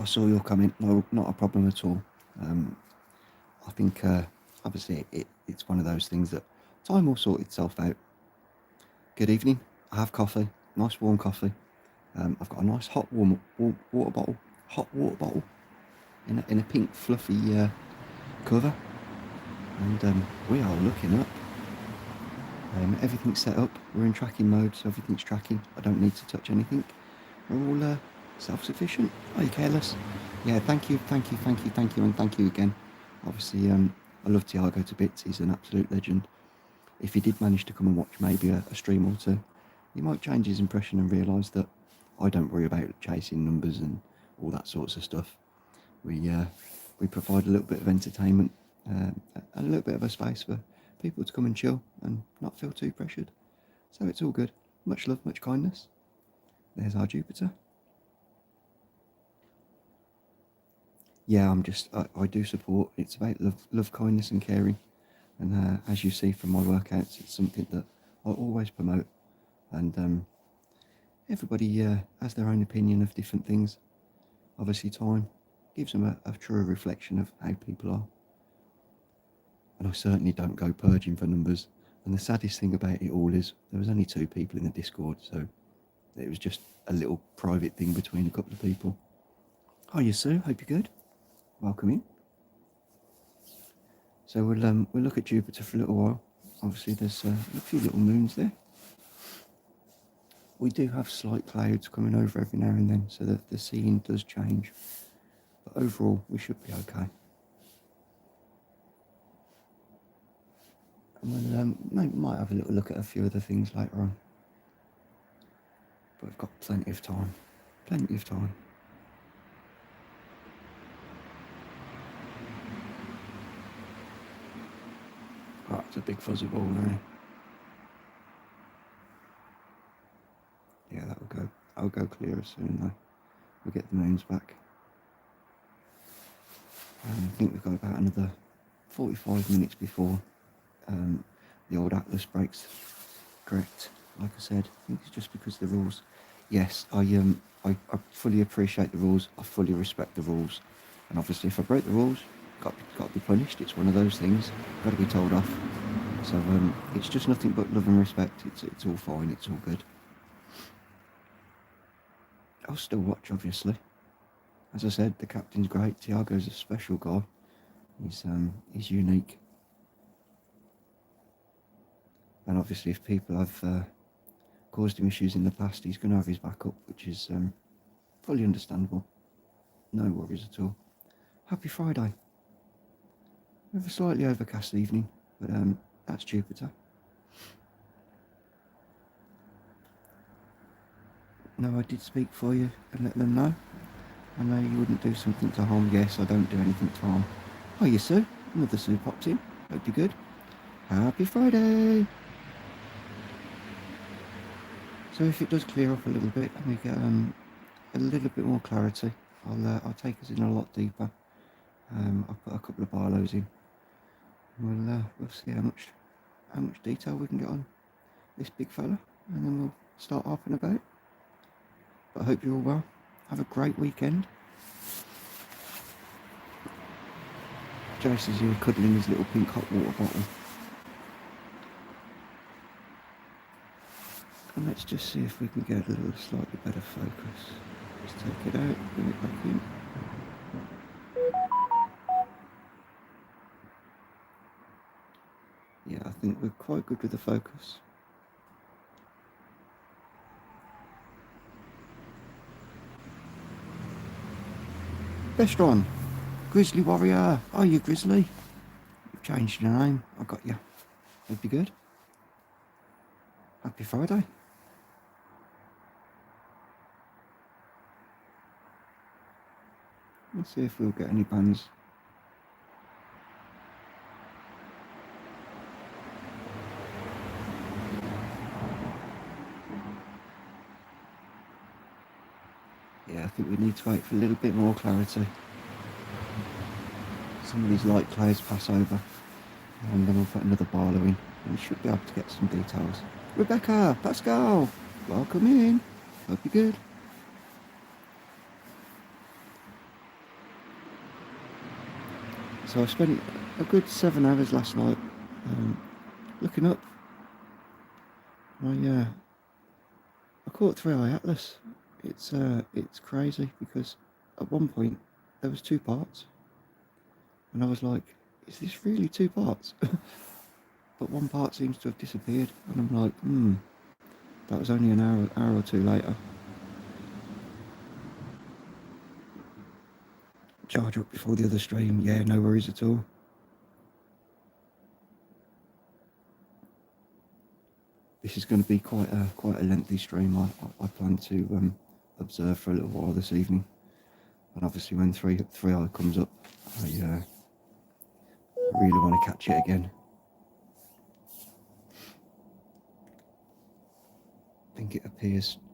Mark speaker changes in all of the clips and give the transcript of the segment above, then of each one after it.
Speaker 1: I saw your comment. No, not a problem at all. I think obviously it's one of those things that time will sort itself out. Good evening. I have coffee, nice warm coffee. I've got a nice hot water bottle in a pink fluffy cover, and we are looking up. Everything's set up. We're in tracking mode, so everything's tracking. I don't need to touch anything. We're all self-sufficient. Are you careless? Yeah, thank you, and thank you again. Obviously, I love Tiago to bits. He's an absolute legend. If he did manage to come and watch maybe a stream or two, he might change his impression and realise that I don't worry about chasing numbers and all that sorts of stuff. We provide a little bit of entertainment and a little bit of a space for people to come and chill and not feel too pressured. So it's all good. Much love, much kindness. There's our Jupiter. Yeah, I do support. It's about love, kindness, and caring. And as you see from my workouts, it's something that I always promote. And everybody has their own opinion of different things. Obviously, time gives them a true reflection of how people are. And I certainly don't go purging for numbers. And the saddest thing about it all is there was only 2 people in the Discord, so it was just a little private thing between a couple of people. Hiya, Sue. Hope you're good. Welcome in. So we'll look at Jupiter for a little while. Obviously, there's a few little moons there. We do have slight clouds coming over every now and then, so that the scene does change. But overall, we should be okay. And we'll might have a little look at a few other things later on. But we've got plenty of time. Plenty of time. Oh, it's a big fuzzy ball there. Yeah, that'll go. I'll go clearer soon though. We'll get the moons back. I think we've got about another 45 minutes before the old Atlas breaks. Correct. Like I said, I think it's just because of the rules. Yes, I fully appreciate the rules. I fully respect the rules. And obviously, if I break the rules, got to be punished. It's one of those things. Got to be told off. So it's just nothing but love and respect. It's all fine. It's all good. I'll still watch, obviously. As I said, the captain's great. Tiago's a special guy. He's unique. And obviously, if people have caused him issues in the past, he's going to have his backup, which is fully understandable. No worries at all. Happy Friday. We have a slightly overcast evening, but that's Jupiter. No, I did speak for you and let them know. I know you wouldn't do something to harm. Yes, I don't do anything to harm. Oh, you Sue. Another Sue popped in. Hope you're good. Happy Friday. So if it does clear up a little bit and we get a little bit more clarity, I'll take us in a lot deeper. I'll put a couple of barlows in. We'll see how much detail we can get on this big fella, and then we'll start up and about. But I hope you're all well. Have a great weekend. Jase is here cuddling his little pink hot water bottle. And let's just see if we can get a little slightly better focus. Let's take it out, bring it back in. Yeah, I think we're quite good with the focus. Bestron, Grizzly Warrior. Are you Grizzly? You've changed your name. I got you. Hope you're good. Happy Friday. Let's see if we'll get any bands. Yeah, I think we need to wait for a little bit more clarity. Some of these light clouds pass over, and then we'll put another barlow in, and we should be able to get some details. Rebecca, Pascal, welcome in. Hope you're good. So I spent a good 7 hours last night looking up. I caught Three-Eye Atlas. It's crazy because at one point there was 2 parts, and I was like, "Is this really 2 parts?" But one part seems to have disappeared, and I'm like, that was only an hour or two later. Charge up before the other stream. Yeah, no worries at all. This is going to be quite a lengthy stream. I plan to observe for a little while this evening, and obviously when Three-Eye comes up, I really want to catch it again. I think it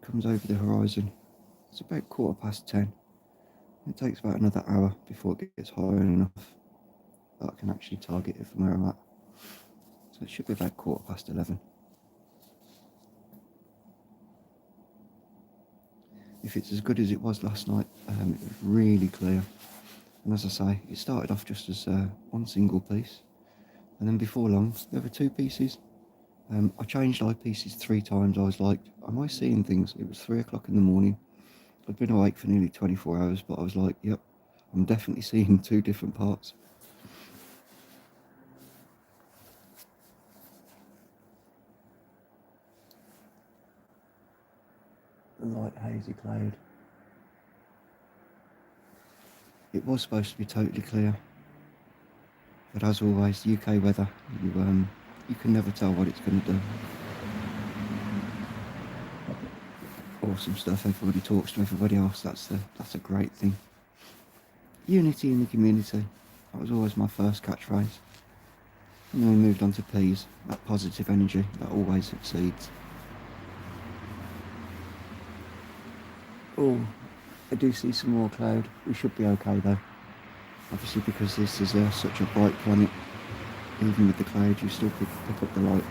Speaker 1: comes over the horizon. It's about 10:15. It takes about another hour before it gets high enough that I can actually target it from where I'm at. So it should be about 11:15. If it's as good as it was last night, it was really clear. And as I say, it started off just as one single piece, and then before long there were 2 pieces. I changed eyepieces 3 times. I was like, am I seeing things? It was 3 o'clock in the morning. I'd been awake for nearly 24 hours, but I was like, yep, I'm definitely seeing 2 different parts. The light hazy cloud. It was supposed to be totally clear, but as always, UK weather, you can never tell what it's going to do. Awesome stuff. Everybody talks to everybody else. That's a great thing. Unity in the community. That was always my first catchphrase. And then we moved on to P's. That positive energy that always succeeds. Oh, I do see some more cloud. We should be okay though. Obviously, because this is such a bright planet, even with the cloud, you still pick up the light.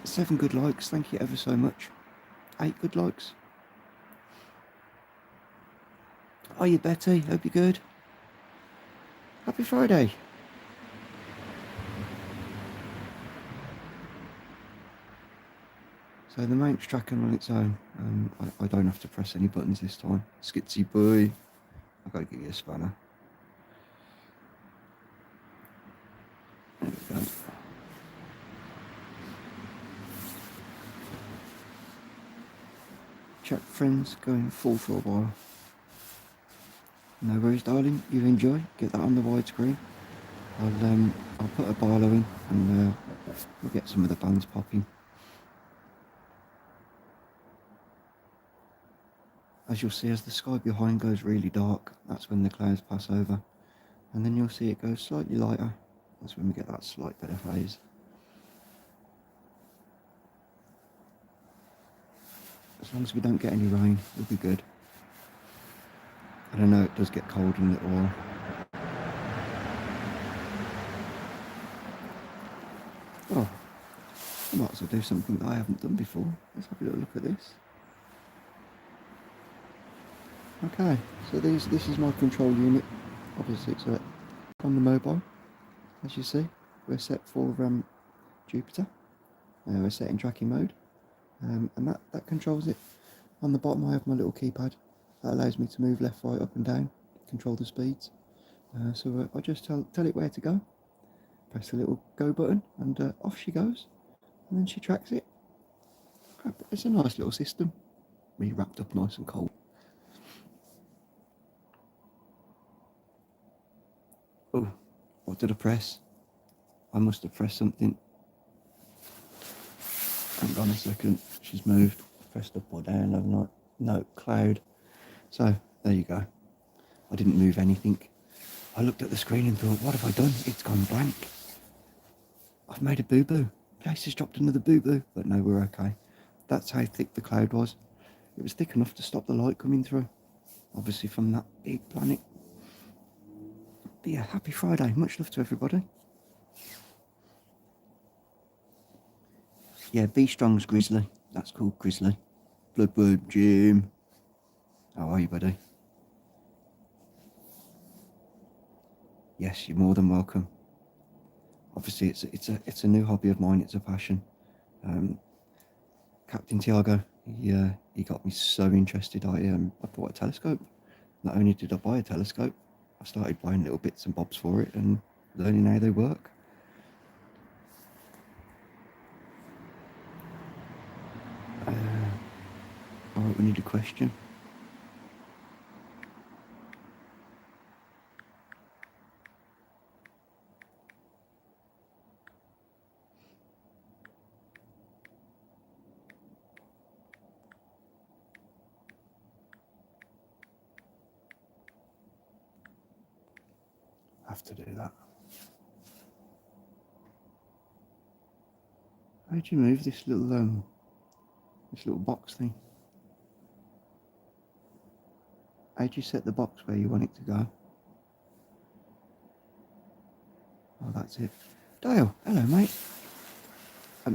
Speaker 1: 7 good likes, thank you ever so much. 8 good likes. Are you Betty? Hope you're good. Happy Friday. So the mount's tracking on its own. I don't have to press any buttons this time. Skitsy boy. I've got to give you a spanner. There we go. Chat friends going full for a while. No worries, darling. You enjoy. Get that on the widescreen. I'll put a Barlow in and we'll get some of the bands popping. As you'll see, as the sky behind goes really dark, that's when the clouds pass over. And then you'll see it goes slightly lighter. That's when we get that slight bit of haze. As long as we don't get any rain, we'll be good. And I know it does get cold in a little while. Oh, I might as well do something that I haven't done before. Let's have a little look at this. Okay, so this is my control unit. Obviously it's on the mobile. As you see, we're set for Jupiter. We're set in tracking mode, and that controls it. On the bottom I have my little keypad. That allows me to move left, right, up and down, control the speeds. So I just tell it where to go. Press the little go button and off she goes, and then she tracks it. It's a nice little system. Really wrapped up nice and cold. Oh, what did I press? I must have pressed something. Hang on a second, she's moved. Pressed up or down, haven't I? No, cloud. So, there you go. I didn't move anything. I looked at the screen and thought, what have I done? It's gone blank. I've made a boo-boo. Jase has dropped another boo-boo. But no, we're okay. That's how thick the cloud was. It was thick enough to stop the light coming through. Obviously from that big planet. But yeah, happy Friday. Much love to everybody. Yeah, Be Strong's Grizzly. That's called Grizzly. Bloodword Jim. How are you, buddy? Yes, you're more than welcome. Obviously, it's a new hobby of mine. It's a passion. Captain Tiago, he got me so interested. I bought a telescope. Not only did I buy a telescope, I started buying little bits and bobs for it and learning how they work. All right, we need a question. I have to do that. How do you move this little box thing? How do you set the box where you want it to go? Oh, that's it. Dale, hello, mate.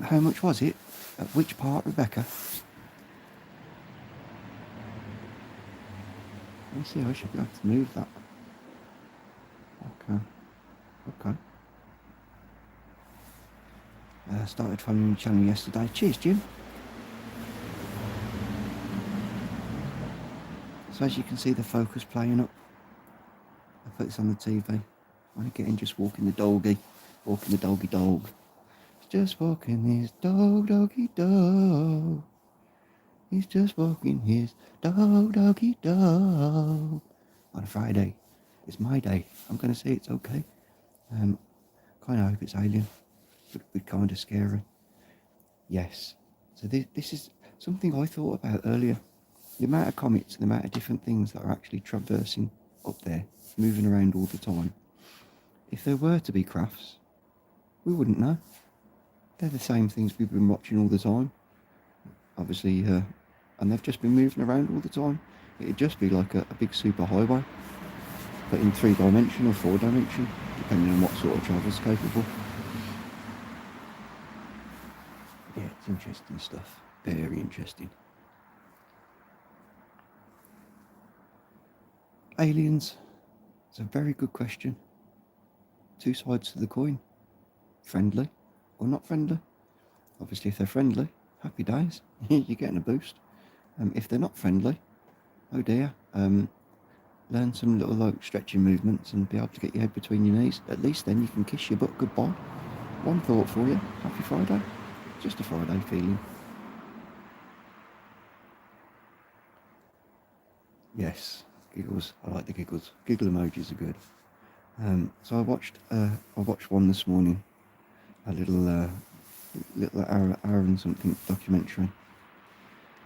Speaker 1: How much was it? At which part, Rebecca? Let me see. I should be able to move that. Okay. Started following the channel yesterday. Cheers, Jim. So as you can see, the focus playing up. I put this on the TV. I'm getting just walking the doggy dog. He's just walking his doggy dog. He's just walking his doggy dog. On a Friday. It's my day. I'm going to say it's okay. Kind of hope it's alien, but kind of scary. Yes. So this is something I thought about earlier. The amount of comets, the amount of different things that are actually traversing up there, moving around all the time. If there were to be crafts, we wouldn't know. They're the same things we've been watching all the time. Obviously, and they've just been moving around all the time. It'd just be like a big super highway, but in 3-dimension or 4-dimension, depending on what sort of travel's capable. Yeah, it's interesting stuff. Very interesting. Aliens. It's a very good question. Two sides to the coin. Friendly or not friendly? Obviously, if they're friendly, happy days. You're getting a boost. If they're not friendly, oh dear. Learn some little like stretching movements and be able to get your head between your knees. At least then you can kiss your butt goodbye. One thought for you. Happy Friday. Just a Friday feeling. Yes, giggles. I like the giggles. Giggle emojis are good. So I watched one this morning. A little hour and something documentary.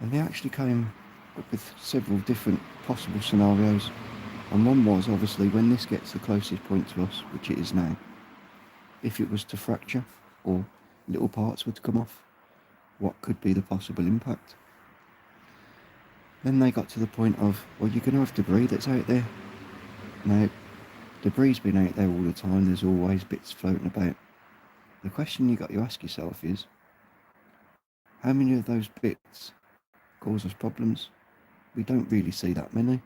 Speaker 1: And they actually came up with several different possible scenarios. And one was obviously when this gets the closest point to us, which it is now, if it was to fracture or little parts were to come off, what could be the possible impact? Then they got to the point of, well, you're going to have debris that's out there. Now, debris's been out there all the time. There's always bits floating about. The question you got to ask yourself is, how many of those bits cause us problems? We don't really see that many.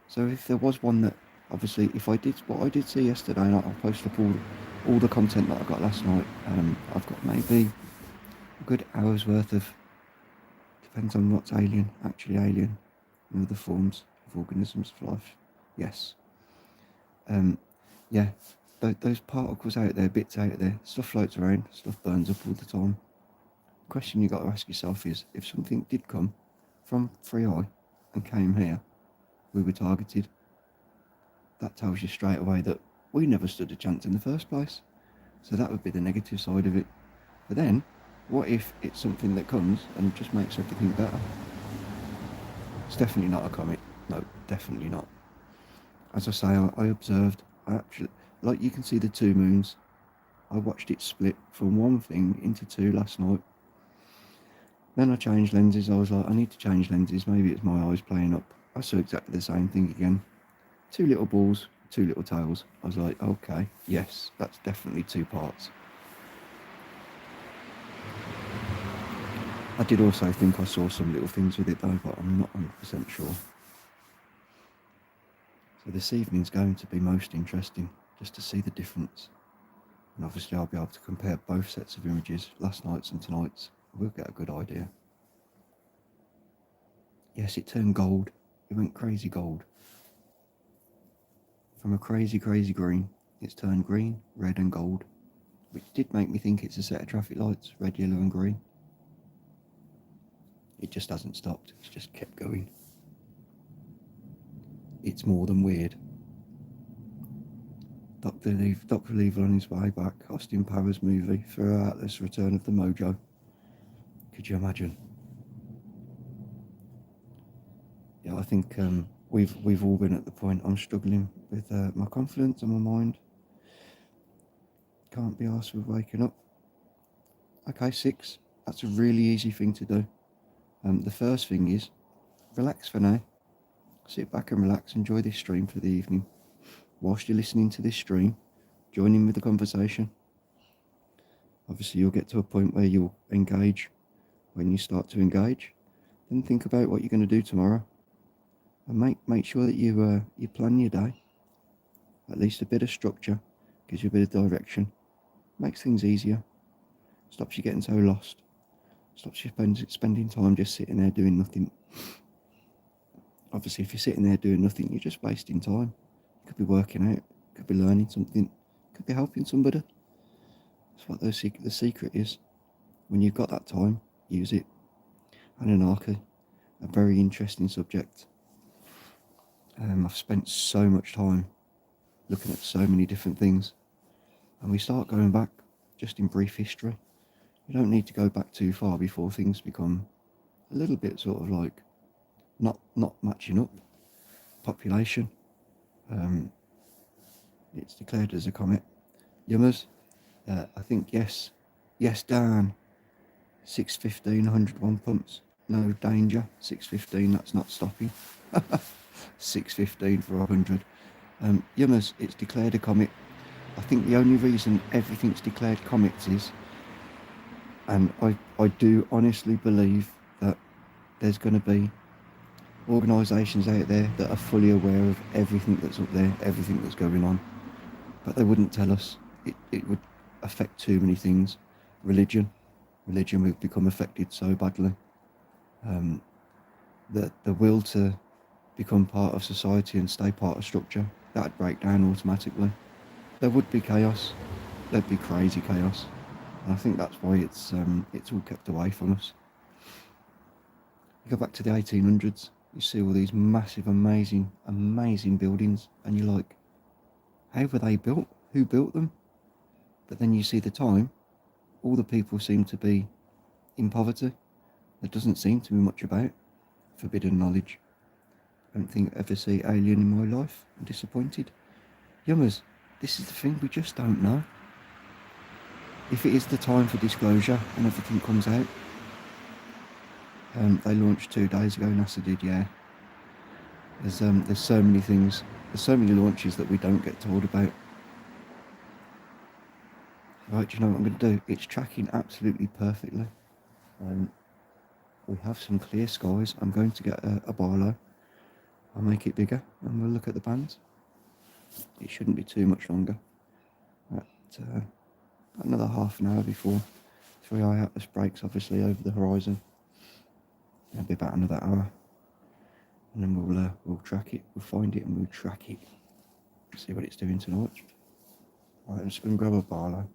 Speaker 1: So if there was one that, obviously, if I did what I did see yesterday, and I'll post up all the content that I got last night. I've got maybe a good hour's worth of, depends on what's actually alien, and other forms of organisms of life. Yes. Yeah, those particles out there, bits out there, stuff floats around, stuff burns up all the time. The question you got to ask yourself is, if something did come from 3i and came here, we were targeted. That tells you straight away that we never stood a chance in the first place. So that would be the negative side of it. But then, what if it's something that comes and just makes everything better? It's definitely not a comet. No, definitely not. As I say, I observed, I actually, like you can see the two moons. I watched it split from one thing into two last night. Then I changed lenses. I was like, I need to change lenses. Maybe it's my eyes playing up. I saw exactly the same thing again. Two little balls, two little tails. I was like, okay, yes, that's definitely two parts. I did also think I saw some little things with it though, but I'm not 100% sure. So this evening's going to be most interesting. just to see the difference. And obviously I'll be able to compare both sets of images, last night's and tonight's. We'll get a good idea. Yes, it turned gold. It went crazy gold. From a crazy green, it's turned green, red and gold, which did make me think it's a set of traffic lights, red, yellow and green. It just hasn't stopped, it's just kept going. It's more than weird. Dr. Evil on his way back, Austin Powers movie, for Atlas Return of the Mojo. Could you imagine? Yeah, I think we've all been at the point. I'm struggling with my confidence and my mind. Can't be arsed with waking up. Okay, 6. That's a really easy thing to do. The first thing is relax for now. Sit back and relax. Enjoy this stream for the evening. Whilst you're listening to this stream, join in with the conversation. Obviously, you'll get to a point where you'll engage. When you start to engage, then think about what you're going to do tomorrow, and make sure that you plan your day. At least a bit of structure gives you a bit of direction. Makes things easier. Stops you getting so lost. Stops you spending time just sitting there doing nothing. Obviously, if you're sitting there doing nothing, you're just wasting time. You could be working out, could be learning something, could be helping somebody. That's what the secret is. When you've got that time, use it. Anunnaki, a very interesting subject. I've spent so much time looking at so many different things, and we start going back just in brief history. You don't need to go back too far before things become a little bit sort of like not matching up. Population, it's declared as a comet. Yummers, I think yes, Dan. 615, 101 pumps. No danger. 615, that's not stopping. 615 for 100. Yummers, it's declared a comet. I think the only reason everything's declared comets is, and I do honestly believe that there's going to be organisations out there that are fully aware of everything that's up there, everything that's going on, but they wouldn't tell us. It would affect too many things. Religion would become affected so badly. The will to become part of society and stay part of structure, that'd break down automatically. There would be chaos. There'd be crazy chaos. And I think that's why it's all kept away from us. You go back to the 1800s, you see all these massive, amazing buildings, and you're like, how were they built? Who built them? But then you see the time, all the people seem to be in poverty. There doesn't seem to be much about forbidden knowledge. I don't think I ever see alien in my life. I'm disappointed. Yummers, this is the thing, we just don't know. If it is the time for disclosure and everything comes out, they launched 2 days ago, NASA did, yeah. There's so many things, there's so many launches that we don't get told about. Right, do you know what I'm going to do? It's tracking absolutely perfectly. We have some clear skies. I'm going to get a Barlow. I'll make it bigger and we'll look at the bands. It shouldn't be too much longer. Another half an hour before 3i Atlas breaks, obviously, over the horizon. It'll be about another hour. And then we'll track it, we'll find it and we'll track it. See what it's doing tonight. Right, I'm just going to grab a Barlow.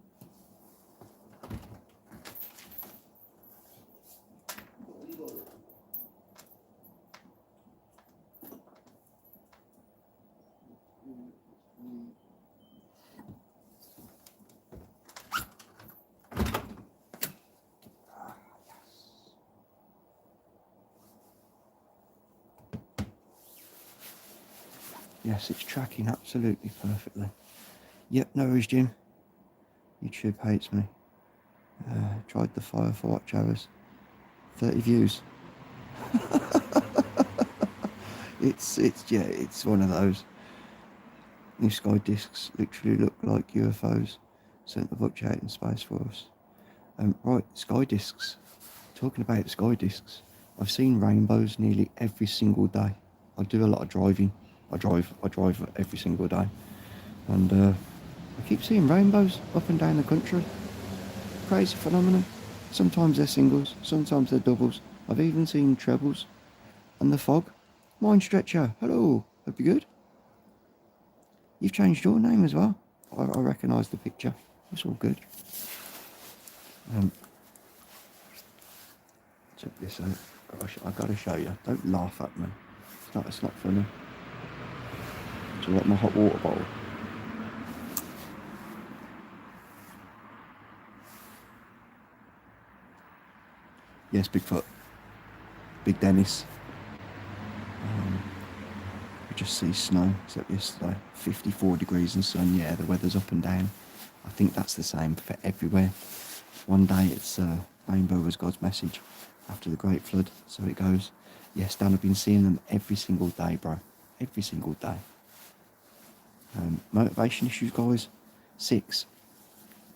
Speaker 1: Yes, it's tracking absolutely perfectly. Yep, no worries, Jim. YouTube hates me. Tried the fire for watch hours. 30 views. It's one of those. New sky discs literally look like UFOs sent the watch out in space for us. Right, sky discs. Talking about sky discs, I've seen rainbows nearly every single day. I do a lot of driving. I drive every single day, and I keep seeing rainbows up and down the country. Crazy phenomenon. Sometimes they're singles, sometimes they're doubles. I've even seen trebles. And the fog. Mind Stretcher, hello. Hope you're good. You've changed your name as well. I recognise the picture. It's all good. Check this out. Gosh, I've got to show you. Don't laugh at me. It's not funny. Do you want my hot water bottle? Yes, Bigfoot. Big Dennis. We just see snow, except yesterday. 54 degrees and sun. Yeah, the weather's up and down. I think that's the same for everywhere. One day it's rainbow was God's message after the great flood. So it goes. Yes, Dan, I've been seeing them every single day, bro. Every single day. Motivation issues, guys. 6.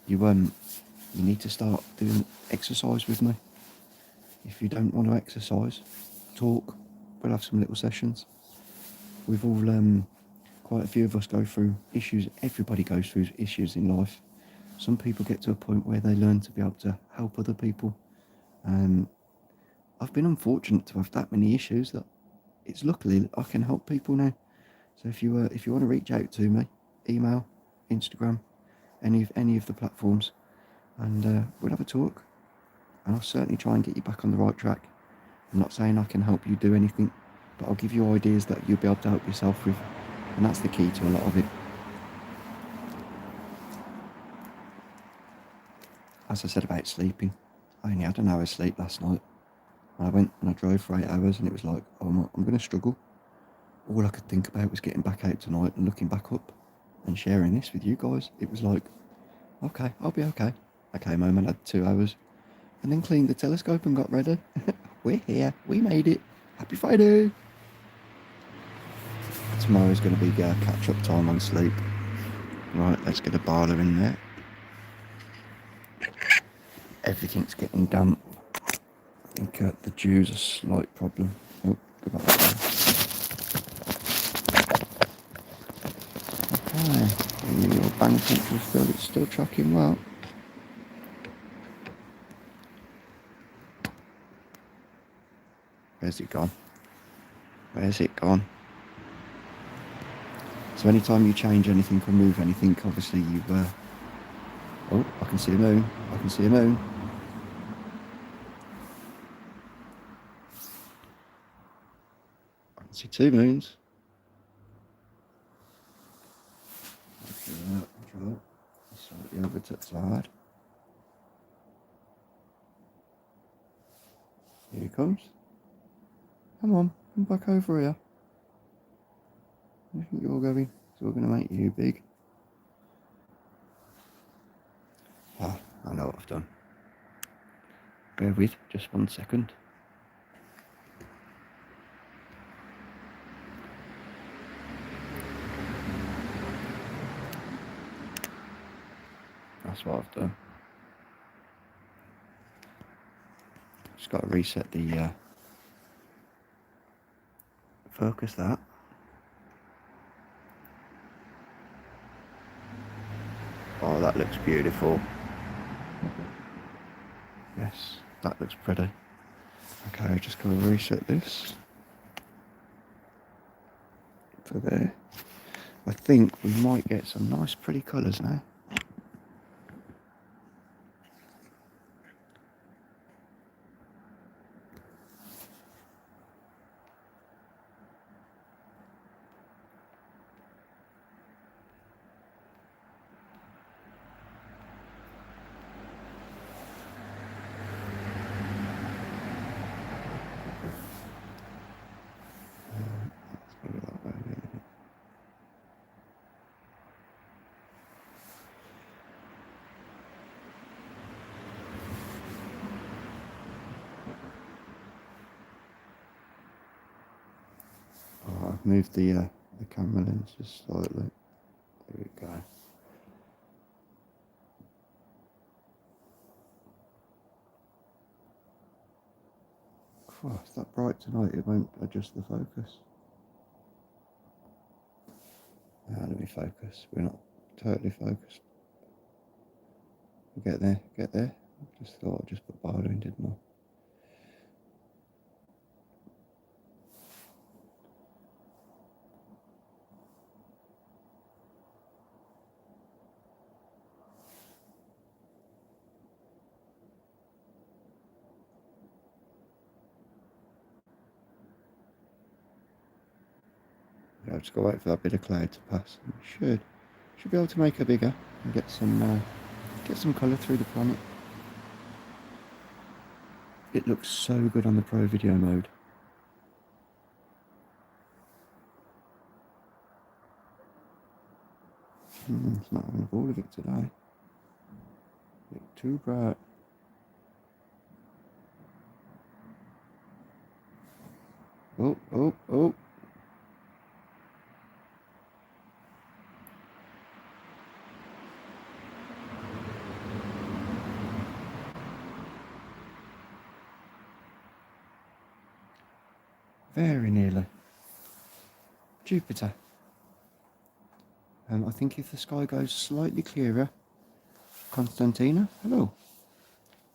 Speaker 1: You need to start doing exercise with me. If you don't want to exercise, talk. We'll have some little sessions. We've all quite a few of us go through issues. Everybody goes through issues in life. Some people get to a point where they learn to be able to help other people. I've been unfortunate to have that many issues that it's luckily that I can help people now. So if you want to reach out to me, email, Instagram, any of the platforms, and we'll have a talk. And I'll certainly try and get you back on the right track. I'm not saying I can help you do anything, but I'll give you ideas that you'll be able to help yourself with, and that's the key to a lot of it. As I said about sleeping, I only had an hour's sleep last night. I went and I drove for 8 hours, and it was like, oh, I'm going to struggle. All I could think about was getting back out tonight and looking back up and sharing this with you guys. It was like, okay, I'll be okay. I came home and had 2 hours and then cleaned the telescope and got ready. We're here. We made it. Happy Friday. Tomorrow's going to be catch-up time on sleep. Right, let's get a barler in there. Everything's getting damp. I think the dew's a slight problem. Oh, go back there. Okay, your bang temperature is still tracking well. Where's it gone? Where's it gone? So anytime you change anything or move anything, obviously you... Oh, I can see a moon. I can see a moon. I can see 2 moons. Okay, slightly over to the side. Here he comes. Come on, come back over here. I think you're going. It's all going to make you big. Ah, I know what I've done. Bear with, just 1 second. That's what I've done. Just got to reset the focus that. Oh, that looks beautiful. Yes, that looks pretty. Okay, just got to reset this for there. I think we might get some nice pretty colours now. I've moved the camera lens just slightly. There we go. Oh, it's that bright tonight, it won't adjust the focus. Let me focus. We're not totally focused. We'll get there, get there. Just thought I'd just put Bardo in, didn't I? Yeah, I've just got to wait for that bit of cloud to pass. Should be able to make her bigger and get some colour through the planet. It looks so good on the Pro Video mode. It's not having all of it today. Bit too bright. Oh, oh, oh. Very nearly. Jupiter. I think if the sky goes slightly clearer, Constantina, hello.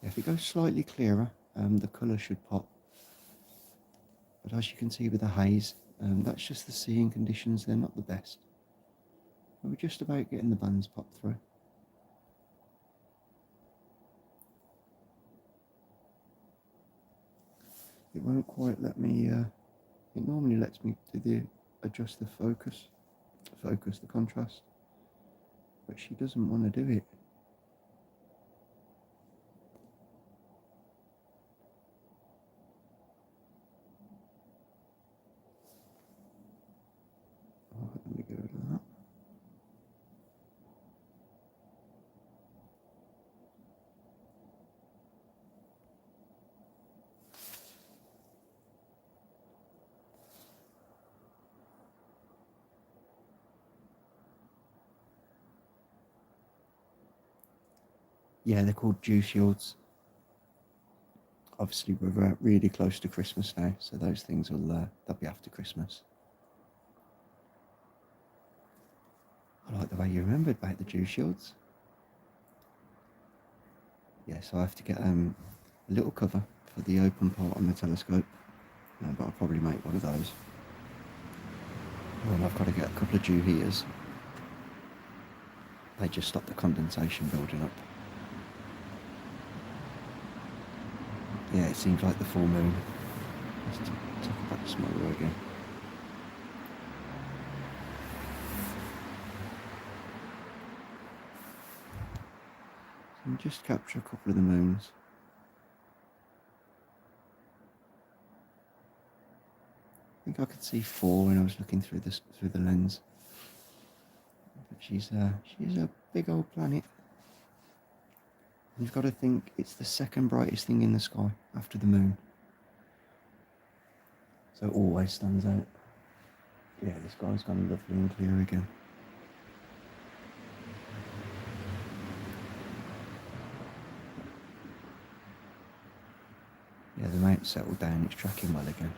Speaker 1: If it goes slightly clearer, the colour should pop. But as you can see with the haze, that's just the seeing conditions, they're not the best. But we're just about getting the bands popped through. It won't quite let me, it normally lets me adjust the focus, the contrast, but she doesn't want to do it. Oh, let me get rid of that. Yeah, they're called dew shields. Obviously, we're really close to Christmas now, so those things will they'll be after Christmas. I like the way you remembered about the dew shields. Yeah, so I have to get a little cover for the open part on the telescope, but I'll probably make one of those. And I've got to get a couple of dew heaters. They just stop the condensation building up. Yeah, it seems like the full moon. Let's talk about the smaller again. So just capture a couple of the moons. I think I could see 4 when I was looking through the lens. But she's a big old planet. You've got to think it's the second brightest thing in the sky after the moon. So it always stands out. Yeah, the sky's gone lovely and clear again. Yeah, the mount's settled down, it's tracking well again.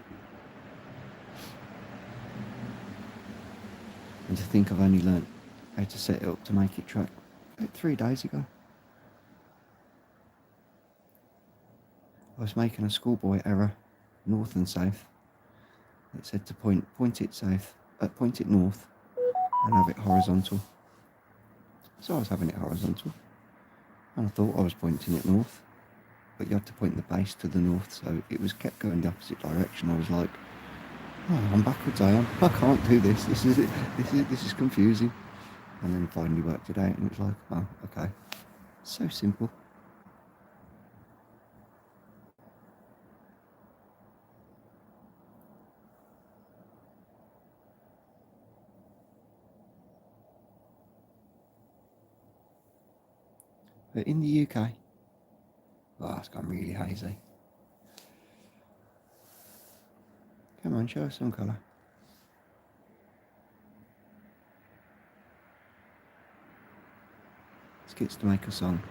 Speaker 1: And to think I've only learnt how to set it up to make it track about 3 days ago. I was making a schoolboy error, north and south. It said to point it north and have it horizontal. So I was having it horizontal, and I thought I was pointing it north, but you had to point the base to the north, so it was kept going the opposite direction. I was like, oh, I'm backwards, I am. I can't do this. This is confusing. And then finally worked it out, and it was like, oh, okay. So simple. But in the UK, oh, it's gone really hazy. Come on, show us some colour. Skits to make a song.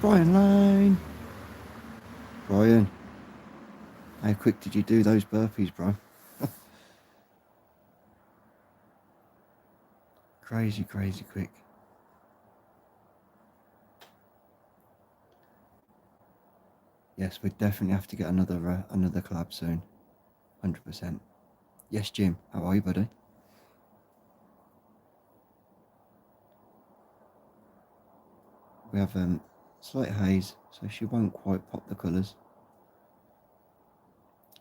Speaker 1: Brian Lane! Brian, how quick did you do those burpees, bro? crazy, crazy quick. Yes, we definitely have to get another collab soon. 100%. Yes, Jim. How are you, buddy? We have slight haze, so she won't quite pop the colours.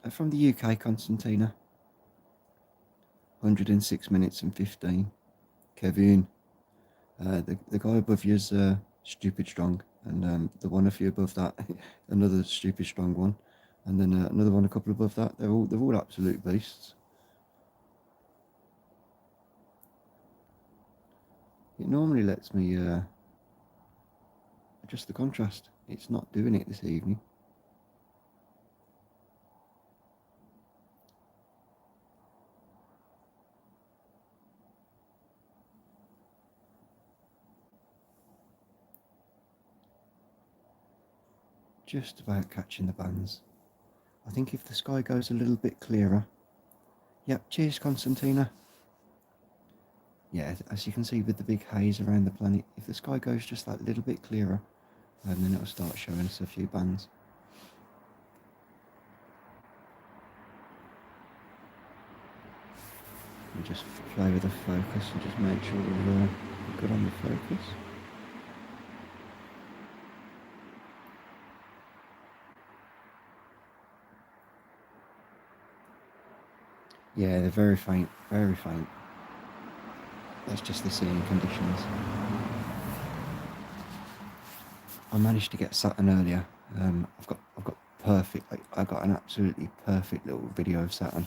Speaker 1: From the UK, Constantina. 106 minutes and 15. Kevin. The guy above you is stupid strong, and the one a few above that, another stupid strong one, and then another one a couple above that. They're all absolute beasts. It normally lets me adjust the contrast. It's not doing it this evening. Just about catching the bands. I think if the sky goes a little bit clearer. Yep, cheers, Constantina. Yeah, as you can see with the big haze around the planet, if the sky goes just that little bit clearer, then it'll start showing us a few bands. We just play with the focus and just make sure we're good on the focus. Yeah, they're very faint, very faint. That's just the seeing conditions. I managed to get Saturn earlier. I've got perfect. I got an absolutely perfect little video of Saturn,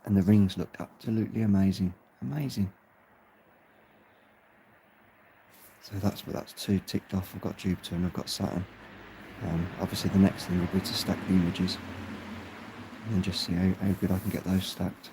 Speaker 1: and the rings looked absolutely amazing, amazing. So that's two ticked off. I've got Jupiter and I've got Saturn. Obviously, the next thing will be to stack the images and just see how good I can get those stacked.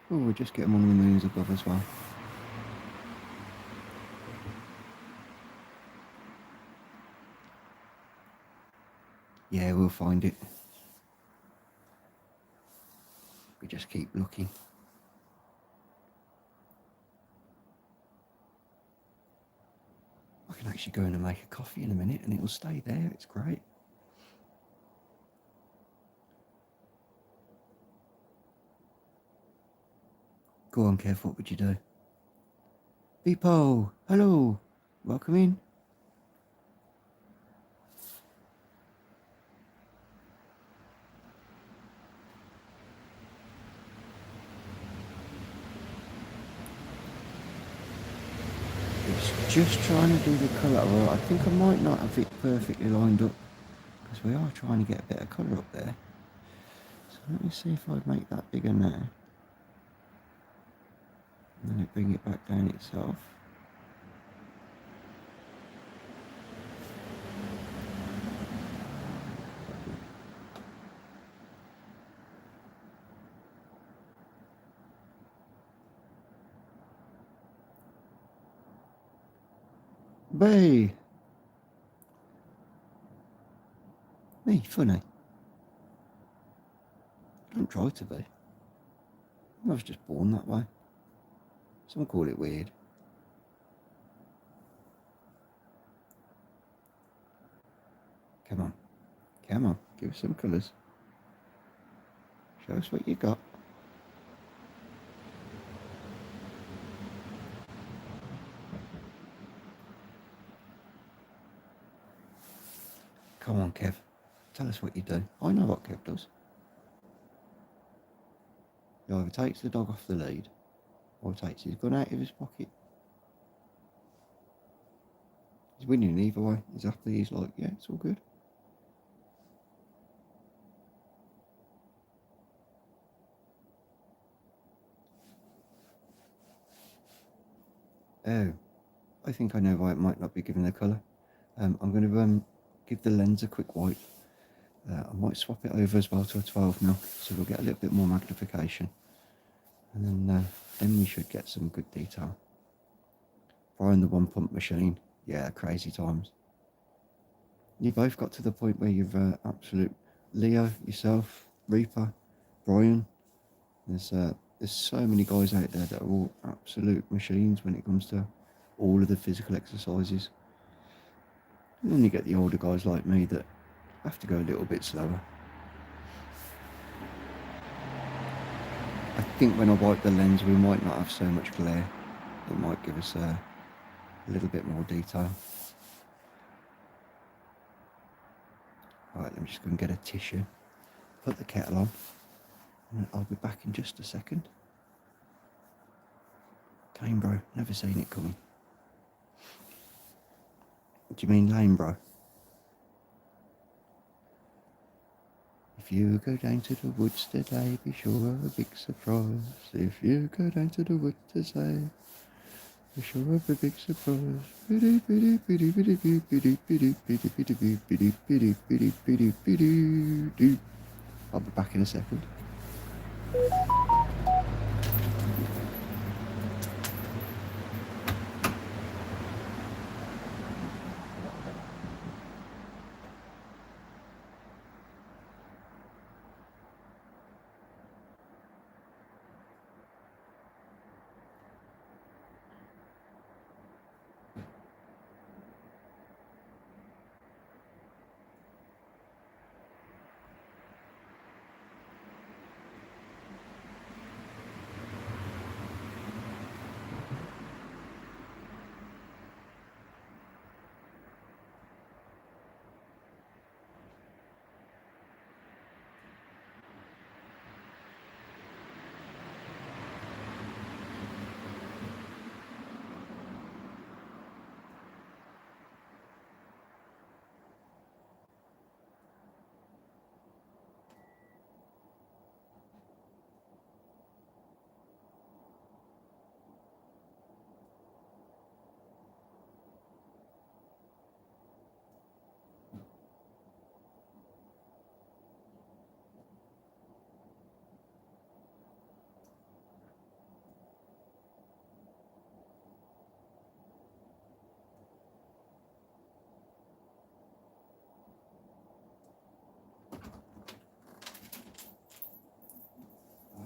Speaker 1: Oh, we'll just get them on the moons above as well. Yeah, we'll find it. We just keep looking. I can actually go in and make a coffee in a minute and it will stay there. It's great. Go on, Kev, what would you do? Beepo, hello, welcome in. It's just trying to do the colour. Well, I think I might not have it perfectly lined up because we are trying to get a bit of colour up there. So let me see if I make that bigger now. And then it bring it back down itself. Bay! Me, funny. Don't try to be. I was just born that way. Some call it weird. Come on. Come on, give us some colours. Show us what you got. Come on, Kev. Tell us what you do. I know what Kev does. He either takes the dog off the lead or takes his gun out of his pocket. He's winning either way. He's happy. He's like, yeah, it's all good. Oh, I think I know why it might not be given the colour. I'm going to give the lens a quick wipe. I might swap it over as well to a 12mm, so we'll get a little bit more magnification. And then we should get some good detail. Brian, the one pump machine, yeah, crazy times. You both got to the point where you've absolute Leo, yourself, Reaper, Brian. There's so many guys out there that are all absolute machines when it comes to all of the physical exercises. And then you get the older guys like me that have to go a little bit slower. I think when I wipe the lens, we might not have so much glare. It might give us a little bit more detail. Right, let me just go and get a tissue, put the kettle on, and I'll be back in just a second. Game, bro, never seen it coming. Do you mean lame, bro? If you go down to the woods today, be sure of a big surprise. If you go down to the woods today, be sure of a big surprise. I'll be back in a second.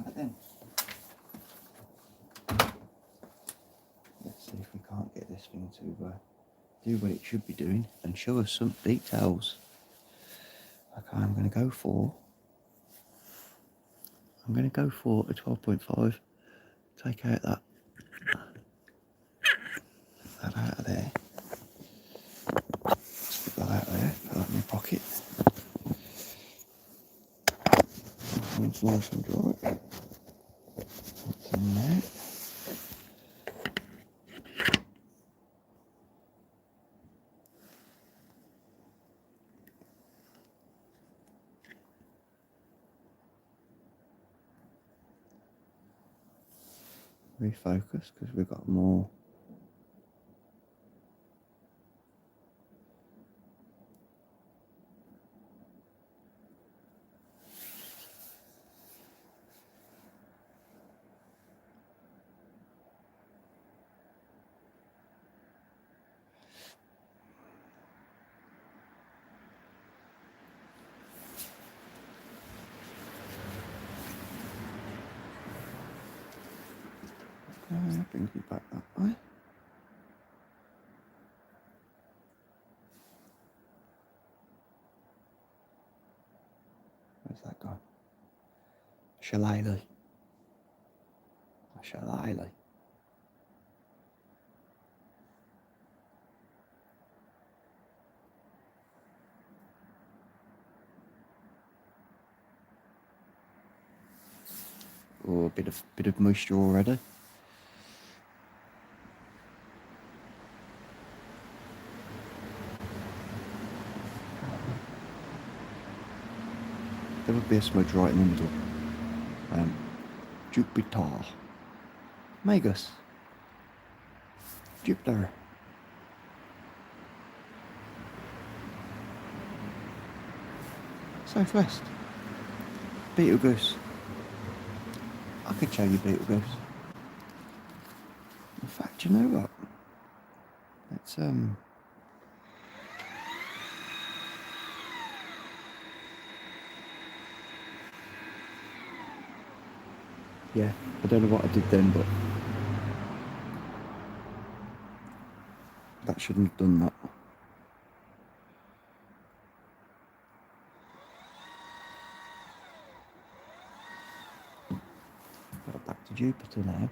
Speaker 1: Right then. Let's see if we can't get this thing to do what it should be doing and show us some details. Okay, I'm going to go for a 12.5. Take out that out of there. Stick that out there. Put that in my pocket. It's nice and dry. What's in there? Refocus because we've got more. That brings me back that way. Where's that gone? Shillelagh. Shillelagh. Oh, a bit of moisture already. There would be a smudge right in the middle. Jupiter. Magus. Jupiter. Southwest. Betelgeuse. I could show you Beetlejuice. In fact, you know what? Let's yeah, I don't know what I did then, but that shouldn't have done that. Got back to Jupiter now.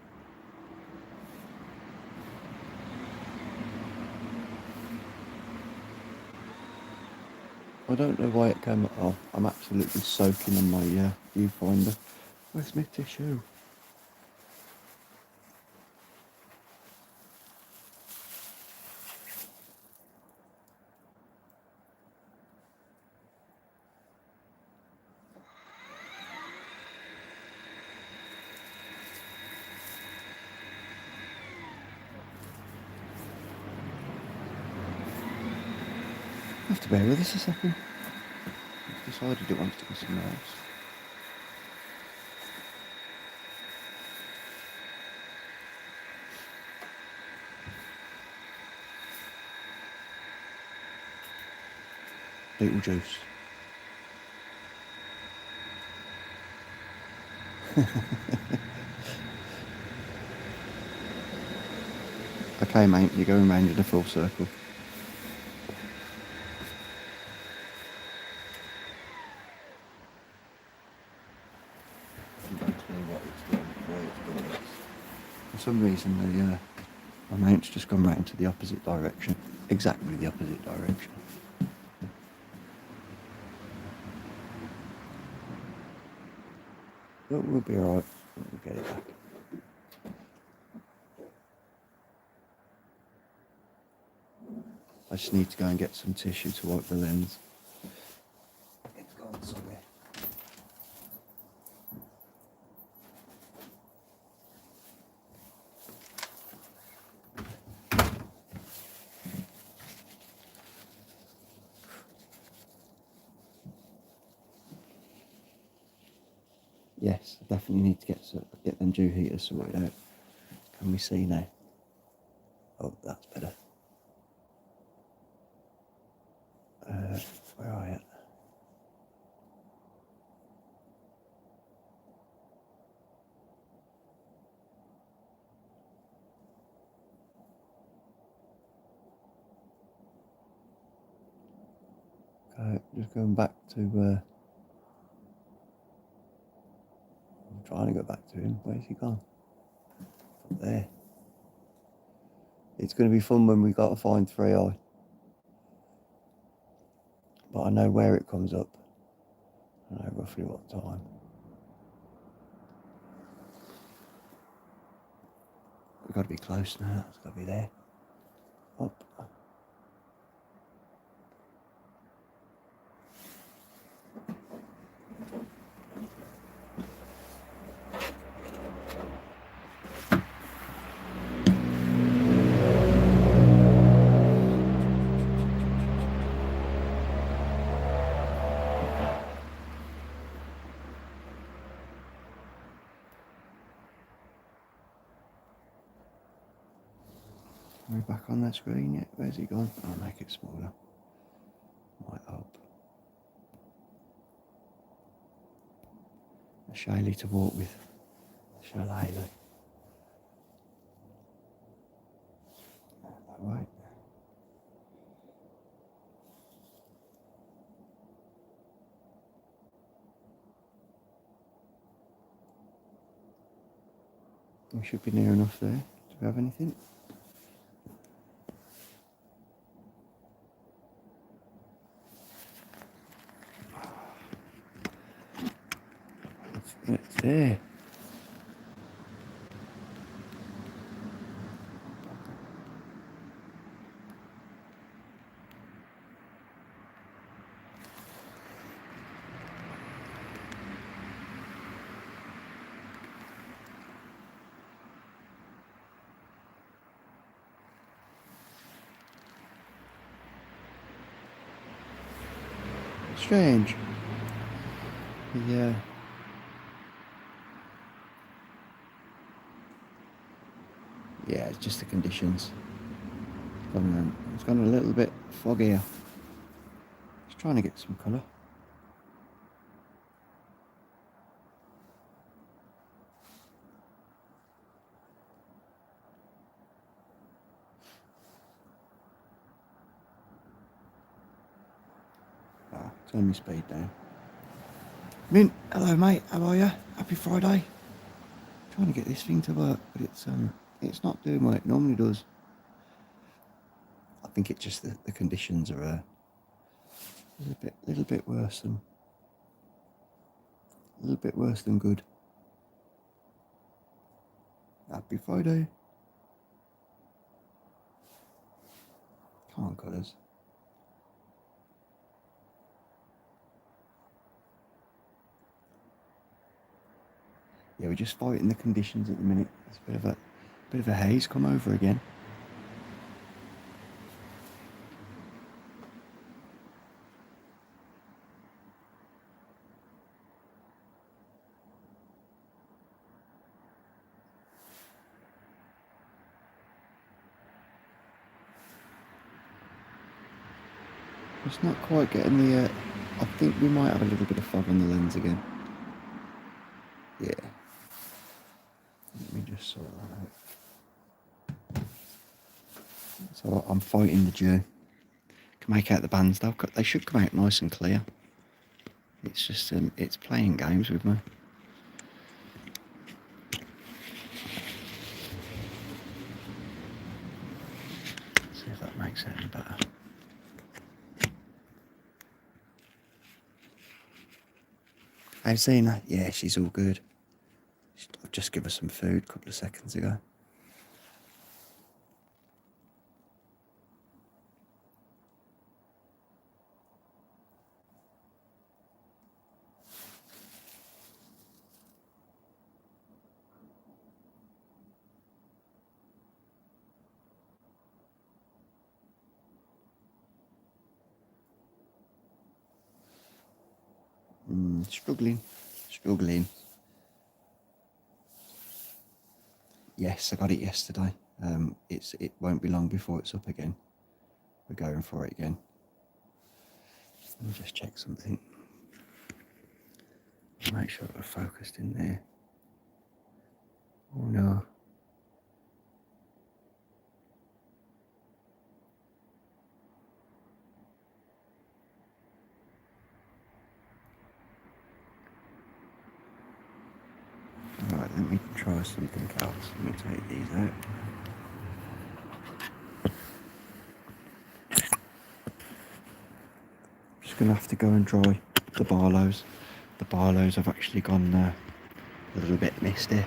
Speaker 1: I don't know why it came up. Oh, I'm absolutely soaking on my viewfinder. Where's my tissue? I have to bear with us a second. I've decided it wants to go somewhere else. Beetlejuice. Okay, mate, you're going round in a full circle. For some reason, my mount's just gone round to the opposite direction. Exactly the opposite direction. But we'll be alright. We'll get it back. I just need to go and get some tissue to wipe the lens. It's gone somewhere. Yes, I definitely need to get them dew heaters sorted out. Can we see now? Oh, that's better. Where are you? Just going back to. I'm trying to go back to him. Where's he gone? Up there. It's going to be fun when we got to find 3i. But I know where it comes up. I know roughly what time. We've got to be close now. It's got to be there. Up. Are we back on that screen yet? Where's he gone? I'll make it smaller. Might help. A Shaylee to walk with. Shaylee. That right. We should be near enough there. Do we have anything? It's there. Strange. Yeah. Yeah, it's just the conditions. It's gone a little bit foggier. Just trying to get some colour. Turn my speed down. Mint, hello mate, how are you? Happy Friday. Trying to get this thing to work, but it's not doing what it normally does. I think it's just the conditions are a little bit worse than good. Happy Friday. Come on, colours. Yeah, we're just fighting the conditions at the minute. It's a bit of a haze come over again. It's not quite getting the. I think we might have a little bit of fog on the lens again. Yeah. Let me just sort that out. So I'm fighting the dew. Can make out the bands though. They should come out nice and clear. It's just it's playing games with me. See if that makes it any better. How's Zena? Yeah, she's all good. I've just given her some food a couple of seconds ago. Struggling. Yes, I got it yesterday. It won't be long before it's up again. We're going for it again. Let me just check something. Make sure we're focused in there. Oh no. Alright, let me try something else. Let me take these out. Just going to have to go and dry the Barlows. The Barlows have actually gone a little bit misty.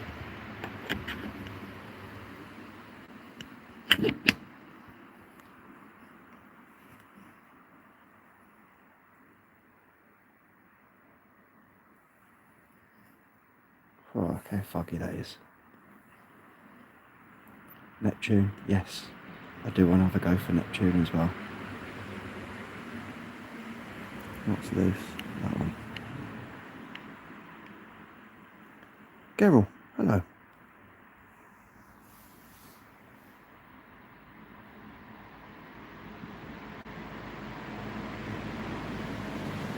Speaker 1: Oh, okay, foggy that is. Neptune, yes. I do want to have a go for Neptune as well. What's loose? That one. Geralt, hello.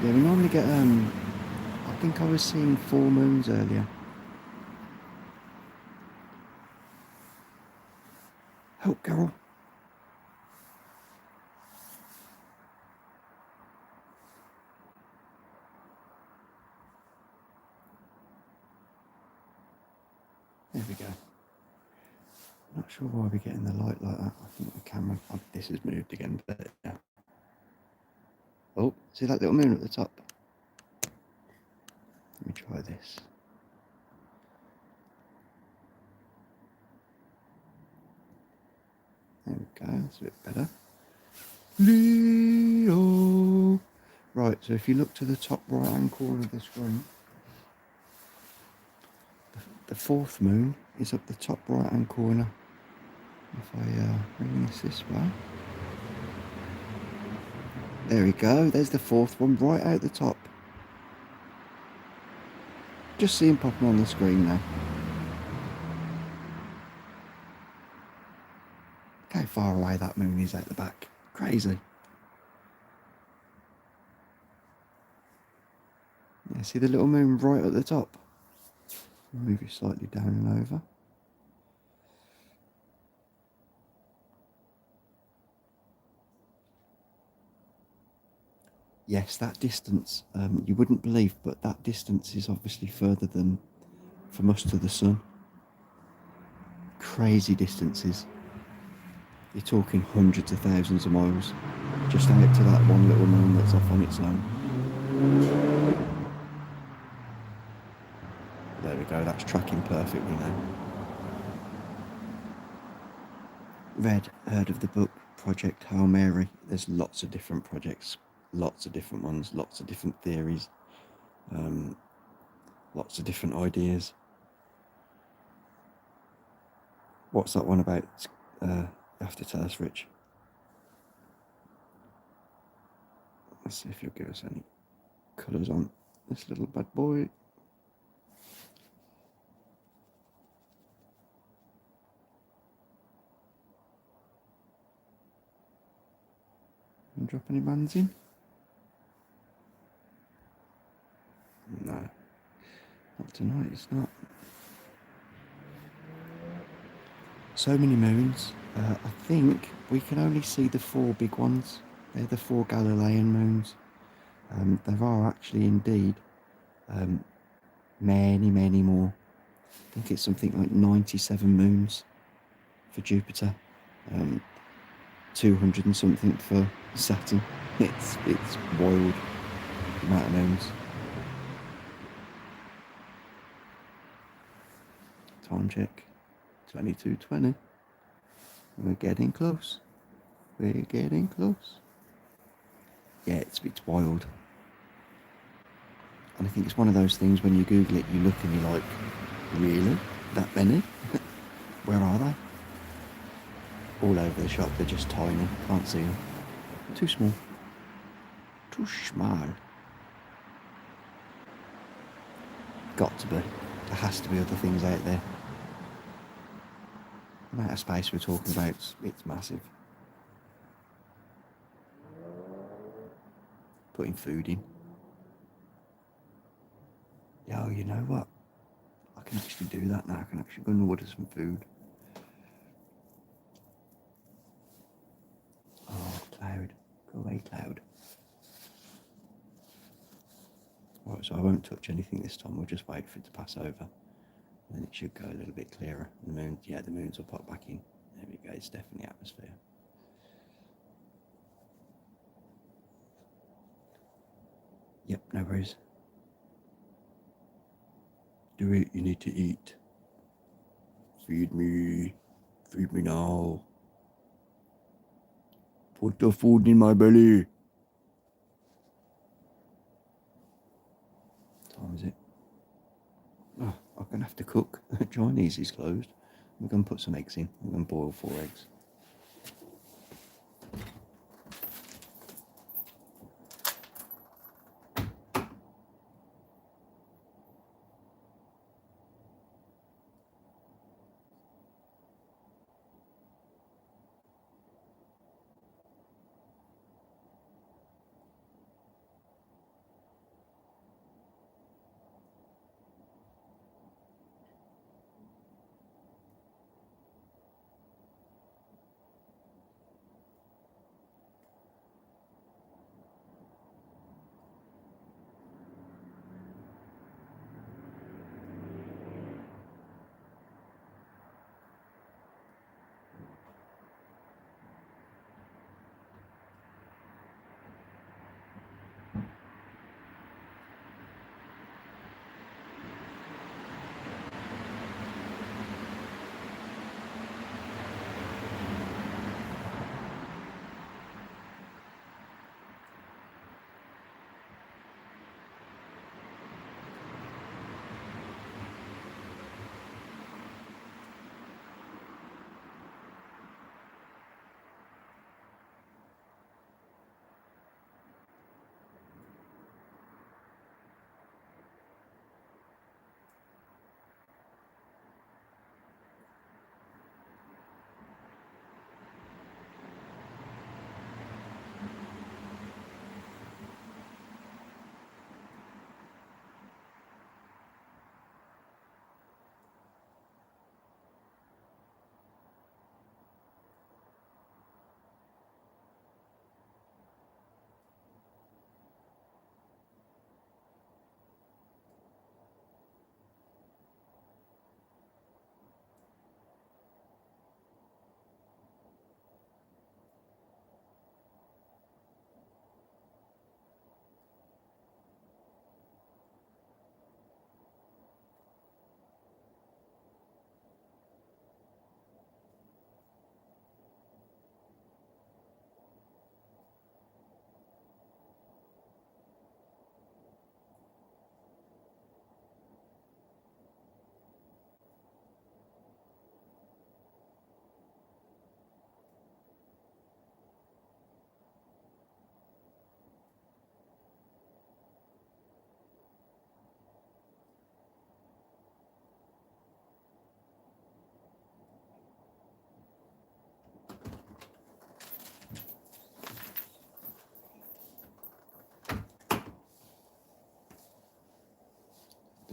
Speaker 1: Yeah, we normally get, I think I was seeing full moons earlier. Help, Geralt. There we go. Not sure why we're getting the light like that. I think the camera, this has moved again, but yeah. Oh, see that little moon at the top? Let me try this. There we go, that's a bit better. Leo! Right, so if you look to the top right hand corner of the screen, the fourth moon is up the top right hand corner. If I bring this way. There we go, there's the fourth one right out the top. Just see him popping on the screen now. how far away that moon is out the back. Crazy. Yeah, see the little moon right at the top? Move it slightly down and over. Yes, that distance, you wouldn't believe, but that distance is obviously further than from us to the sun. Crazy distances. You're talking hundreds of thousands of miles just out to that one little moon that's off on its own. There we go, that's tracking perfectly now. Heard of the book Project Hail Mary? There's lots of different projects, lots of different ones, lots of different theories, lots of different ideas. What's that one about? You have to tell us, Rich. Let's see if you'll give us any colours on this little bad boy. And drop any bands in? No, not tonight, it's not. So many moons. I think we can only see the 4 big ones. They're the 4 Galilean moons. There are actually indeed many, many more. I think it's something like 97 moons for Jupiter, 200 and something for Saturn. It's wild, the amount of moons. Time check, 22:20. We're getting close. We're getting close. Yeah, it's wild. And I think it's one of those things when you Google it, you look and you're like, really? That many? Where are they? All over the shop, they're just tiny. Can't see them. Too small. Too small. Got to be. There has to be other things out there. The amount of space we're talking about, it's massive. Putting food in. Yo, you know what? I can actually do that now. I can actually go and order some food. Oh, cloud. Go away, cloud. Right, so I won't touch anything this time. We'll just wait for it to pass over. And then it should go a little bit clearer. The moon, yeah, the moons will pop back in. There we go. It's definitely atmosphere. Yep, no worries. Do it. You need to eat. Feed me. Feed me now. Put the food in my belly. What time is it? Oh, I'm going to have to cook. Chinese is closed. We're going to put some eggs in. We're going to boil 4 eggs.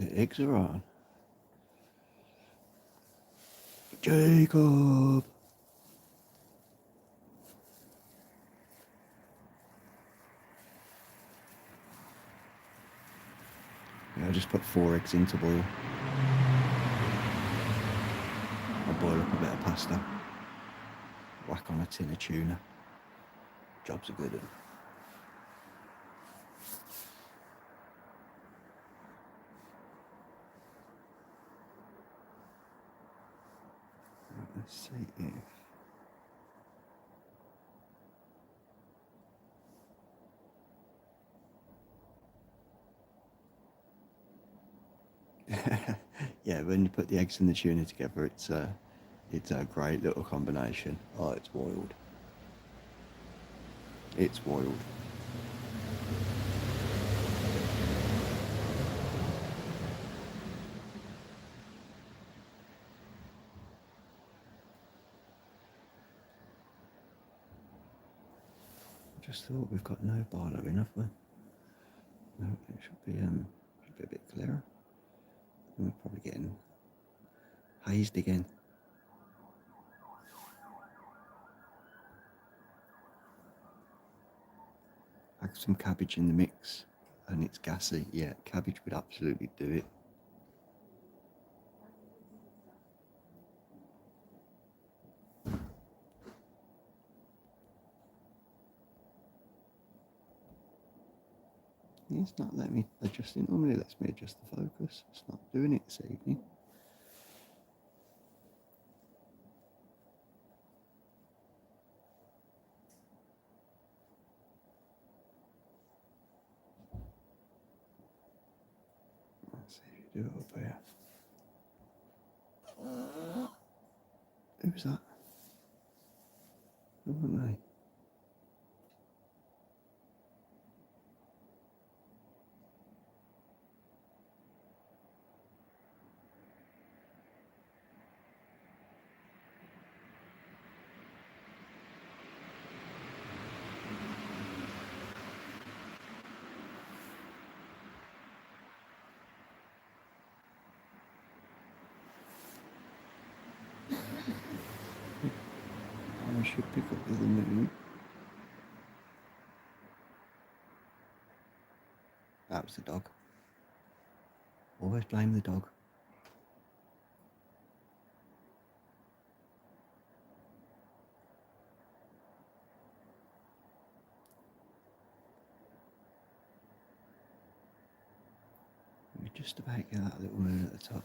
Speaker 1: The eggs are on. Jacob! Yeah, I just put 4 eggs in to boil. I'll boil up a bit of pasta. Whack on a tin of tuna. Job's a good one. Right, let's see if... Yeah, when you put the eggs and the tuna together, it's a great little combination. Oh, it's wild. It's wild. I just thought we've got no barlow in, have we? No, it should be a bit clearer. We're probably getting hazed again. Add some cabbage in the mix, and it's gassy. Yeah, cabbage would absolutely do it. It's not letting me adjust it. Normally it lets me adjust the focus. It's not doing it this evening. Let's see if you do it up here. Who's that? Who aren't they? I should pick up with the moon. That was the dog. Always blame the dog. We just about get that little moon at the top.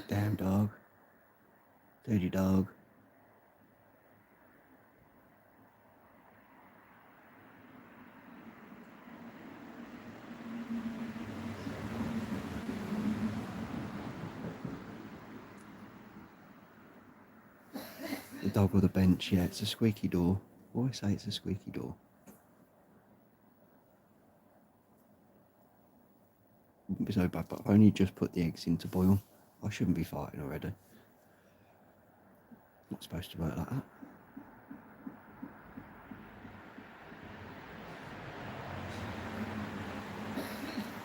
Speaker 1: Damn dog. Dirty dog. The dog or the bench, yeah, it's a squeaky door. Always say it's a squeaky door. Wouldn't be so bad, but I've only just put the eggs in to boil. I shouldn't be fighting already. Not supposed to work like that.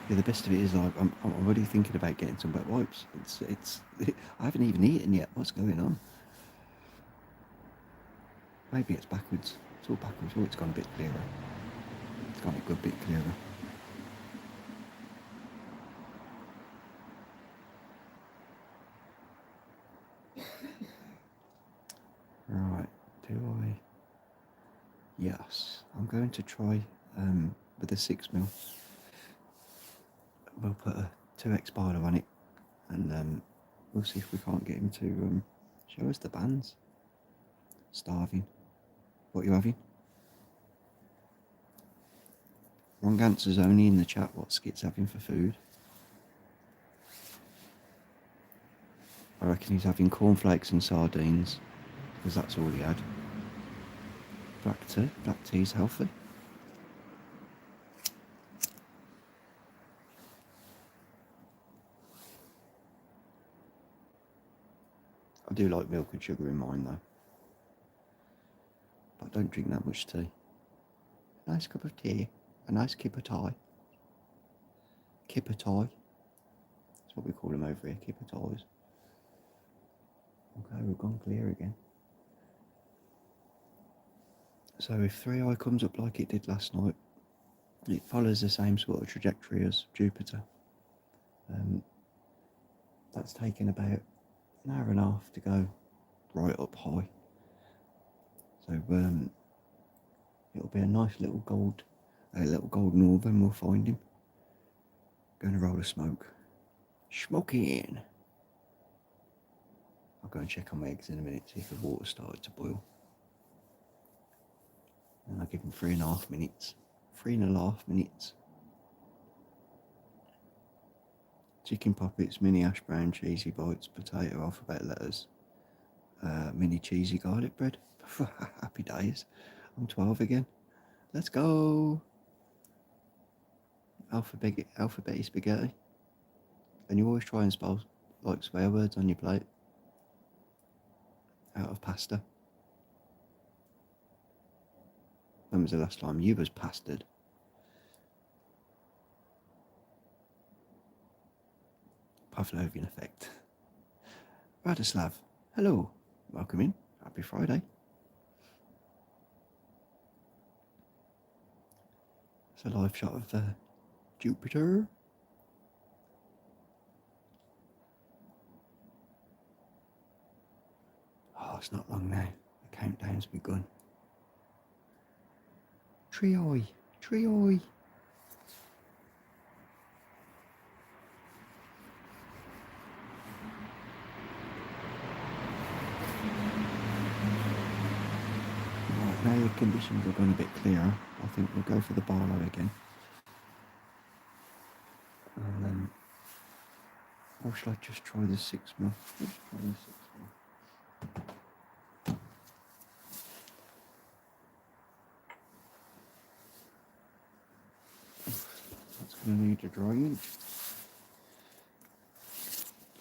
Speaker 1: Yeah, the best of it is I'm already thinking about getting some wet wipes. I haven't even eaten yet. What's going on? Maybe it's backwards. It's all backwards. Oh, it's gone a bit clearer. It's gone a good bit clearer. Right, do I? Yes, I'm going to try with a 6mm. We'll put a 2x spider on it, and we'll see if we can't get him to show us the bands. Starving. What are you having? Wrong answers only in the chat. What Skit's having for food? I reckon he's having cornflakes and sardines, because that's all he had. Black tea. Black tea's healthy. I do like milk and sugar in mine though. But I don't drink that much tea. Nice cup of tea. a nice kipper tie. Kipper tie. That's what we call them over here, kipper ties. Okay, we've gone clear again. So if 3i comes up like it did last night, it follows the same sort of trajectory as Jupiter. That's taken about an hour and a half to go right up high. So it'll be a nice little golden orb, and we'll find him. Going to roll a smoke. Smoking. I'll go and check on my eggs in a minute, see if the water started to boil. And I'll give them 3.5 minutes. 3.5 minutes. Chicken poppets, mini hash brown, cheesy bites, potato alphabet letters, mini cheesy garlic bread. Happy days. I'm 12 again. Let's go. Alphabet spaghetti. And you always try and spell like swear words on your plate. Out of pasta. When was the last time you was pastaed? Pavlovian effect. Radislav, hello. Welcome in. Happy Friday. It's a live shot of Jupiter. Oh, it's not long now. The countdown's begun. Trioi. Right, now the conditions are going a bit clearer. I think we'll go for the Barlow again. Or should I just try the 6mm? Let's try the 6mm. That's going to need a drying.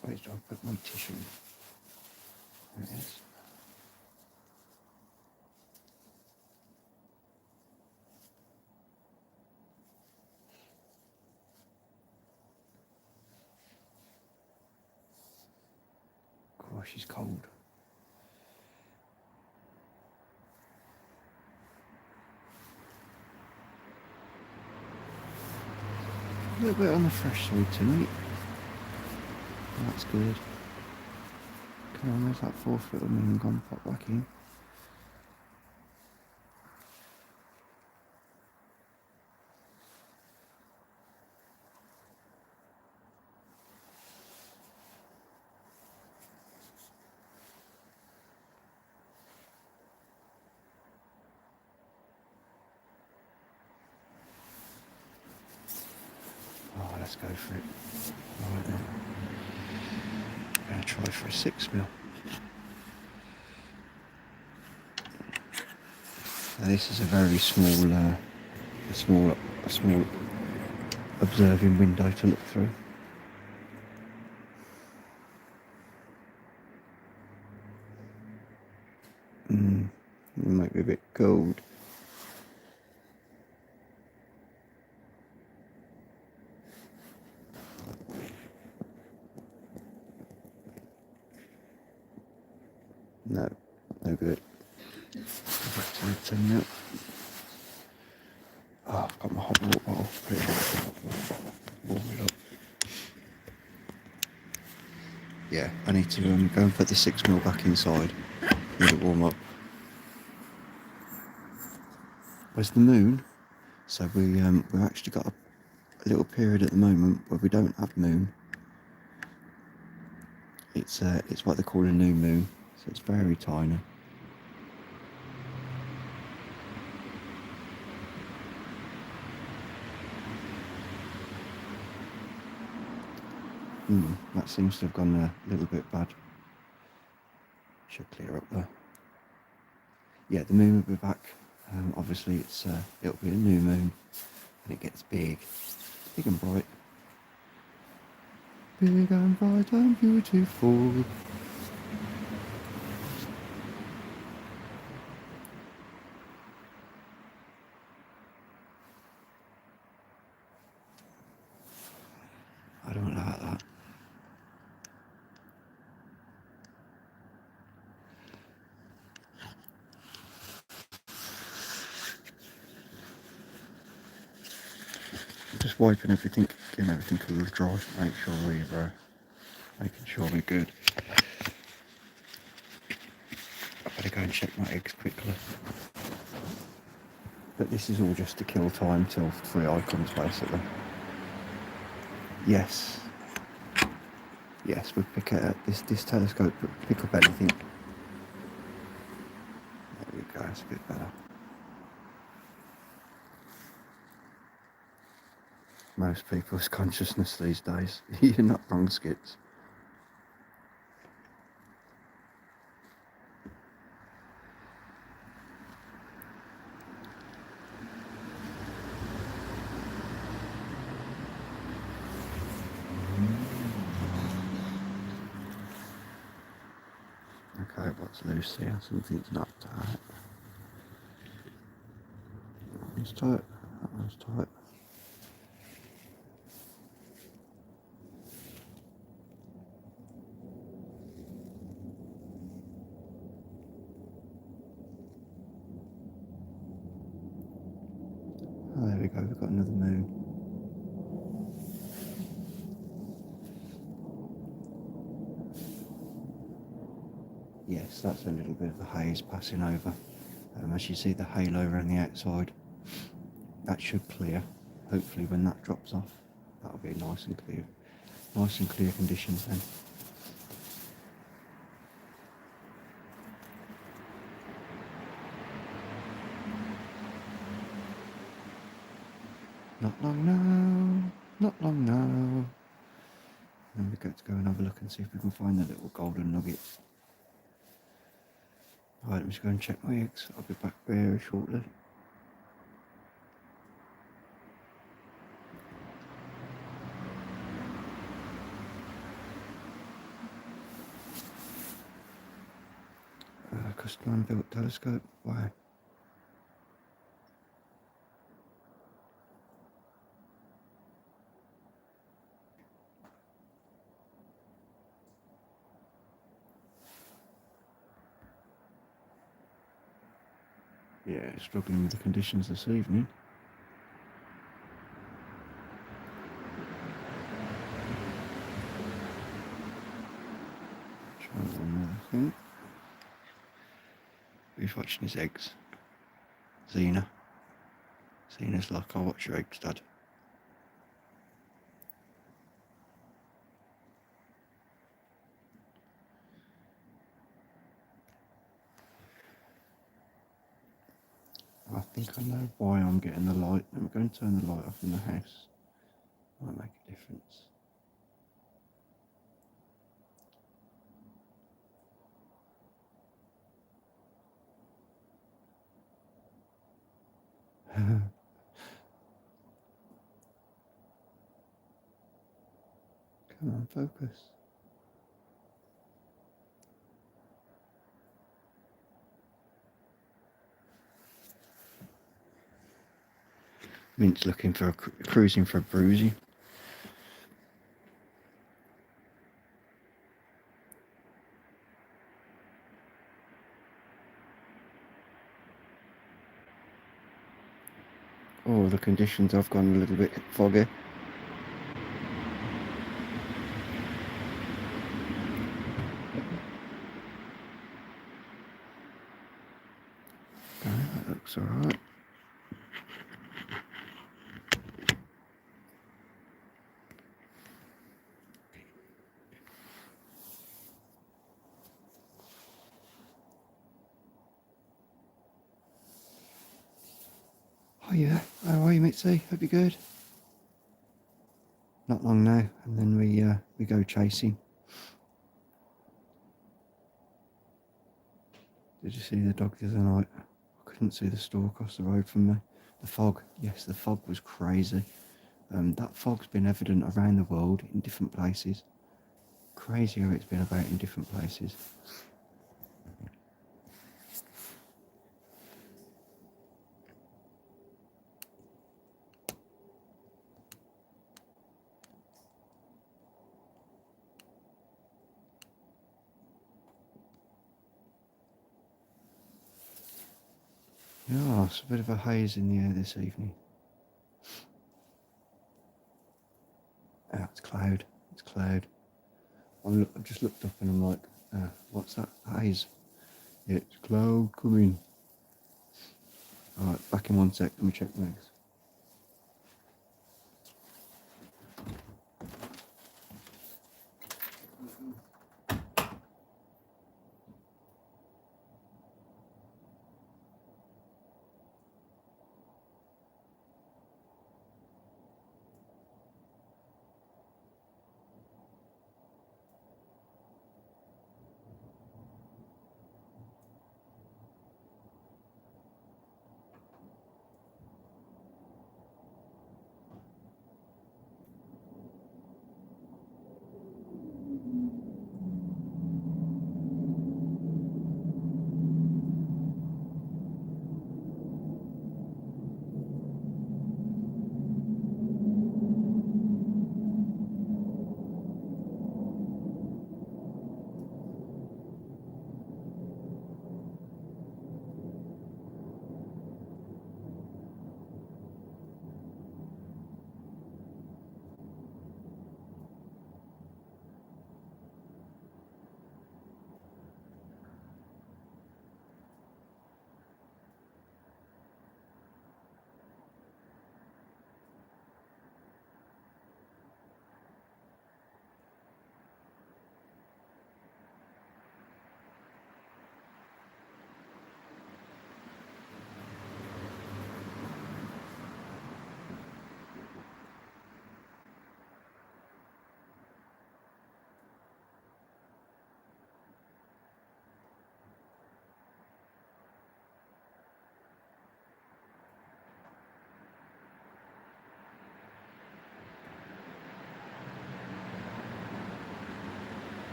Speaker 1: Where do I put my tissue? There it is. Gosh, she's cold. A little bit on the fresh side tonight. That's good. Come on, where's that 4th little moon gone? Pop back in. Oh, let's go for it. Right then. I'm going to try for a 6mm. Now, this is a very small, a small observing window to look through. It might be a bit cold. No good. Go back to the tin now. Oh, I've got my hot water bottle. Put it in. Warm it up. Yeah, I need to go and put the 6mm back inside. Let it warm up. Where's the moon? So we've actually got a little period at the moment where we don't have moon. It's what they call a new moon, so it's very tiny. That seems to have gone a little bit bad. Should clear up there. Yeah, the moon will be back. Obviously, it'll be a new moon, and it gets big and bright. Big and bright and beautiful. just wiping everything, getting everything a little dry, making sure we're good. I better go and check my eggs quickly. But this is all just to kill time till 3i comes, basically. Yes, we pick it up. This telescope pick up anything. There we go. It's a bit better. Most people's consciousness these days. You're not wrong, Skips. Okay, what's loose here? Something's not tight. That one's tight. That one's tight. Oh, there we go. We've got another moon. Yes, that's a little bit of the haze passing over. As you see the halo around the outside, that should clear. Hopefully when that drops off, that'll be nice and clear. Nice and clear conditions then. Not long now, not long now. Then we get to go and have a look and see if we can find the little golden nuggets. Right, let me just go and check my eggs. I'll be back very shortly. Custom built telescope. Wow. Yeah, struggling with the conditions this evening. Try one more thing. Who's watching his eggs? Xena. Xena's like, I'll watch your eggs, Dad. I think I know why I'm getting the light. I'm going to turn the light off in the house. Might make a difference. Come on, focus. Mint's looking for cruising for a bruising. Oh, the conditions have gone a little bit foggy. Okay, that looks alright. Oh yeah, how are you, Mitzi? Hope you're good. Not long now, and then we go chasing. Did you see the dog the other night? I couldn't see the store across the road from me. The fog, yes, the fog was crazy. That fog's been evident around the world in different places. Crazy how it's been about in different places. Yeah, it's a bit of a haze in the air this evening. it's cloud. It's cloud. I've just looked up and I'm like, what's that haze? Yeah, it's cloud coming. Alright, back in 1 sec. Let me check the eggs.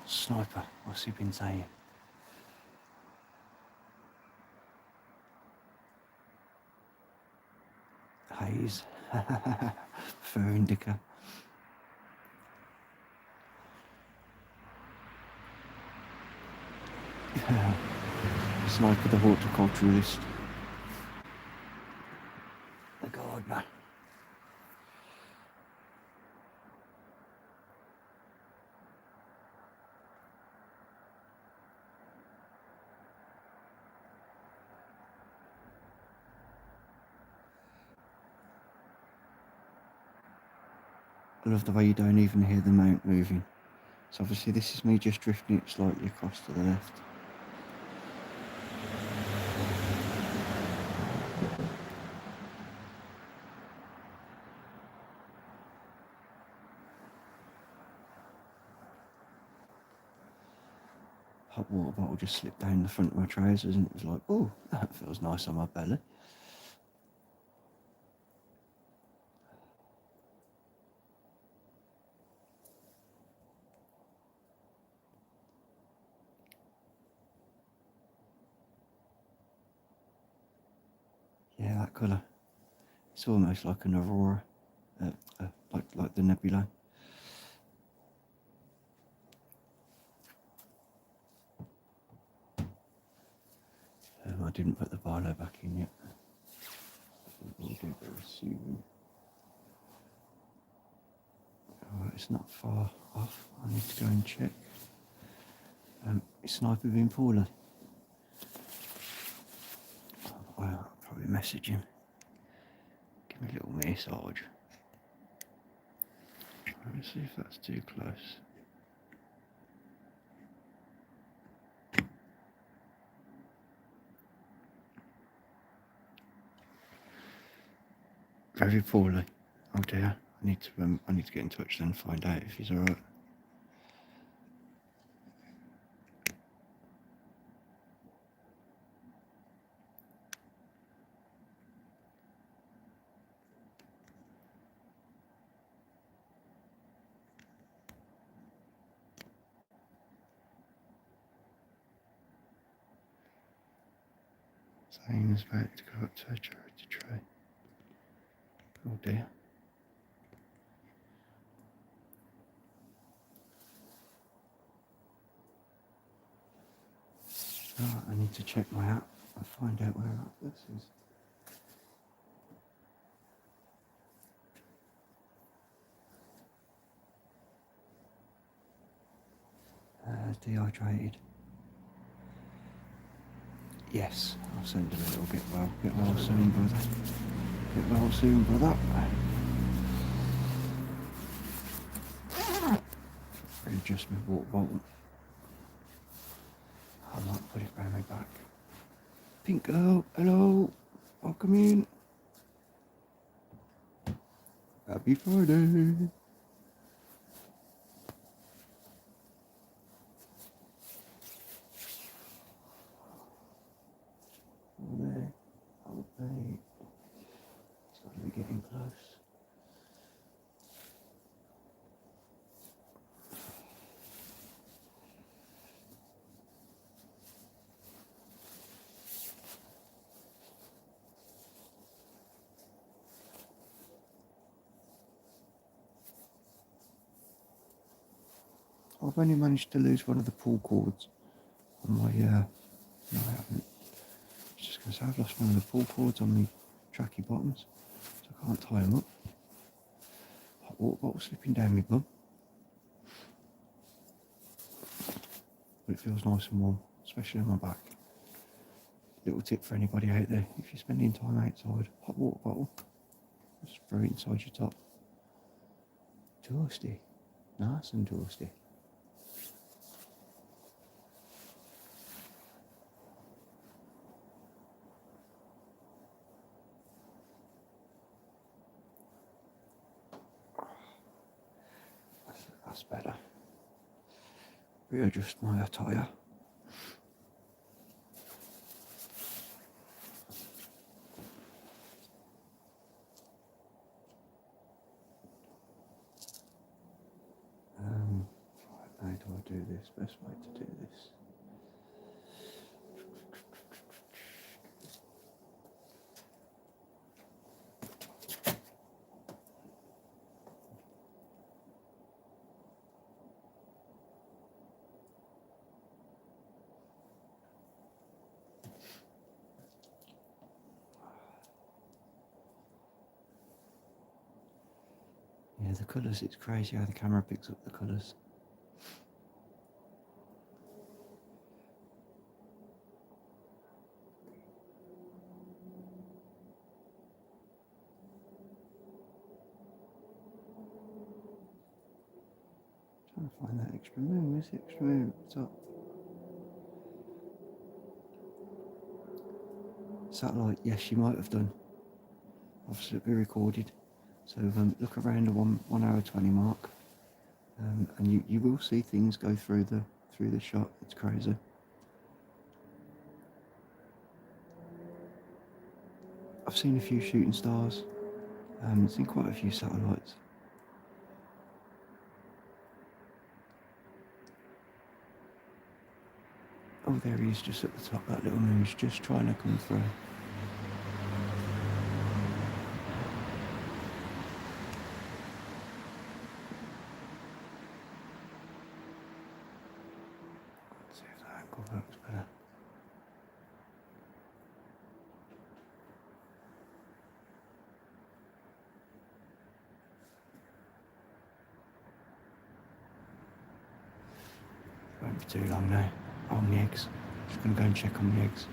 Speaker 1: Sniper, what's he been saying? Haze. Fur indica. Sniper the horticulturalist. The gardener. I love the way you don't even hear the mount moving. So obviously this is me just drifting it slightly across to the left. Hot water bottle just slipped down the front of my trousers and it was like, oh, that feels nice on my belly. Yeah, that colour. It's almost like an aurora, like the nebula. I didn't put the barlow back in yet. We'll do very soon. Oh, it's not far off. I need to go and check. Is Sniper been poorly? I'll probably message him. Give me a little massage. see if that's too close. Very poorly. Oh dear. I need to get in touch then and find out if he's alright. Saying he's about to go up to a charity tray. Oh dear. Right, I need to check my app and find out where this is. Dehydrated. Yes, I'll send a little bit well. Get well soon, brother. Get well soon, brother. Readjust my water bottle. I might put it round my back. Pink girl, hello. Welcome in. Happy Friday. Oh, there. Oh, hey. It's got to be getting close. I've only managed to lose one of the pull cords on my, no I haven't. I was just going to say I've lost one of the pull cords on my tracky bottoms, so I can't tie them up. Hot water bottle slipping down my bum. But it feels nice and warm, especially on my back. Little tip for anybody out there, if you're spending time outside, hot water bottle, just throw it inside your top. Toasty, nice and toasty. That's better. Readjust my attire. How do I do this? Best way to do this. Yeah, the colours, it's crazy how the camera picks up the colours. Trying to find that extra moon. Where's the extra moon? What's up? Satellite, yes, you might have done. Obviously, it'll be recorded. So look around the 1 hour 20 mark, and you will see things go through the shot. It's crazy. I've seen a few shooting stars. Seen quite a few satellites. Oh, there he is, just at the top. That little moon's just trying to come through. Let's see if that angle works better. Won't be too long now. On the eggs. Just going to go and check on the eggs.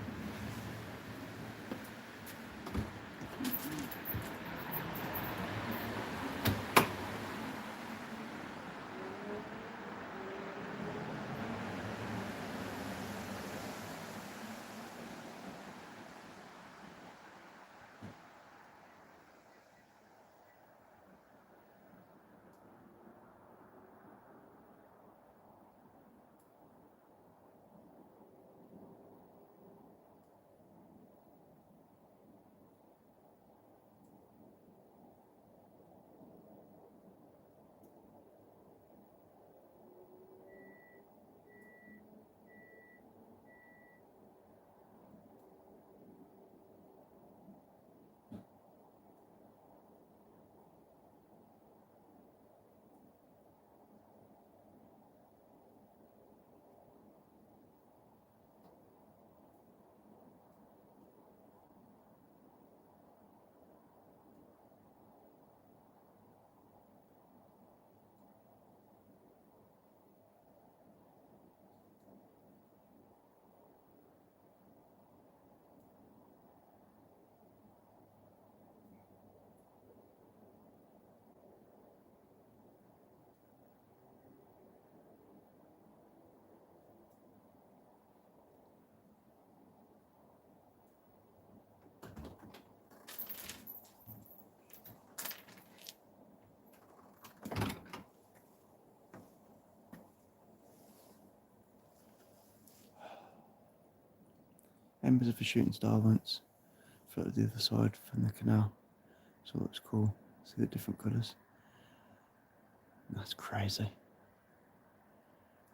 Speaker 1: Members of a shooting star once floated the other side from the canal. So it's cool. See the different colours. That's crazy.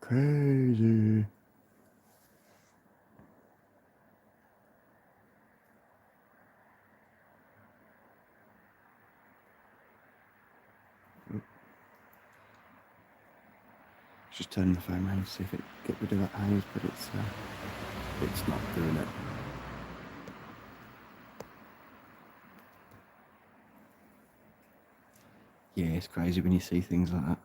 Speaker 1: Crazy. Just turning the phone around to see if it get rid of that haze, but it's not doing it. Yeah, it's crazy when you see things like that.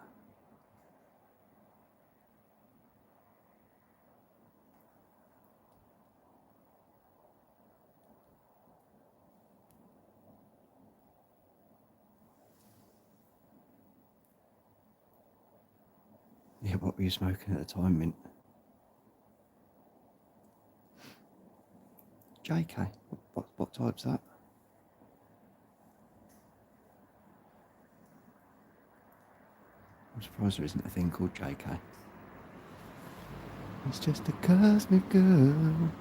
Speaker 1: Yeah, what were you smoking at the time, Mint? JK? What type's that? I'm surprised there isn't a thing called JK. It's just a cosmic girl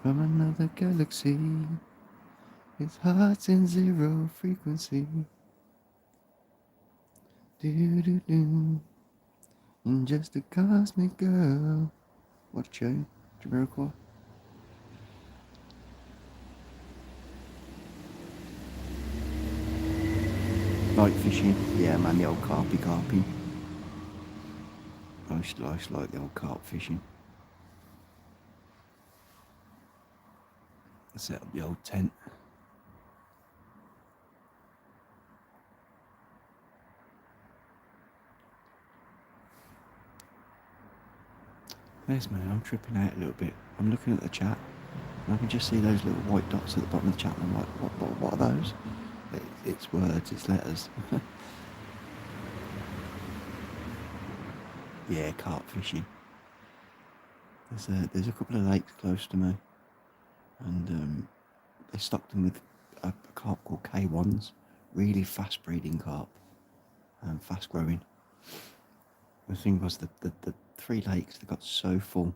Speaker 1: from another galaxy. His heart's in zero frequency. Do. And just a cosmic girl. What a tune? Jamiroquai? Night fishing. Yeah, man, the old carpy. I used to like the old carp fishing. I set up the old tent. Yes, man, I'm tripping out a little bit. I'm looking at the chat, and I can just see those little white dots at the bottom of the chat, and I'm like, what are those? It's words, it's letters. Yeah, carp fishing. There's a couple of lakes close to me, and they stocked them with a carp called K1s, really fast breeding carp, fast growing. The thing was that the 3 lakes, they got so full,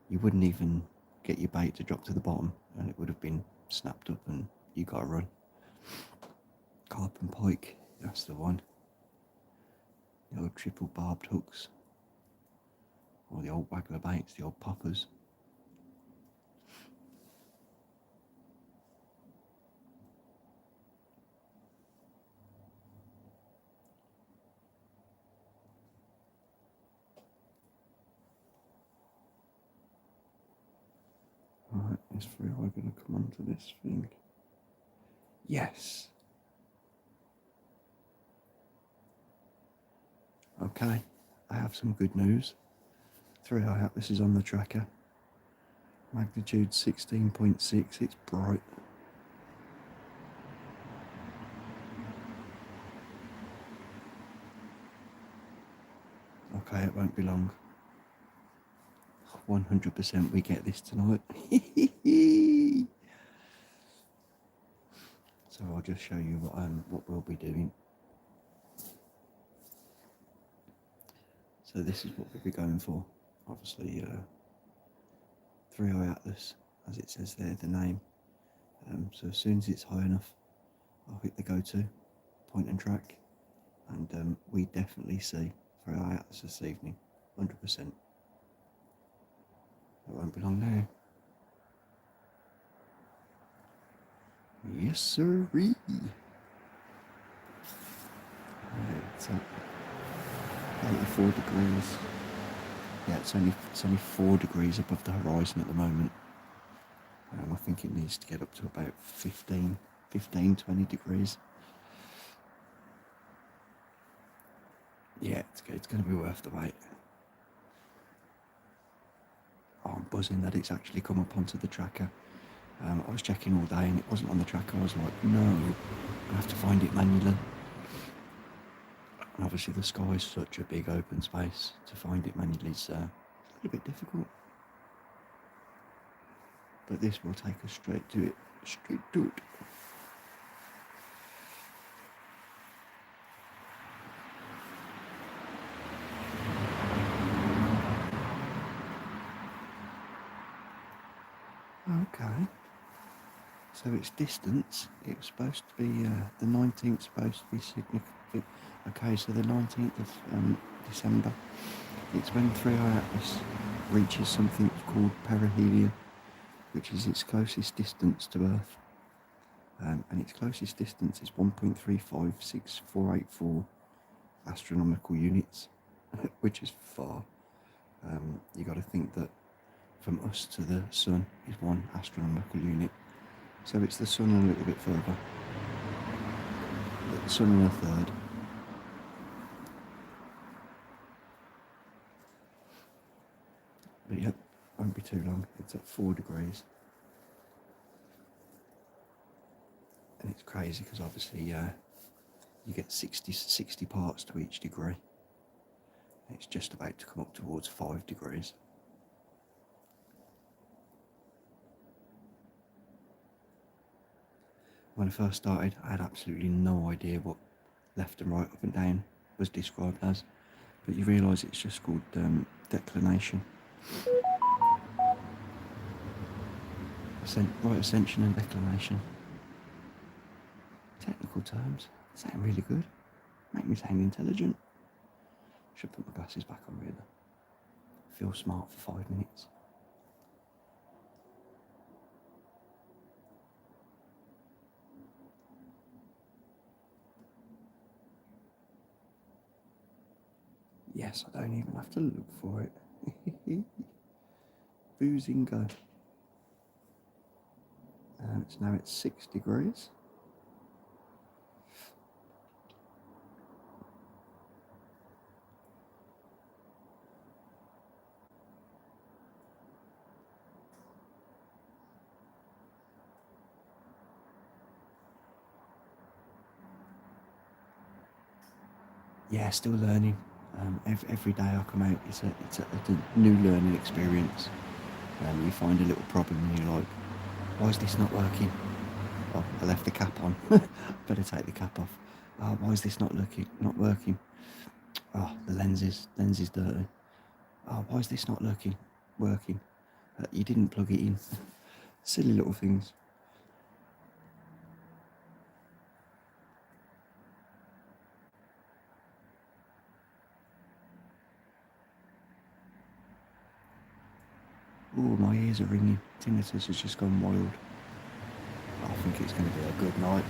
Speaker 1: you wouldn't even get your bait to drop to the bottom, and it would have been snapped up, and you got to run. Carp and pike, that's the one. The old triple barbed hooks, or the old waggler baits, the old poppers. Right, is Freeway going to come onto this thing? Yes. Okay, I have some good news. 3i Atlas is on the tracker. Magnitude 16.6, it's bright. Okay, it won't be long. 100% we get this tonight. So I'll just show you what we'll be doing. So this is what we'll be going for. Obviously, 3i Atlas, as it says there, the name. So as soon as it's high enough, I'll hit the go-to, point and track, and we definitely see 3i Atlas this evening, 100%. It won't be long now. Yes, sirree. It's at 84 degrees. Yeah, it's only 4 degrees above the horizon at the moment. I think it needs to get up to about 15, 20 degrees. Yeah, it's going to be worth the wait. Oh, I'm buzzing that it's actually come up onto the tracker. I was checking all day and it wasn't on the tracker. I was like, no, I have to find it manually. And obviously the sky is such a big open space, to find it manually is a little bit difficult. But this will take us straight to it. So its distance, it was supposed to be, the 19th supposed to be significant. Okay, so the 19th of December, it's when 3i Atlas reaches something called perihelion, which is its closest distance to Earth. And its closest distance is 1.356484 astronomical units, which is far. You got to think that from us to the sun is 1 astronomical unit. So it's the sun a little bit further. The sun and a third. But yep, won't be too long. It's at 4 degrees. And it's crazy because obviously you get 60 parts to each degree. And it's just about to come up towards 5 degrees. When I first started, I had absolutely no idea what left and right, up and down was described as. But you realise it's just called declination. Right ascension and declination. Technical terms. Sound really good. Make me sound intelligent. Should put my glasses back on really. Feel smart for 5 minutes. Yes, I don't even have to look for it. Boozingo. It's now at 6 degrees. Yeah, still learning. Every day I come out, it's a new learning experience. You find a little problem and you're like, why is this not working? Oh, I left the cap on. Better take the cap off. Oh, why is this not working? Oh, the lens is dirty. Oh, why is this not working? You didn't plug it in. Silly little things. Oh, my ears are ringing. Tinnitus has just gone wild. I think it's going to be a good night.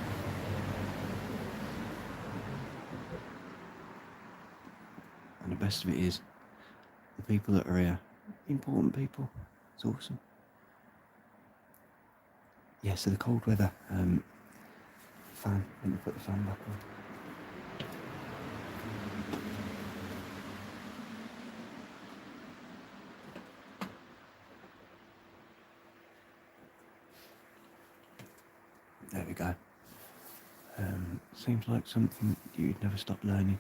Speaker 1: And the best of it is, the people that are here, important people. It's awesome. Yeah, so the cold weather, fan, let me put the fan back on. There we go. Seems like something you'd never stop learning.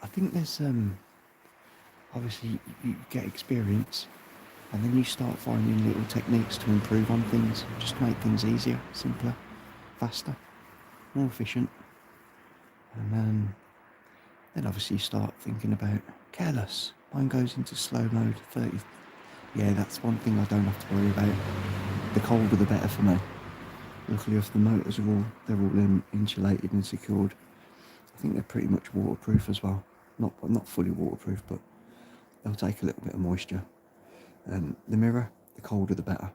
Speaker 1: I think there's, obviously you get experience and then you start finding little techniques to improve on things, just to make things easier, simpler, faster, more efficient. And then obviously you start thinking about careless. Mine goes into slow mode, 30. Yeah, that's one thing I don't have to worry about. The colder the better for me. Luckily, if the motors are they're all insulated and secured. I think they're pretty much waterproof as well. Not fully waterproof, but they'll take a little bit of moisture. The mirror, the colder the better.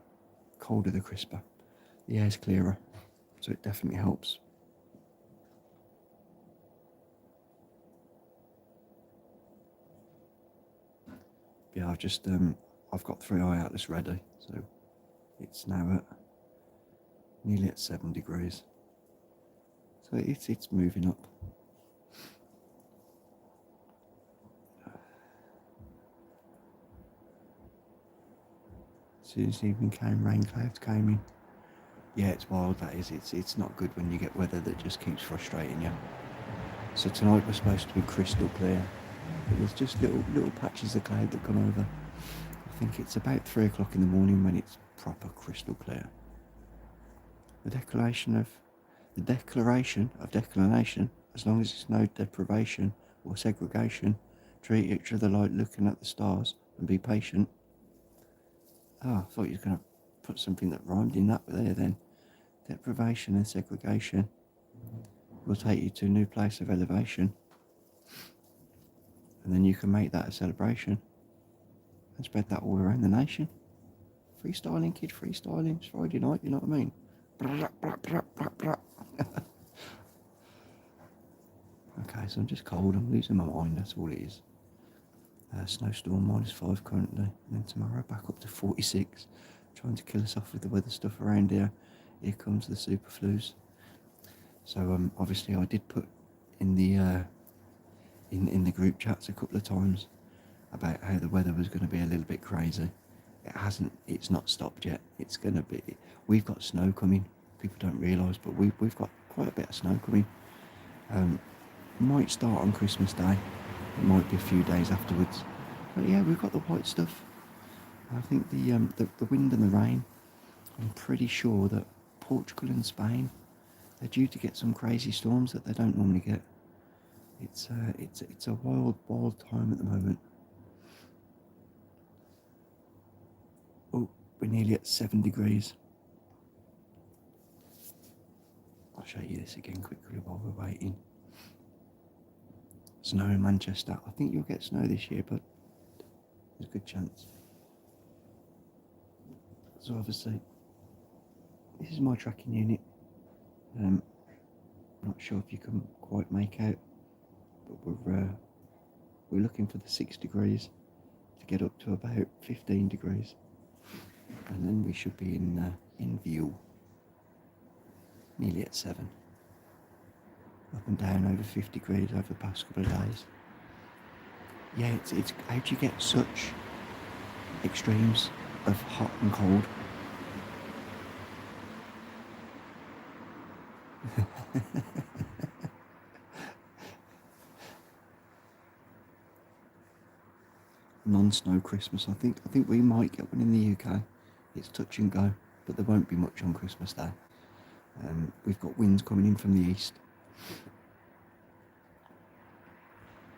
Speaker 1: Colder the crisper. The air's clearer, so it definitely helps. Yeah, I've got 3i Atlas ready, so it's now nearly at 7 degrees. So it's moving up. As soon as evening came, rain clouds came in. Yeah, it's wild, that is. It's not good when you get weather that just keeps frustrating you. So tonight we're supposed to be crystal clear. But there's just little patches of cloud that come over. I think it's about 3 o'clock in the morning when it's proper crystal clear. The declaration of declination, as long as it's no deprivation or segregation, treat each other like looking at the stars and be patient. Oh, I thought you were going to put something that rhymed in that there then. deprivation and segregation will take you to a new place of elevation, and then you can make that a celebration and spread that all around the nation. Freestyling, kid, freestyling. It's Friday night, you know what I mean? Okay, so I'm just cold, I'm losing my mind, that's all it is. Snowstorm -5 currently, and then tomorrow back up to 46, trying to kill us off with the weather stuff around here. Here comes the super flus. So obviously I did put in the in the group chats a couple of times about how the weather was going to be a little bit crazy. It's not stopped yet. It's going to be, we've got snow coming. People don't realise, but we've got quite a bit of snow coming. Might start on Christmas Day. It might be a few days afterwards. But yeah, we've got the white stuff. I think the wind and the rain, I'm pretty sure that Portugal and Spain, they're due to get some crazy storms that they don't normally get. It's a wild time at the moment. Oh, we're nearly at 7 degrees. I'll show you this again quickly while we're waiting. Snow in Manchester. I think you'll get snow this year, but there's a good chance. So obviously, this is my tracking unit. Not sure if you can quite make out, but we're looking for the 6 degrees to get up to about 15 degrees, and then we should be in view. Nearly at 7. Up and down over 50 degrees over the past couple of days. Yeah, it's how do you get such extremes of hot and cold? Non-snow Christmas. I think we might get one in the UK. It's touch and go, but there won't be much on Christmas Day. We've got winds coming in from the east.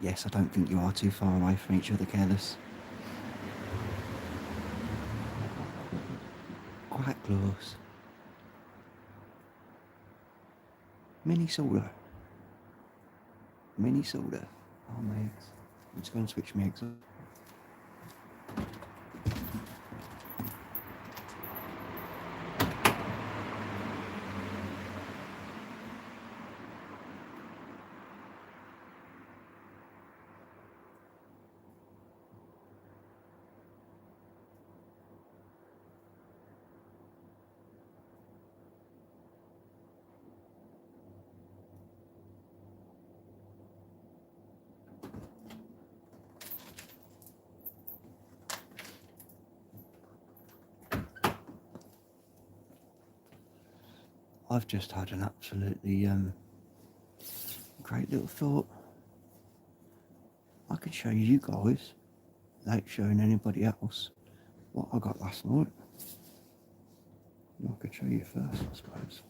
Speaker 1: Yes, I don't think you are too far away from each other, Careless. Quite close. Mini soda. Oh, my eggs. I'm just going to switch my eggs up. I've just had an absolutely great little thought. I could show you guys, without showing anybody else, what I got last night. I could show you first, I suppose.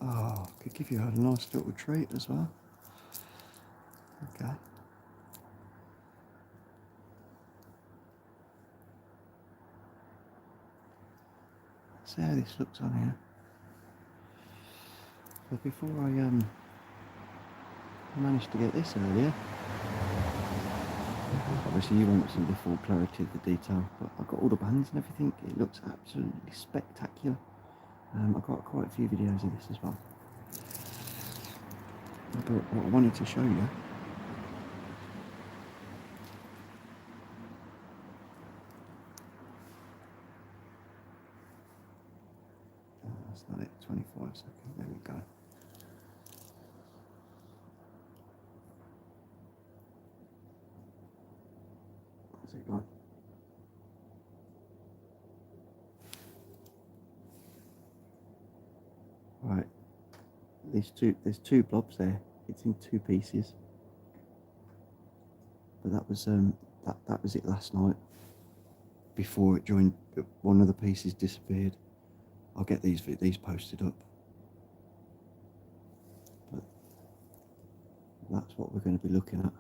Speaker 1: Oh, I could give you a nice little treat as well. Okay. See how this looks on here. But before I managed to get this earlier, obviously you won't see the full clarity of the detail, but I've got all the bands and everything. It looks absolutely spectacular. I've got quite a few videos of this as well. But what I wanted to show you, that's not it, 25 seconds, there we go. Where's it gone? Right, there's two blobs there. It's in 2 pieces. But that was that was it last night. Before it joined, one of the pieces disappeared. I'll get these posted up. But that's what we're going to be looking at.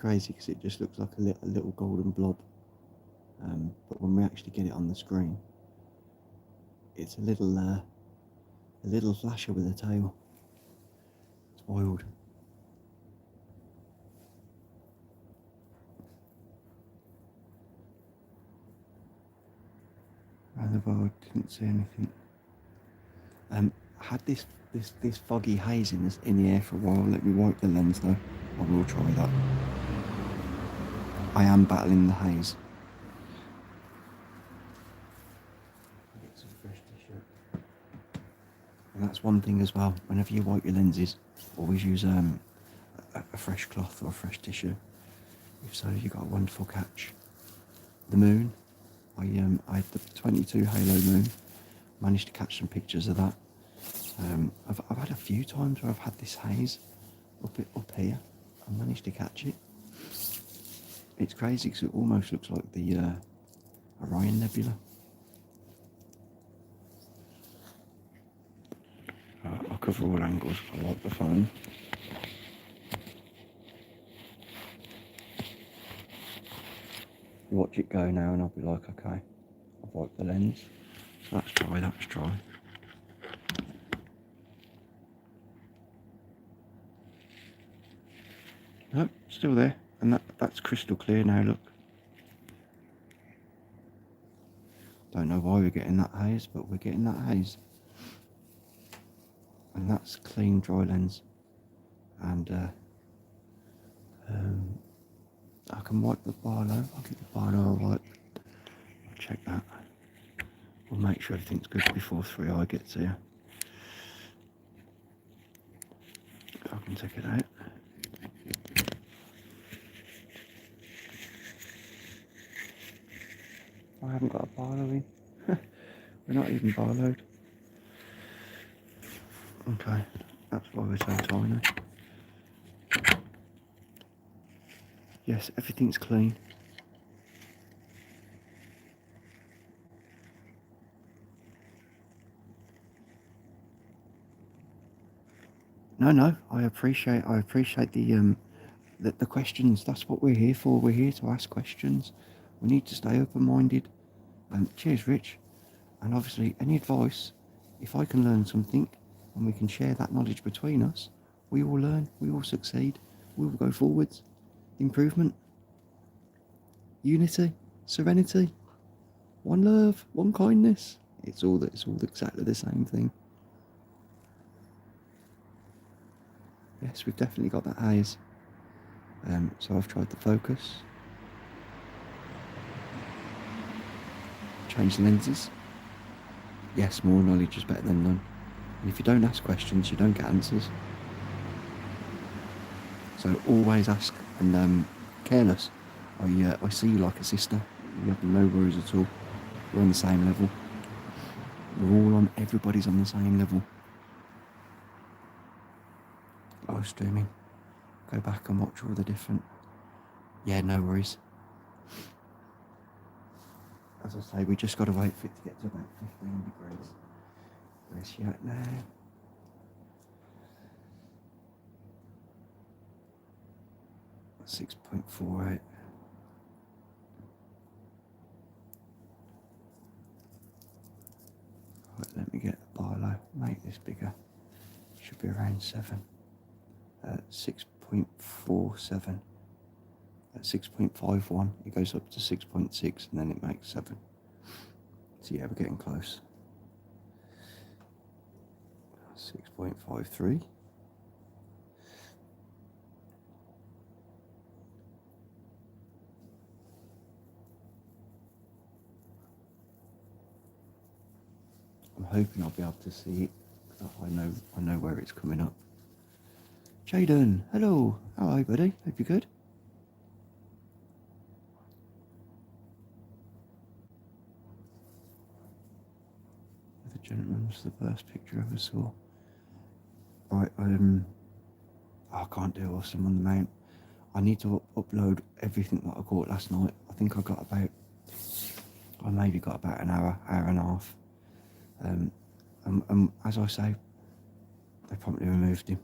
Speaker 1: crazy because it just looks like a little golden blob. But when we actually get it on the screen, it's a little flasher with a tail. It's wild. Around the world, didn't see anything. Had this foggy haze in the air for a while. Let me wipe the lens though. I will try that. I am battling the haze. Get some fresh tissue. And that's one thing as well. Whenever you wipe your lenses, always use a fresh cloth or a fresh tissue. If so, you got a wonderful catch. The moon. I had the 22 halo moon. Managed to catch some pictures of that. I've had a few times where I've had this haze up here. I managed to catch it. It's crazy because it almost looks like the Orion Nebula. I'll cover all angles. I like the phone. You watch it go now and I'll be like, okay, I've wiped the lens. So let's try. Nope, still there. And that's crystal clear now, look. Don't know why we're getting that haze, but we're getting that haze. And that's clean dry lens. And I can wipe the Barlow. I'll get the Barlow a wipe. I'll check that. We'll make sure everything's good before 3i gets here. I can take it out. I haven't got a Barlow in. We're not even Barlowed. Okay, that's why we're so tiny. Yes, everything's clean. No, I appreciate the questions. That's what we're here for. We're here to ask questions. We need to stay open-minded. Cheers, Rich. And obviously, any advice, if I can learn something and we can share that knowledge between us, we will learn, we will succeed, we will go forwards. Improvement, unity, serenity, one love, one kindness. It's all exactly the same thing. Yes, we've definitely got that haze. So I've tried the focus, change lenses. Yes, more knowledge is better than none. And if you don't ask questions, you don't get answers. So always ask and careless. I see you like a sister. You have no worries at all. We're on the same level. Everybody's on the same level. Live streaming. Go back and watch all the different. Yeah, no worries. As I say, we just got to wait for it to get to about 15 degrees. Where's she at now? That's 6.48. Right, let me get the Barlow. Make this bigger. Should be around 7. 6.47. At 6.51, it goes up to 6.6 and then it makes 7. So yeah, we're getting close. 6.53. I'm hoping I'll be able to see it. I know where it's coming up. Jaden, hello. How are you, buddy? Hope you're good. The gentleman was the first picture I ever saw. Right, I can't deal with them on the mount. I need to upload everything that I caught last night. I think I maybe got about an hour and a half. As I say, they promptly removed him.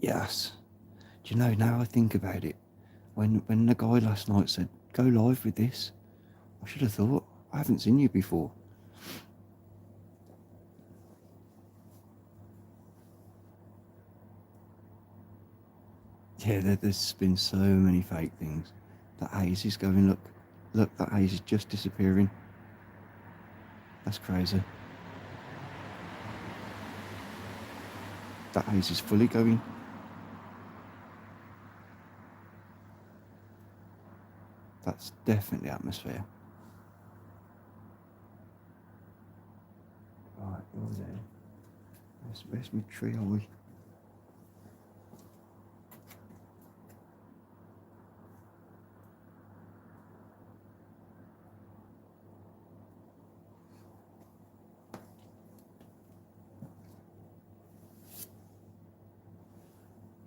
Speaker 1: Yes. Do you know, now I think about it, when the guy last night said, go live with this, I should have thought, I haven't seen you before. Yeah, there's been so many fake things. That haze is going, look, that haze is just disappearing. That's crazy. That haze is fully going. That's definitely atmosphere. Right, over there. Where's my tree eye?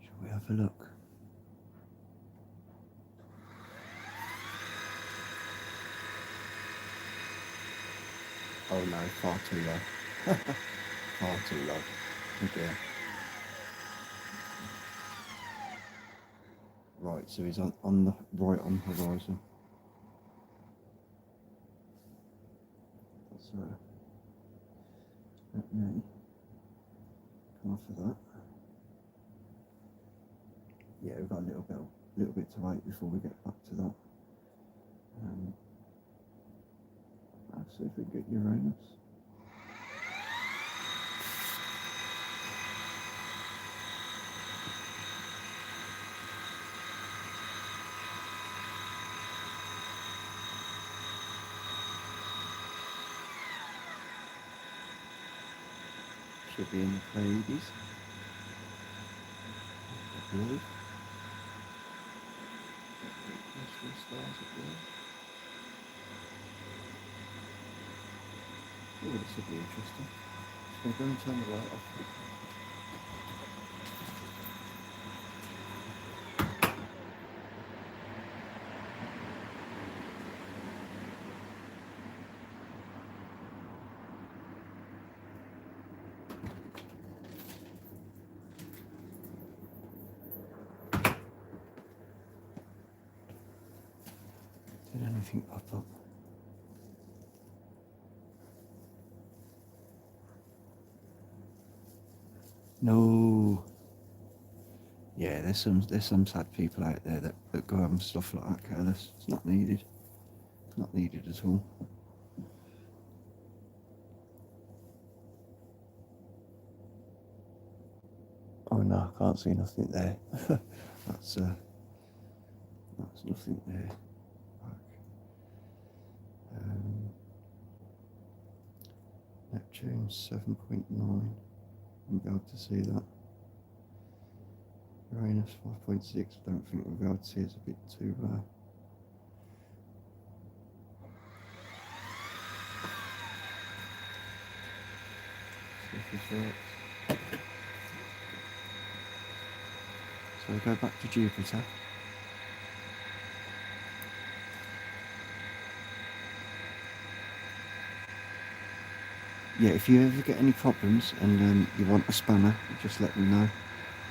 Speaker 1: Shall we have a look? Oh no, far too low. Far too low. Oh dear. Right, so he's on the right on the horizon. So let me come off of that. Yeah, we've got a little bit to wait before we get back to that. Let's see if we can get Uranus. Should be in the Pleiades, I believe. There's 3 stars up there. Oh, this would be interesting. So I'm going to turn the light off. Did anything pop up? No. Yeah, there's some sad people out there that go on stuff like that careless. It's not needed. Not needed at all. Oh no, I can't see nothing there. that's nothing there. Neptune 7.9. Won't be able to see that. Uranus 5.6. Don't think we'll be able to see. It's a bit too. See if this works. So we go back to Jupiter. Yeah, if you ever get any problems and you want a spanner, just let me know,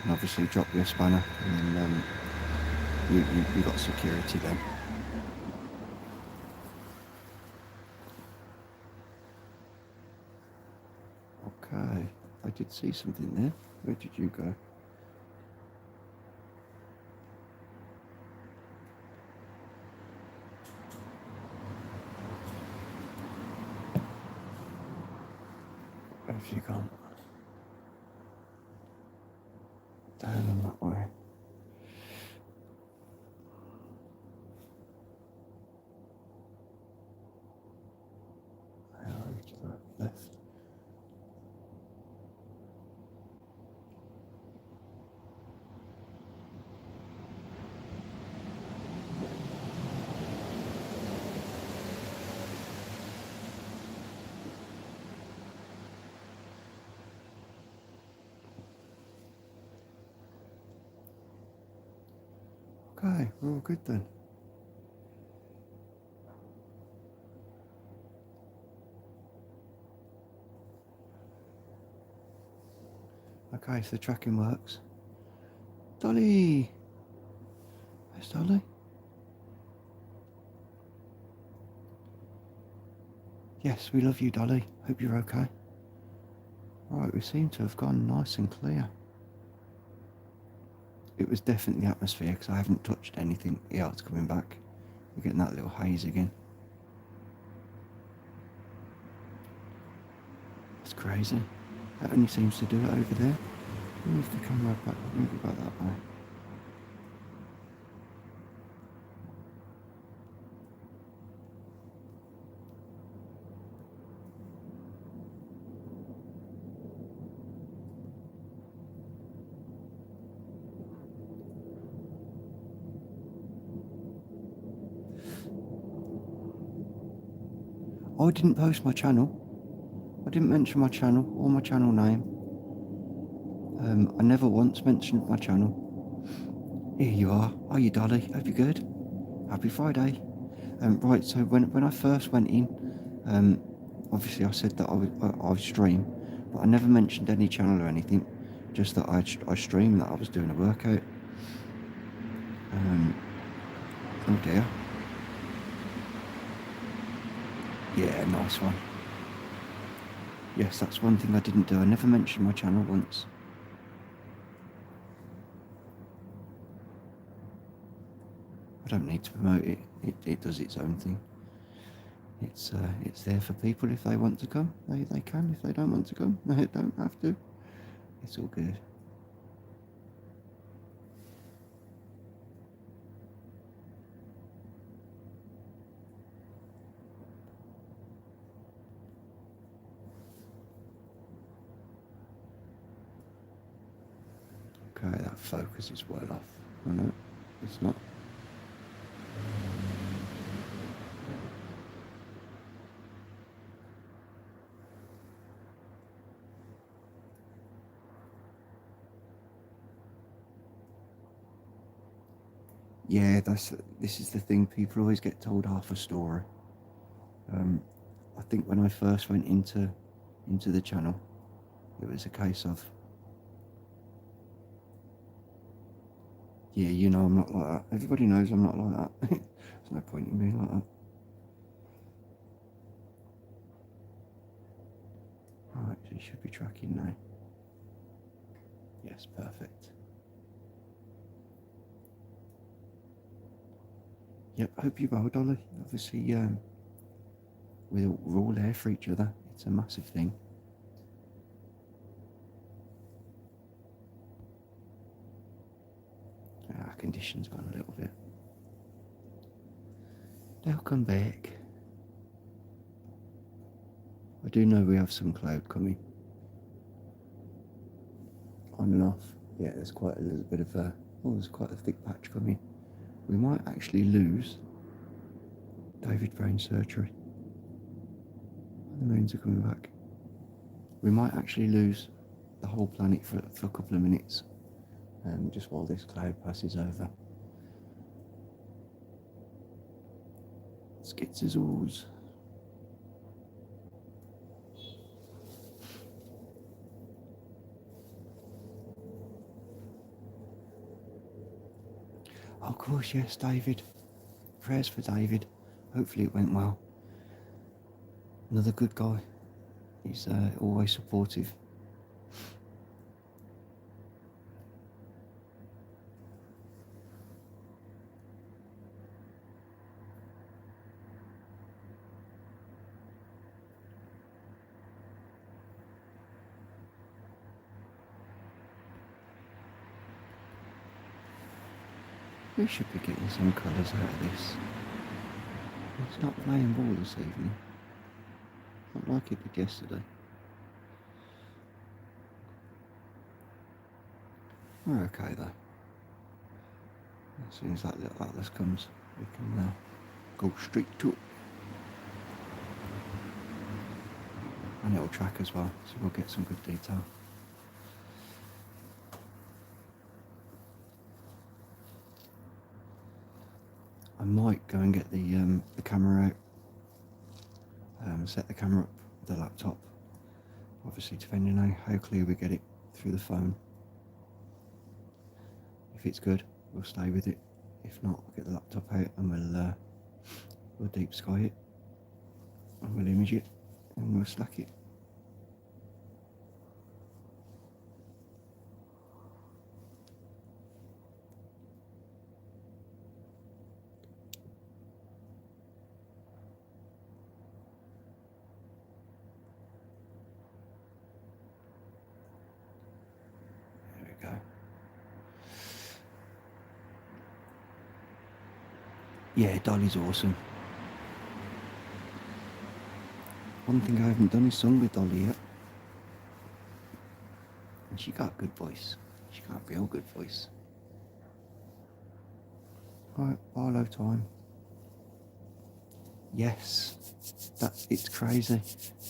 Speaker 1: and obviously drop you a spanner, and then you got security then. Okay, I did see something there. Where did you go? Where have you gone? Down that way. To the left. Okay, we're all good then. Okay, so the tracking works. Dolly. Where's Dolly? Yes, we love you, Dolly. Hope you're okay. Right, we seem to have gone nice and clear. It was definitely the atmosphere because I haven't touched anything. Yeah, it's coming back. We're getting that little haze again. It's crazy. That only seems to do it over there. Move the camera back. Move it back that way. I didn't post my channel. I didn't mention my channel or my channel name. I never once mentioned my channel. Here you are. Are you, Dolly? Hope you're good. Happy Friday. Right, so when I first went in, obviously I said that I would stream, but I never mentioned any channel or anything. Just that I streamed, that I was doing a workout. Oh dear. Yeah, nice one. Yes, that's one thing I didn't do. I never mentioned my channel once. I don't need to promote it. It does its own thing. It's there for people. If they want to come, they can. If they don't want to come, they don't have to. It's all good. Okay, that focus is well off. Oh no, it's not. Yeah, this is the thing. People always get told half a story. I think when I first went into the channel, it was a case of, yeah, you know, I'm not like that. Everybody knows I'm not like that. There's no point in being like that. Right, so you should be tracking now. Yes, perfect. Yep, hope you're well, Dolly. Obviously, we're all there for each other. It's a massive thing. Our condition's gone a little bit. They'll come back. I do know we have some cloud coming. On and off. Yeah, there's quite a little bit of there's quite a thick patch coming. We might actually lose David brain surgery. The moons are coming back. We might actually lose the whole planet for a couple of minutes, just while this cloud passes over. Schizosaurs. Of course, yes, David. Prayers for David. Hopefully it went well. Another good guy. He's always supportive. We should be getting some colours out of this. It's not playing ball this evening. Not like it did yesterday. We're okay though. As soon as that little atlas comes, we can go straight to it. And it'll track as well, so we'll get some good detail. I might go and get the camera out, set the camera up with the laptop, obviously depending on how clear we get it through the phone. If it's good, we'll stay with it. If not, we'll get the laptop out and we'll deep sky it, and we'll image it, and we'll Slack it. There we go. Yeah, Dolly's awesome. One thing I haven't done is sung with Dolly yet. And she got a good voice. She got a real good voice. Right, Barlow time. Yes, it's crazy.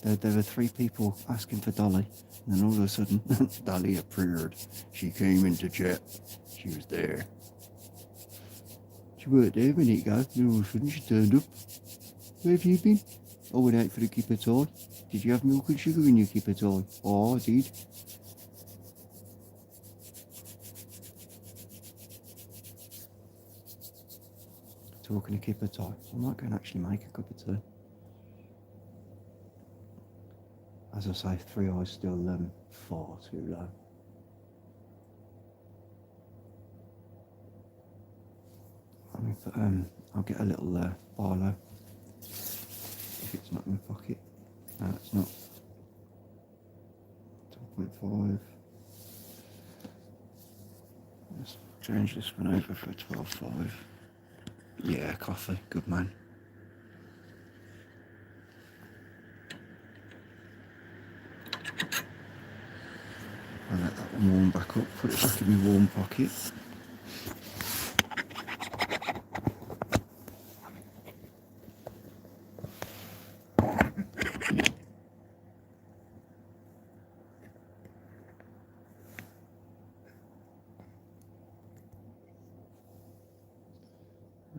Speaker 1: There were 3 people asking for Dolly, and then all of a sudden, Dolly appeared. She came into chat. She was there. She weren't there a minute ago, and all of a sudden she turned up. Where have you been? I went out for a kipper tie. Did you have milk and sugar in your kipper tie? Oh, I did. Talking of kipper tie, I might go and actually make a cup of tea. As I say, 3 hours still far too low. I'll get a little Barlow if it's not in my pocket. No, it's not. 12.5. Let's change this one over for 12.5. Yeah, coffee, good man. I'll let that one warm back up, put it back in my warm pocket.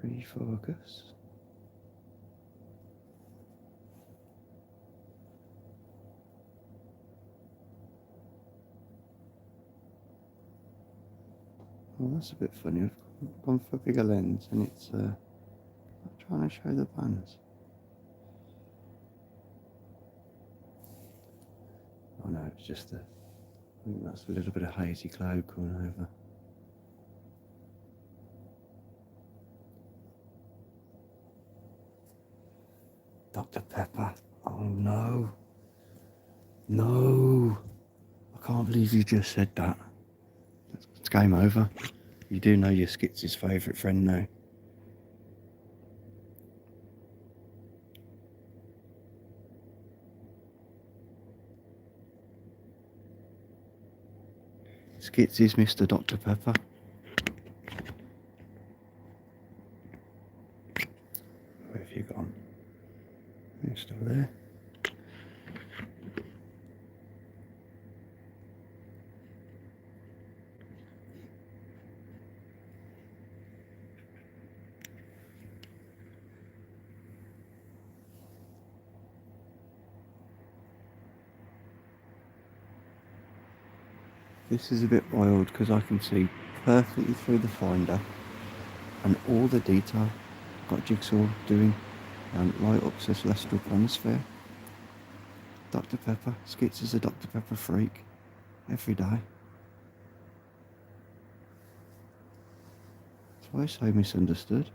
Speaker 1: Refocus. Well, that's a bit funny. I've gone for a bigger lens and it's not trying to show the bands. Oh no, it's just I think that's a little bit of hazy cloud coming over. Dr. Pepper. Oh no. No. I can't believe you just said that. It's game over. You do know you're Skits' favourite friend now. Skits is Mr. Dr. Pepper. Where have you gone? You're still there. This is a bit wild because I can see perfectly through the finder and all the detail. Got Jigsaw doing light up to celestial planisphere. Dr. Pepper. Skits is a Dr. Pepper freak. Every day. That's why I so misunderstood.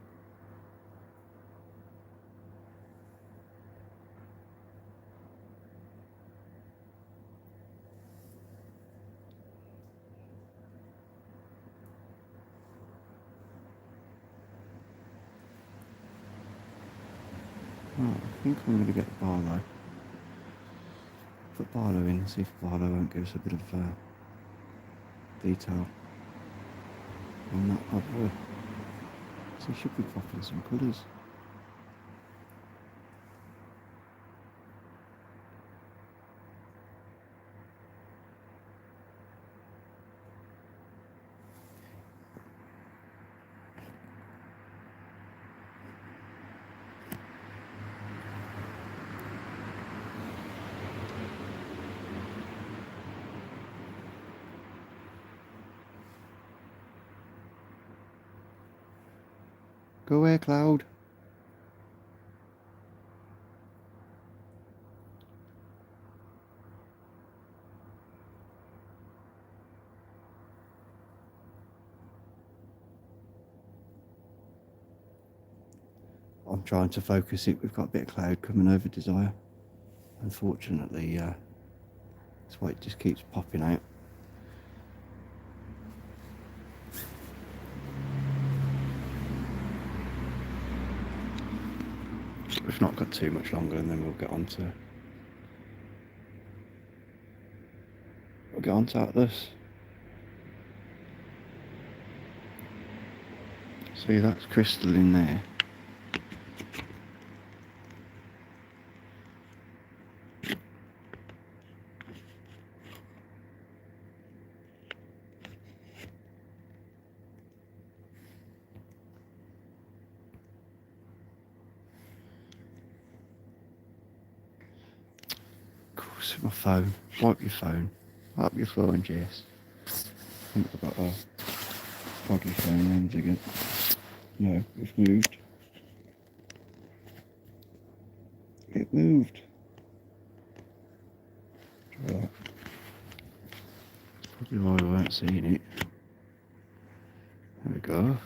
Speaker 1: Oh, I think I'm going to get Barlow. Put Barlow in and see if Barlow won't give us a bit of detail on that bad boy. So he should be popping some colours. Go away, cloud. I'm trying to focus it. We've got a bit of cloud coming over Desire. Unfortunately, that's why it just keeps popping out. We've not got too much longer, and then we'll get on to Atlas. See, that's crystal in there. Of course, my phone. Wipe your phone. Wipe your phone, Jess. I think I've got a body phone lens again. No, it's moved. It moved. Right. Probably why we weren't seeing it. There we go.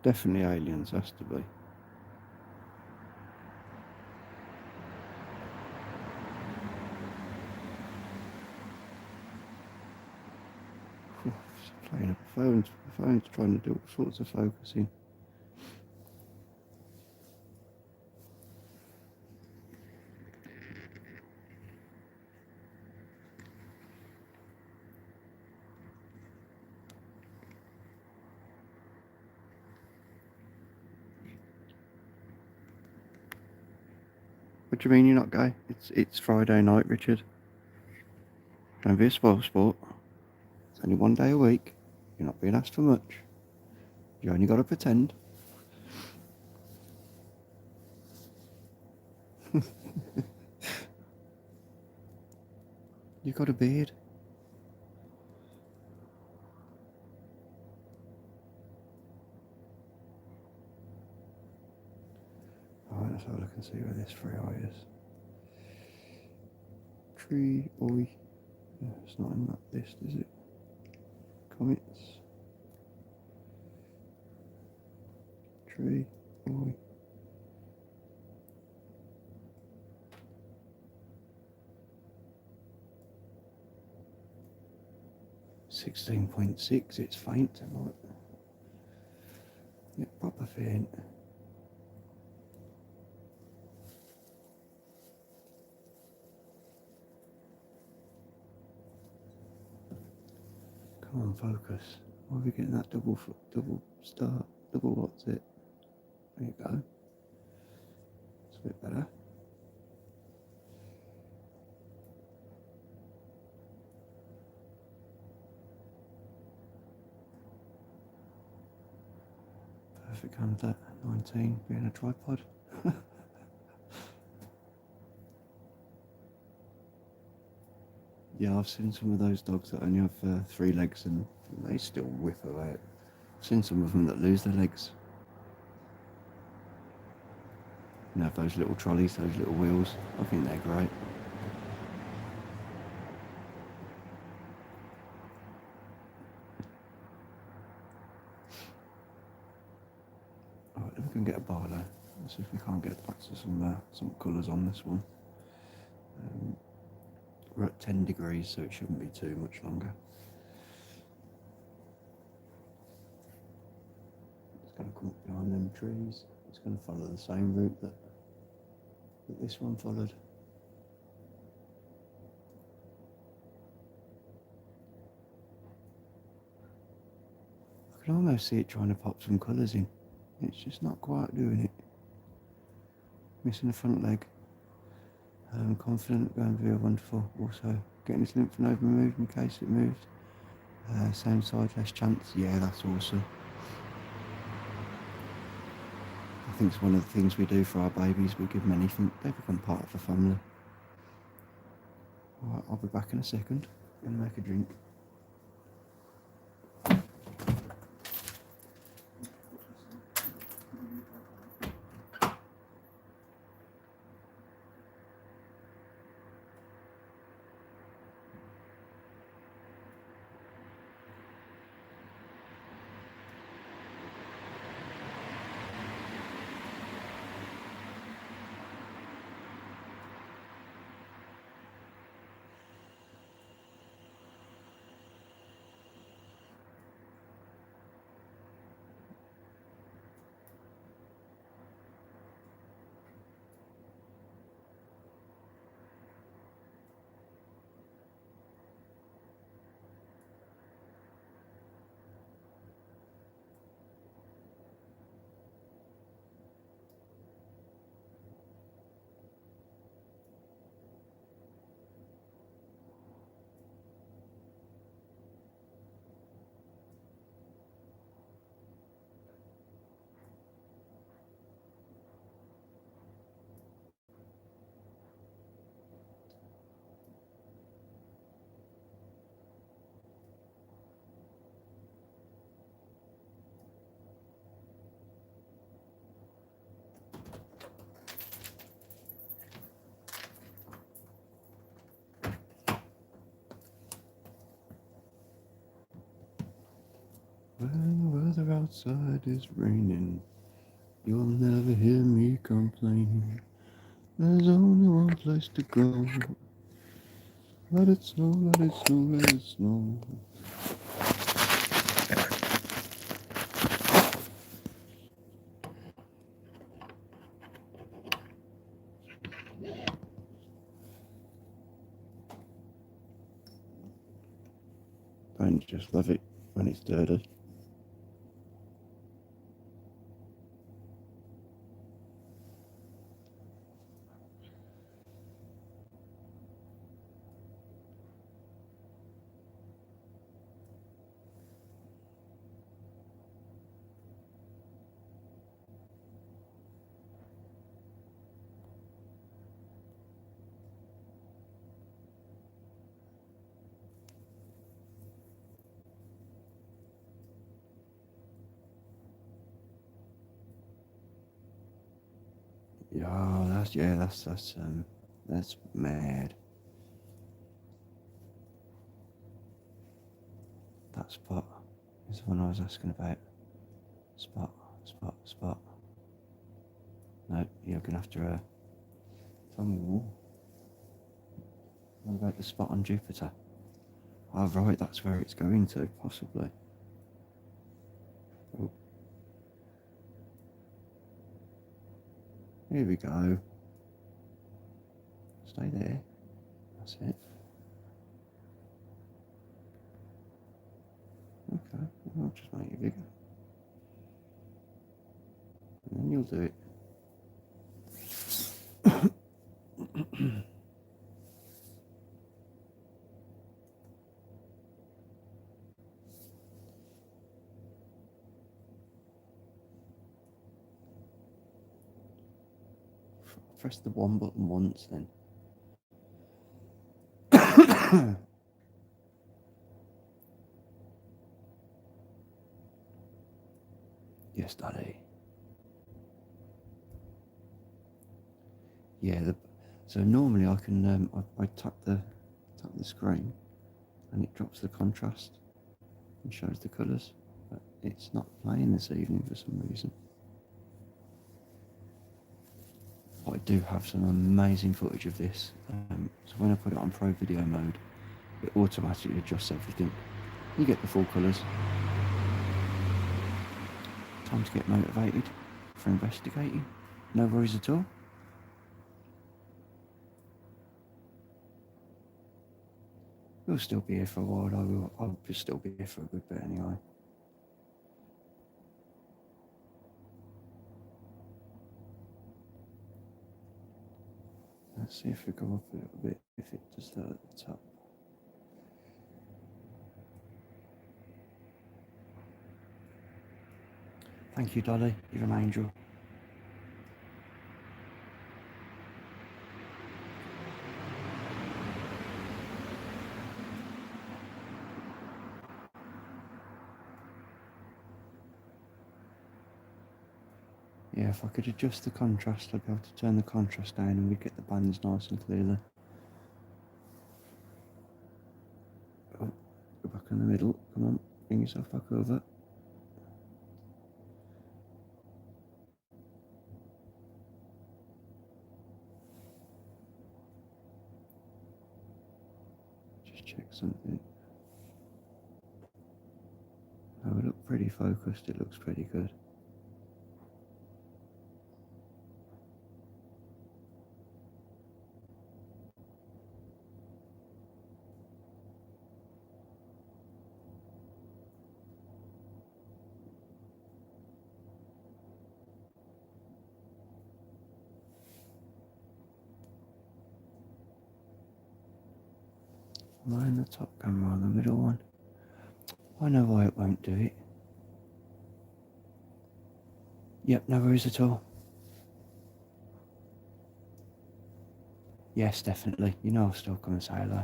Speaker 1: Definitely aliens, has to be. Playing up the phone's trying to do all sorts of focusing. What do you mean you're not gay? It's Friday night, Richard. Don't be a spoil sport. It's only one day a week. You're not being asked for much. You only got to pretend. You got a beard. Alright, let's have a look and see where this 3i is. Tree, oi. Yeah, it's not in that list, is it? Comets. Tree, oi. 16.6, it's faint. Yeah, proper faint. Come on, focus. Why are we getting that double start? Double what's it? There you go. It's a bit better. Perfect candidate. 19 being a tripod. Yeah, I've seen some of those dogs that only have 3 legs and they still whip away. I've seen some of them that lose their legs. And have those little trolleys, those little wheels. I think they're great. Alright, then we can get a barlow. Let's see if we can't get back to some colours on this one. We're at 10 degrees, so it shouldn't be too much longer. It's going to come up behind them trees. It's going to follow the same route that this one followed. I can almost see it trying to pop some colours in. It's just not quite doing it. Missing the front leg. Confident, going very wonderful. Also getting his lymph node removed in case it moves. Same side, less chance. Yeah, that's awesome. I think it's one of the things we do for our babies. We give them anything. They become part of the family. Alright, I'll be back in a second. Gonna make a drink. When the weather outside is raining, you'll never hear me complaining. There's only one place to go. Let it snow, let it snow, let it snow. Don't you just love it when it's dirty? That's mad. That spot is the one I was asking about. Spot, spot, spot. No, you're gonna have to tell me more. What about the spot on Jupiter? Oh right, that's where it's going to, possibly. Oh. Here we go. Stay there. That's it. Okay, I'll just make it bigger. And then you'll do it. Press the one button once then. Yes, Daddy. Yeah, so normally I can I tap the screen and it drops the contrast and shows the colours, but it's not playing this evening for some reason. But I do have some amazing footage of this, so when I put it on Pro Video mode, it automatically adjusts everything. You get the full colours. Time to get motivated for investigating. No worries at all. We'll still be here for a while. I'll still be here for a good bit anyway. Let's see if we go up a little bit, if it does that at the top. Thank you, Dolly. You're an angel. Yeah, if I could adjust the contrast, I'd be able to turn the contrast down and we'd get the bands nice and clearly. Oh, go back in the middle. Come on, bring yourself back over. Just check something. Oh, we look pretty focused. It looks pretty good. Am I in the top camera or the middle one? I know why it won't do it. Yep, no worries at all. Yes, definitely. You know I'll still come and say hello.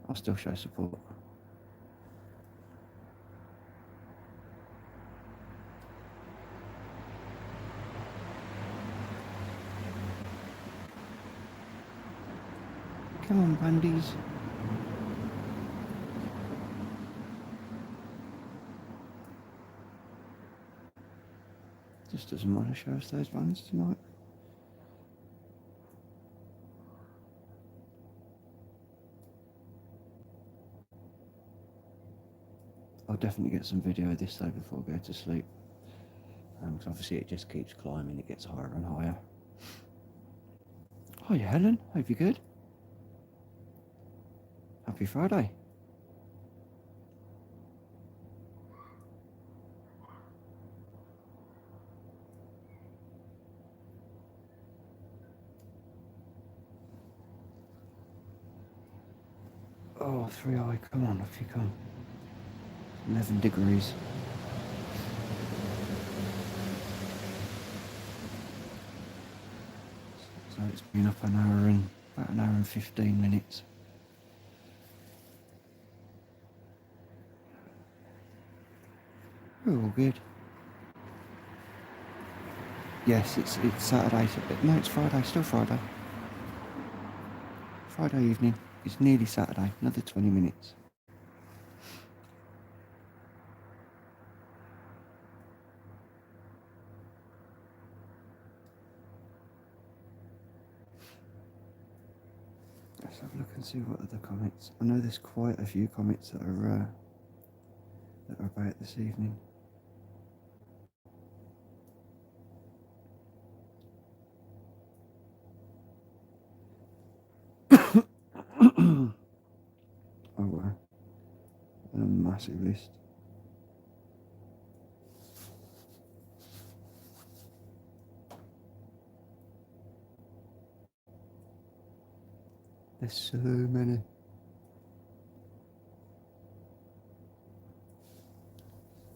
Speaker 1: I'll still show support. Come on, bandies. Just doesn't want to show us those bands tonight. I'll definitely get some video of this though before I go to sleep. Because obviously it just keeps climbing, it gets higher and higher. Hiya Helen, hope you're good. Happy Friday. Oh, 3i, come on, off you come. 11 degrees. So it's been up about an hour and 15 minutes. We're all good. Yes, it's Saturday. No, it's Friday. Still Friday. Friday evening. It's nearly Saturday. Another 20 minutes. Let's have a look and see what other comments. I know there's quite a few comments that are about this evening. Oh wow. A massive list. There's so many.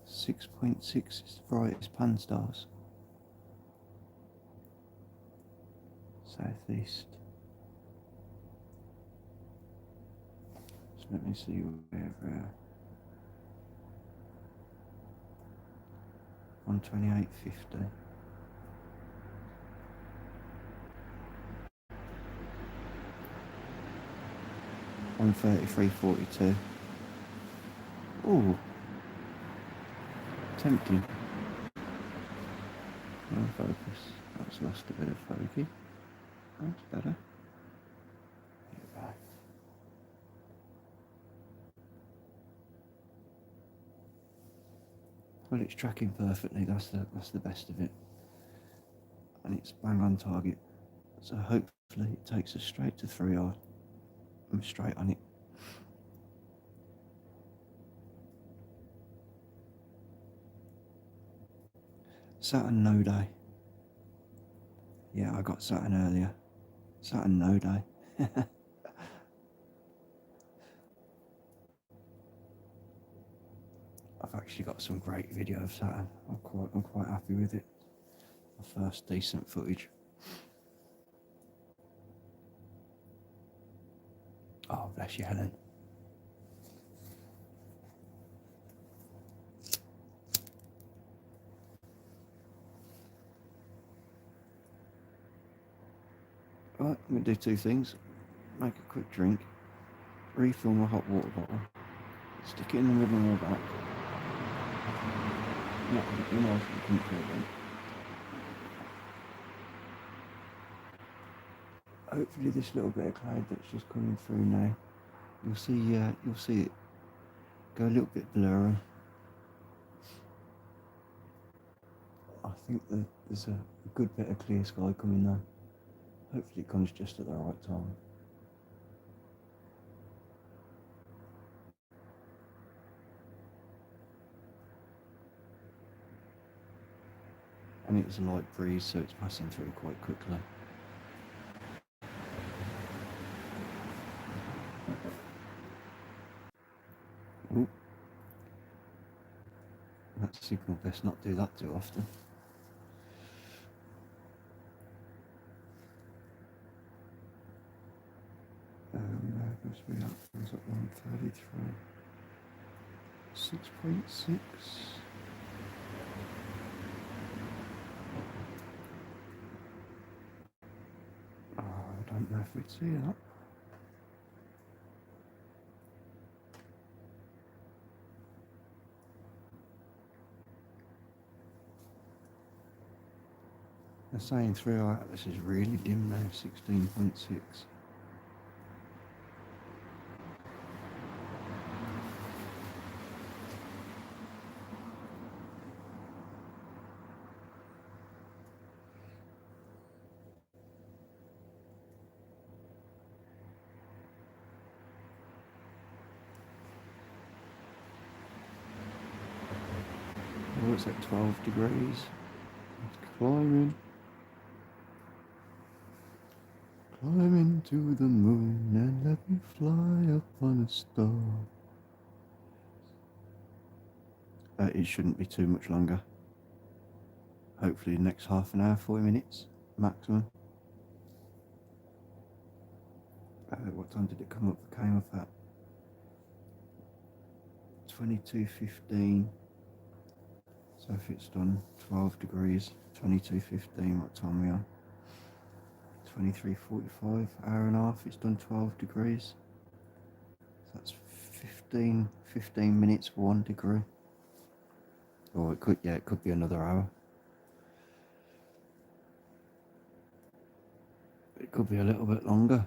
Speaker 1: 6.6 is the brightest pan stars. Southeast. So let me see where 128.50. On 33.42. Ooh. Tempting. No focus. That's lost a bit of focus. That's better. Here we go. Well, it's tracking perfectly. That's the best of it, and it's bang on target. So hopefully it takes us straight to 3i. I'm straight on it. Saturn no day. Yeah, I got Saturn earlier. Saturn no day. I've actually got some great video of Saturn. I'm quite happy with it. My first decent footage. Oh, bless you, Helen. Right, I'm going to do two things. Make a quick drink, refill my hot water bottle, stick it in the middle of my back. Not really nice and comfortable then. Hopefully this little bit of cloud that's just coming through now, you'll see it go a little bit blurry. I think that there's a good bit of clear sky coming now. Hopefully it comes just at the right time. And it was a light breeze, so it's passing through quite quickly. Ooh. That signal, best not do that too often. Must be up, was at 133. 6.6. Oh, I don't know if we'd see that. They're saying through our atlas is really dim now, 16.6. Oh, it's at 12 degrees. It's climbing. Climbing to the moon and let me fly upon a star. It shouldn't be too much longer. Hopefully the next half an hour, 40 minutes maximum. What time did it come up? It came up at 22:15. So if it's done 12 degrees, 22:15, what time are we on? 23:45, hour and a half, it's done 12 degrees. So that's 15 minutes for 1 degree. Or it could be another hour. It could be a little bit longer.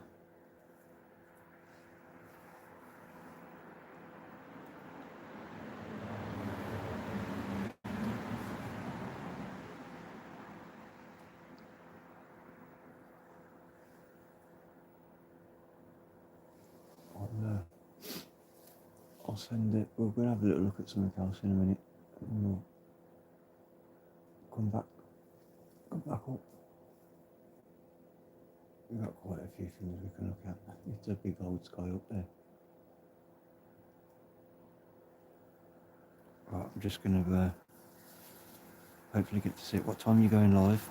Speaker 1: I'll send it. We're going to have a little look at something else in a minute. And we'll come back up. We've got quite a few things we can look at. It's a big old sky up there. Right, I'm just going to hopefully get to see it. What time are you going live?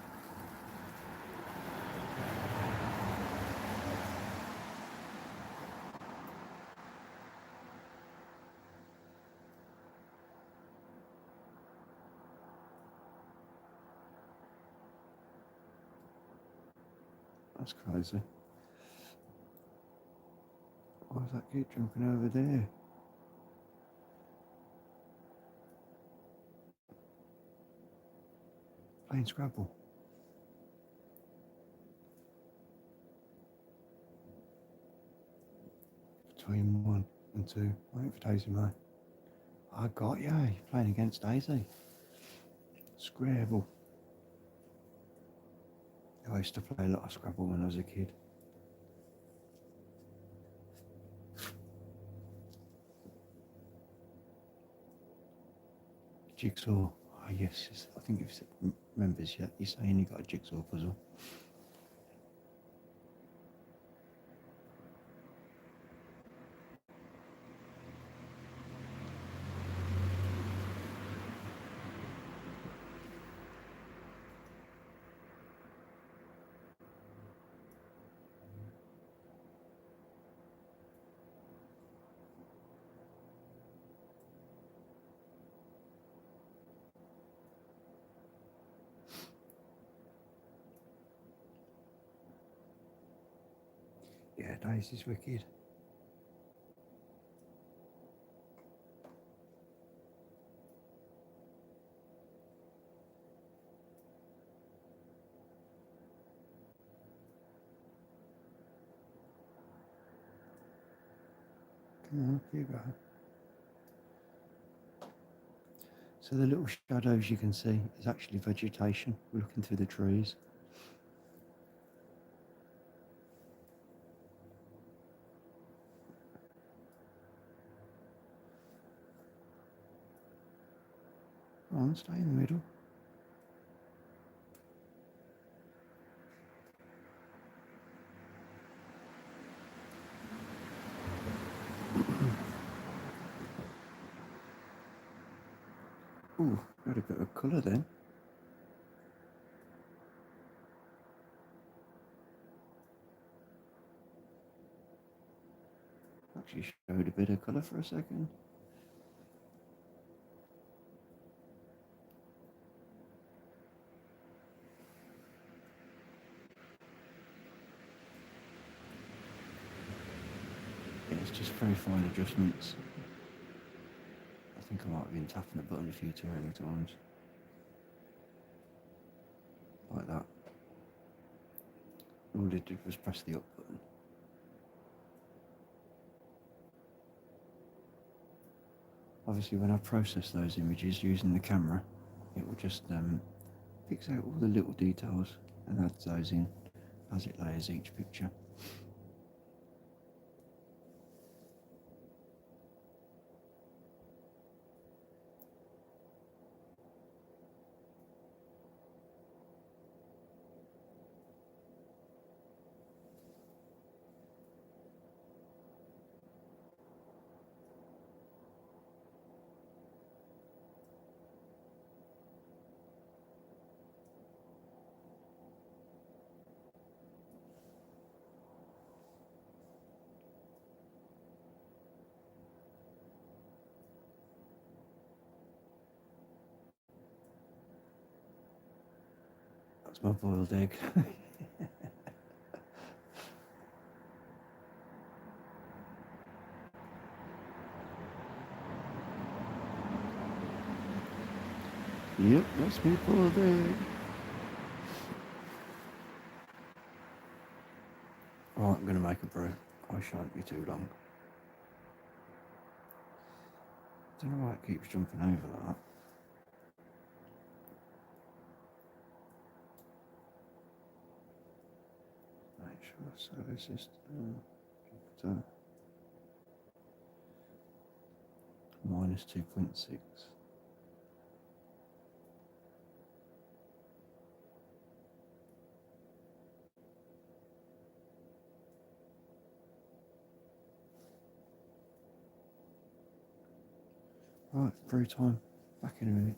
Speaker 1: That's crazy. Why is that kid jumping over there? Playing Scrabble. Between 1 and 2. Waiting for Daisy, mate. I got you. You're playing against Daisy. Scrabble. I used to play a lot of Scrabble when I was a kid. Jigsaw. Oh yes, I think you've said members yet. You're saying you got a jigsaw puzzle. Yeah, Daisy is wicked. Come on, here you go. So the little shadows you can see is actually vegetation. We're looking through the trees. Come on, stay in the middle. Ooh, got a bit of colour then. Actually showed a bit of colour for a second. Yeah, it's just very fine adjustments. I think I might have been tapping the button a few too many times. Like that. All I did was press the up button. Obviously when I process those images using the camera, it will just picks out all the little details and adds those in as it layers each picture. That's my boiled egg. Yep, that's my boiled egg. Right, I'm going to make a brew. I shan't be too long. Don't know why it keeps jumping over like that. Make sure, so it's just minus 2.6. Right, brew time. Back in a minute.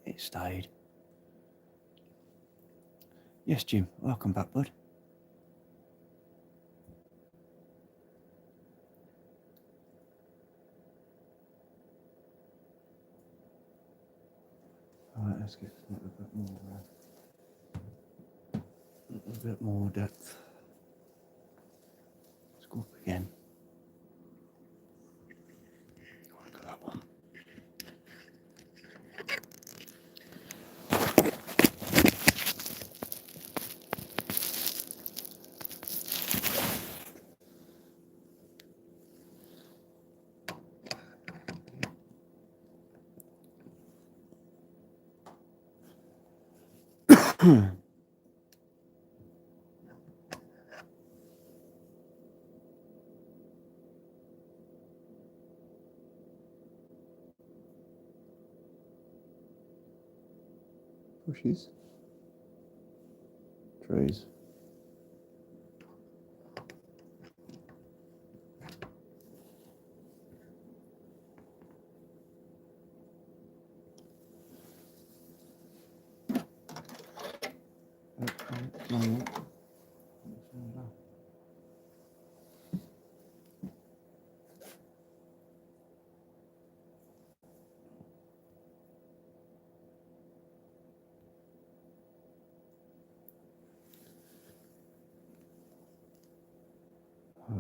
Speaker 1: It stayed. Yes, Jim. Welcome back, bud. All right, let's get a little bit more depth. Let's go up again. Look at that one. Bushes. Trees.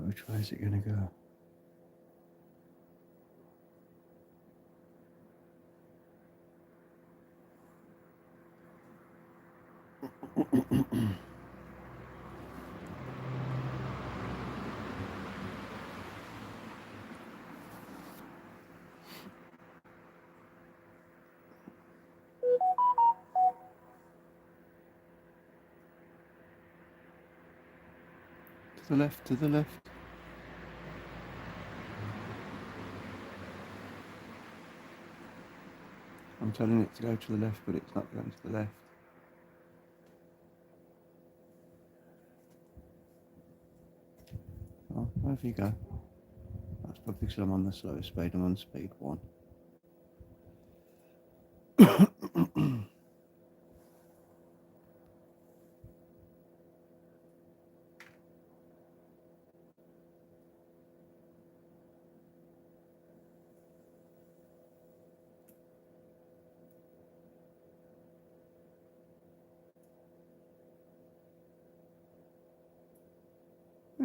Speaker 1: Which way is it going to go? To the left, to the left. I'm telling it to go to the left, but it's not going to the left. Oh, wherever you go. That's probably because I'm on the slowest speed. I'm on speed 1.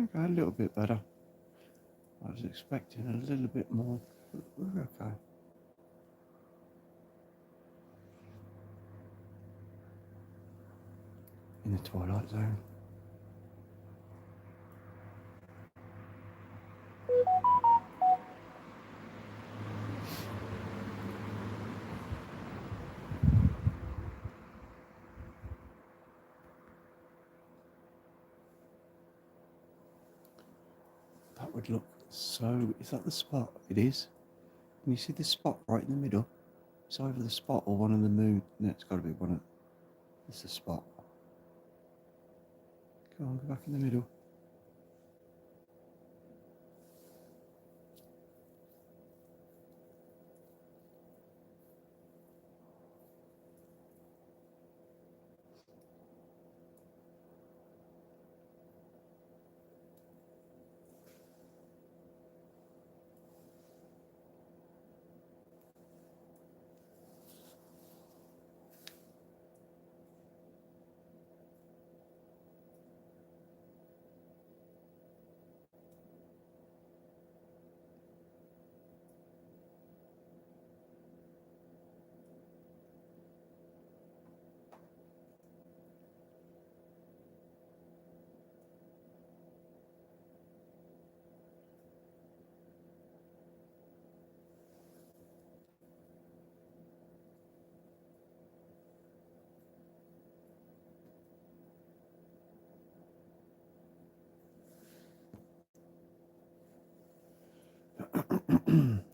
Speaker 1: Okay, a little bit better. I was expecting a little bit more, but we're okay. In the twilight zone. That would look so. Is that the spot? It is. Can you see the spot right in the middle? It's either the spot or one of the moon. No, it's got to be one of. It's the spot. Come on, go back in the middle.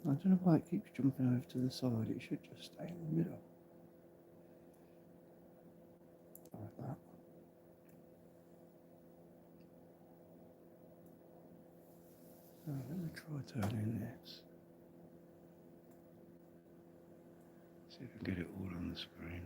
Speaker 1: I don't know why it keeps jumping over to the side. It should just stay in the middle. Like that. Let me try turning this. See if I can get it all on the screen.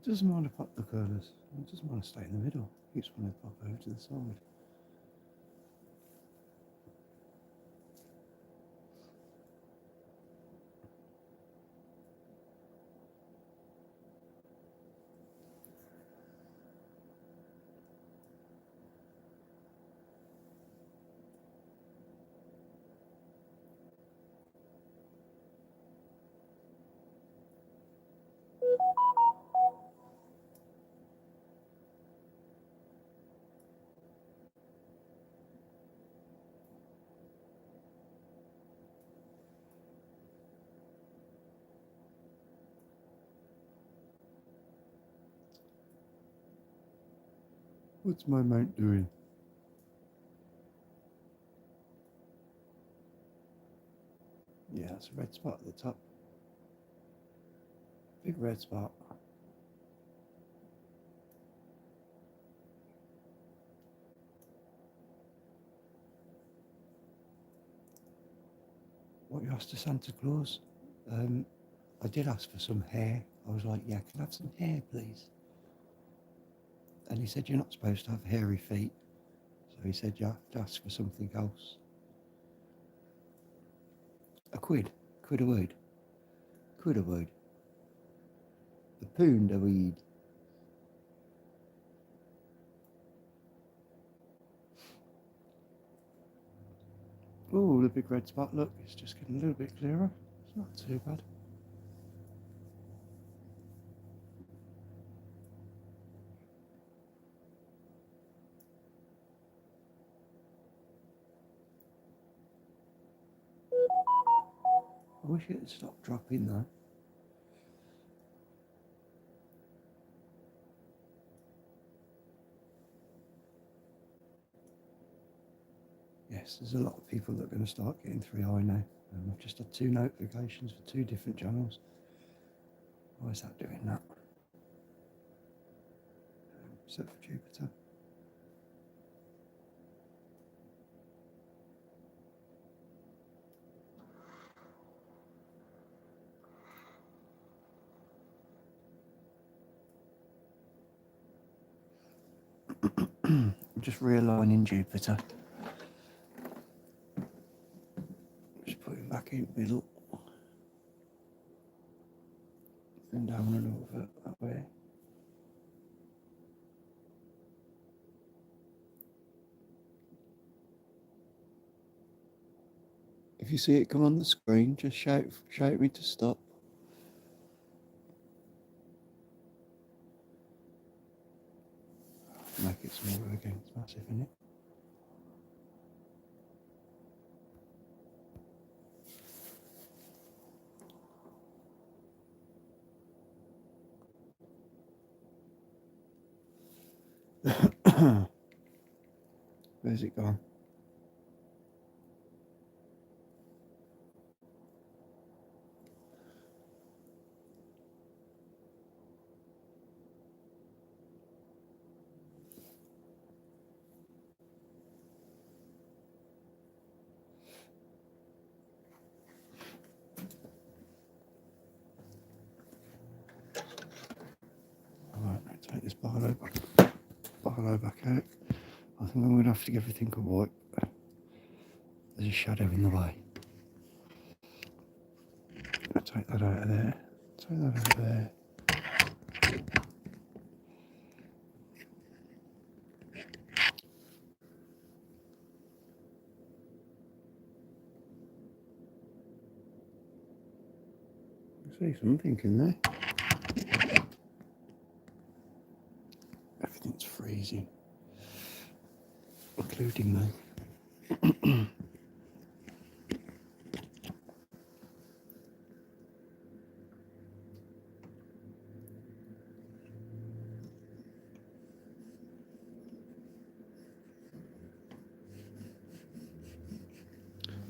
Speaker 1: It doesn't want to pop the colours. It doesn't want to stay in the middle. It keeps wanting to pop over to the side. What's my mount doing? Yeah, it's a red spot at the top. Big red spot. What you asked to Santa Claus? I did ask for some hair. I was like, yeah, can I have some hair, please? And he said, you're not supposed to have hairy feet. So he said, you have to ask for something else. A quid. Quid a weed. Quid a weed. A pound a weed. Oh, the big red spot, look, it's just getting a little bit clearer. It's not too bad. I wish it had stopped dropping though. Yes, there's a lot of people that are going to start getting 3i now. I've just had 2 notifications for 2 different channels. Why is that doing that? Set for Jupiter. I'm just realigning Jupiter. Just putting back in the middle. And down a little bit that way. If you see it come on the screen, just shout me to stop. Make it smaller again, it's massive, isn't it? Where's it gone? Alright, let's take this barlow back out. I think I'm going to have to give everything a wipe. There's a shadow in the way. I'll take that out of there. Take that out of there. I see something in there. Everything's freezing, including me.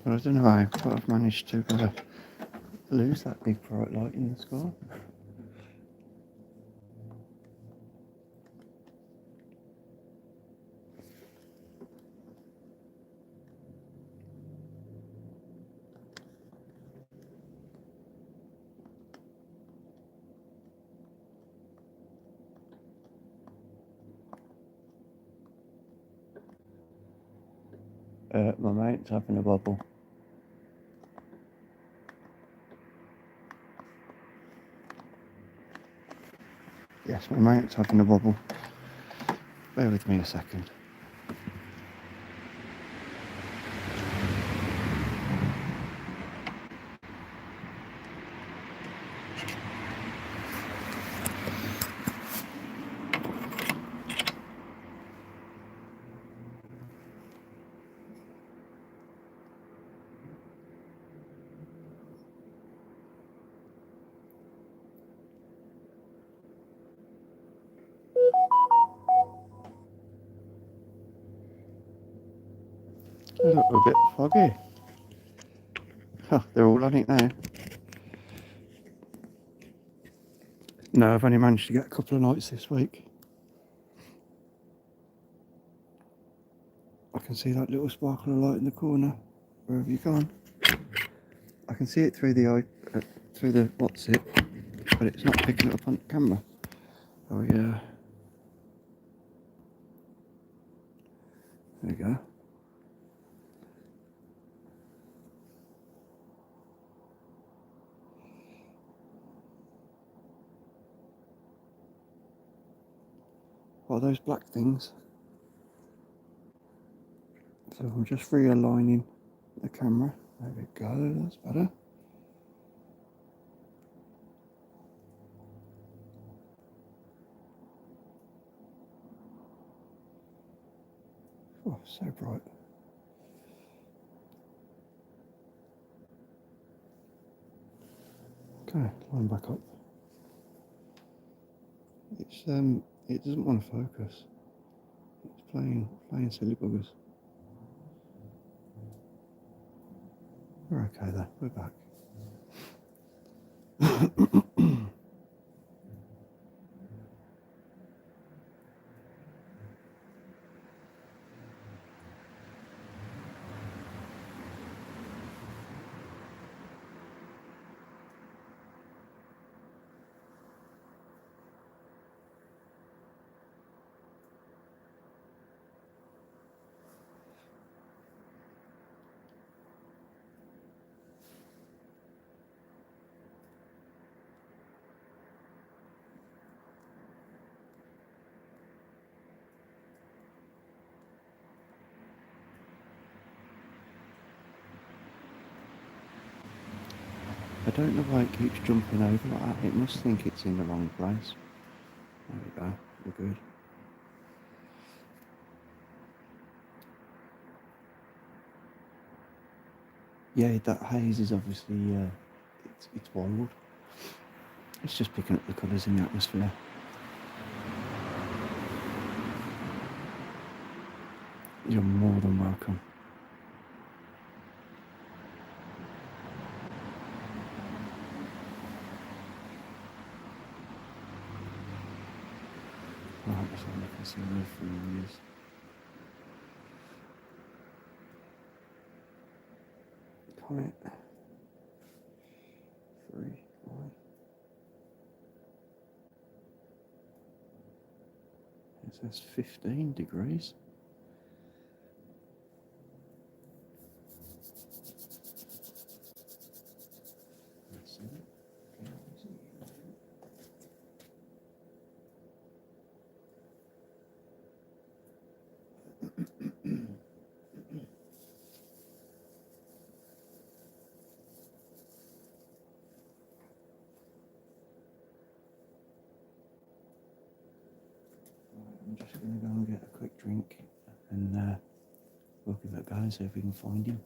Speaker 1: But I don't know how, but I've managed to lose that big bright light in the sky. My mate's having a bubble. Yes, my mate's having a bubble. Bear with me a second. They look a bit foggy. Oh, they're all on it now. No, I've only managed to get a couple of nights this week. I can see that little sparkle of light in the corner. Where have you gone? I can see it through the eye, through the what's it, but it's not picking it up on camera. Oh yeah. There we go. What are those black things? So I'm just realigning the camera. There we go, that's better. Oh, so bright. Okay, line back up. It doesn't want to focus. It's playing silly buggers. We're okay there, we're back. don't know why it keeps jumping over like that. It must think it's in the wrong place. There we go. We're good. Yeah, that haze is obviously it's wild. It's just picking up the colours in the atmosphere. You're more than welcome. Right, so I'm looking to see where food is. Comment 3, 1. It says 15 degrees. That's it. I'm just going to go and get a quick drink and we'll give it a go and see if we can find him.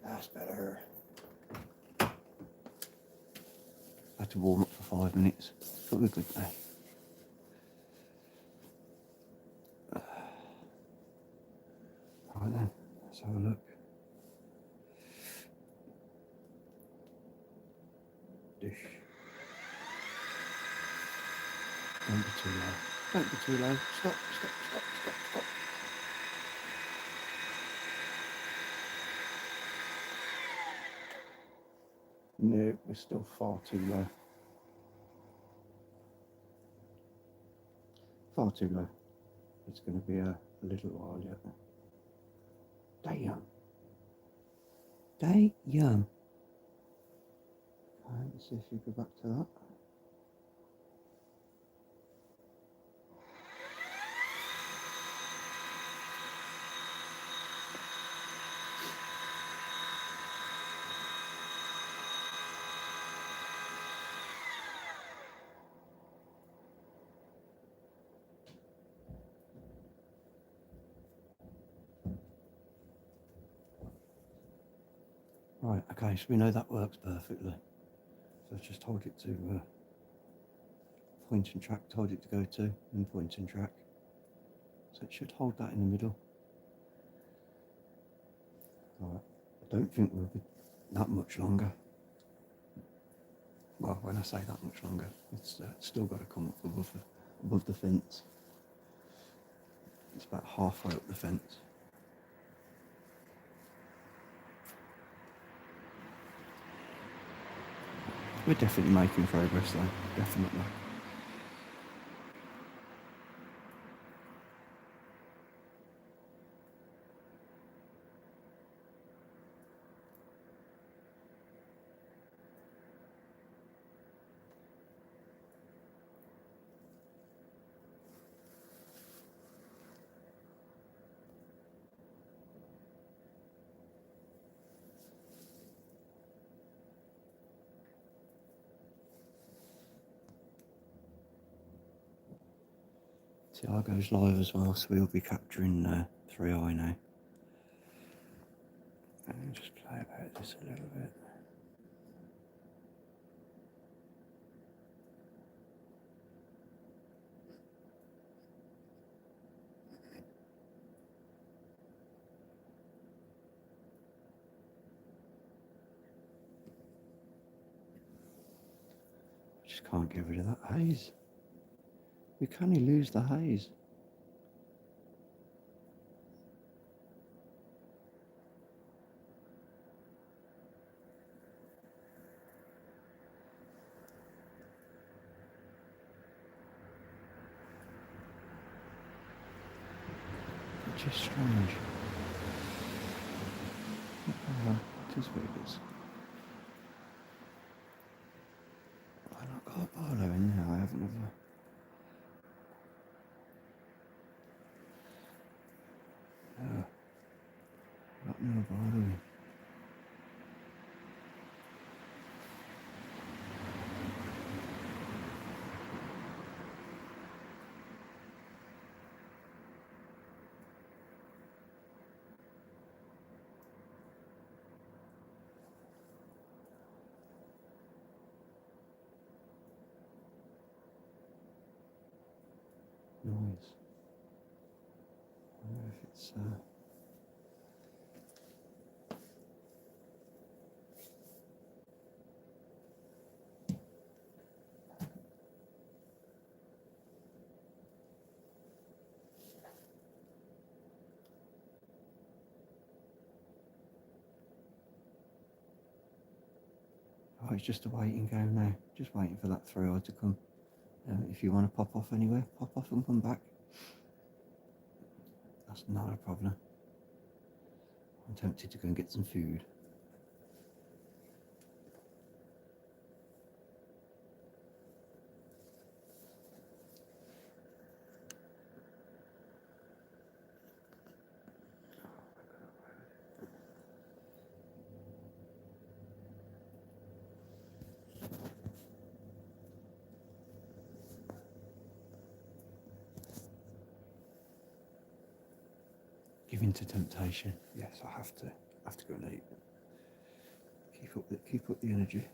Speaker 1: That's better. I had to warm up for 5 minutes, but we're good now. Right then, let's have a look. Dish. Don't be too low. Don't be too low. Stop, stop, stop, stop, stop. No, we're still far too low. Far too low. It's going to be a little while yet. Damn. Damn. Let's see if you go back to that. Right, okay, so we know that works perfectly. So I've just told it to point and track, told it to go to, and point and track. So it should hold that in the middle. Alright, I don't think we'll be that much longer. Well, when I say that much longer, it's still got to come up above the fence. It's about halfway up the fence. We're definitely making progress though, definitely. Tiago's live as well, so we'll be capturing 3i now. And just play about this a little bit. Just can't get rid of that haze. We can't lose the haze. It's just strange. It is what it is. I've not got a Barlow in now, I haven't ever. No. Got no Barlow in. Noise. I wonder if it's oh, it's just a waiting game now. Just waiting for that 3i to come. If you want to pop off anywhere, pop off and come back. That's not a problem. I'm tempted to go and get some food. Give in to temptation. Yes, I have to go and eat. Keep up the energy.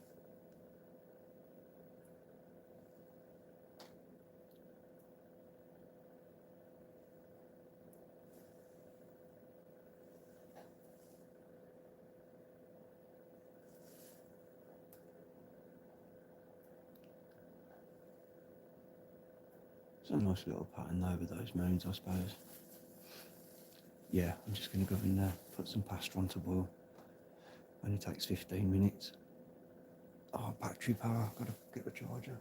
Speaker 1: It's a nice little pattern over those moons, I suppose. Yeah, I'm just going to go in there, put some pasta on to boil. Only takes 15 minutes. Oh, battery power, I've got to get the charger.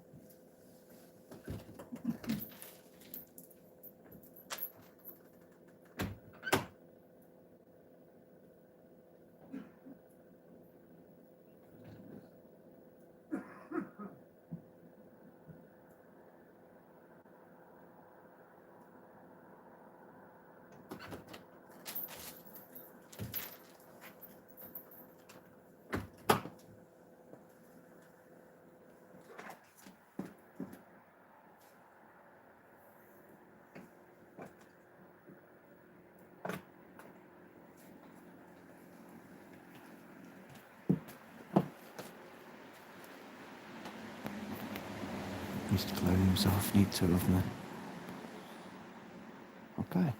Speaker 1: Mr. Clone himself, need two of them. Okay,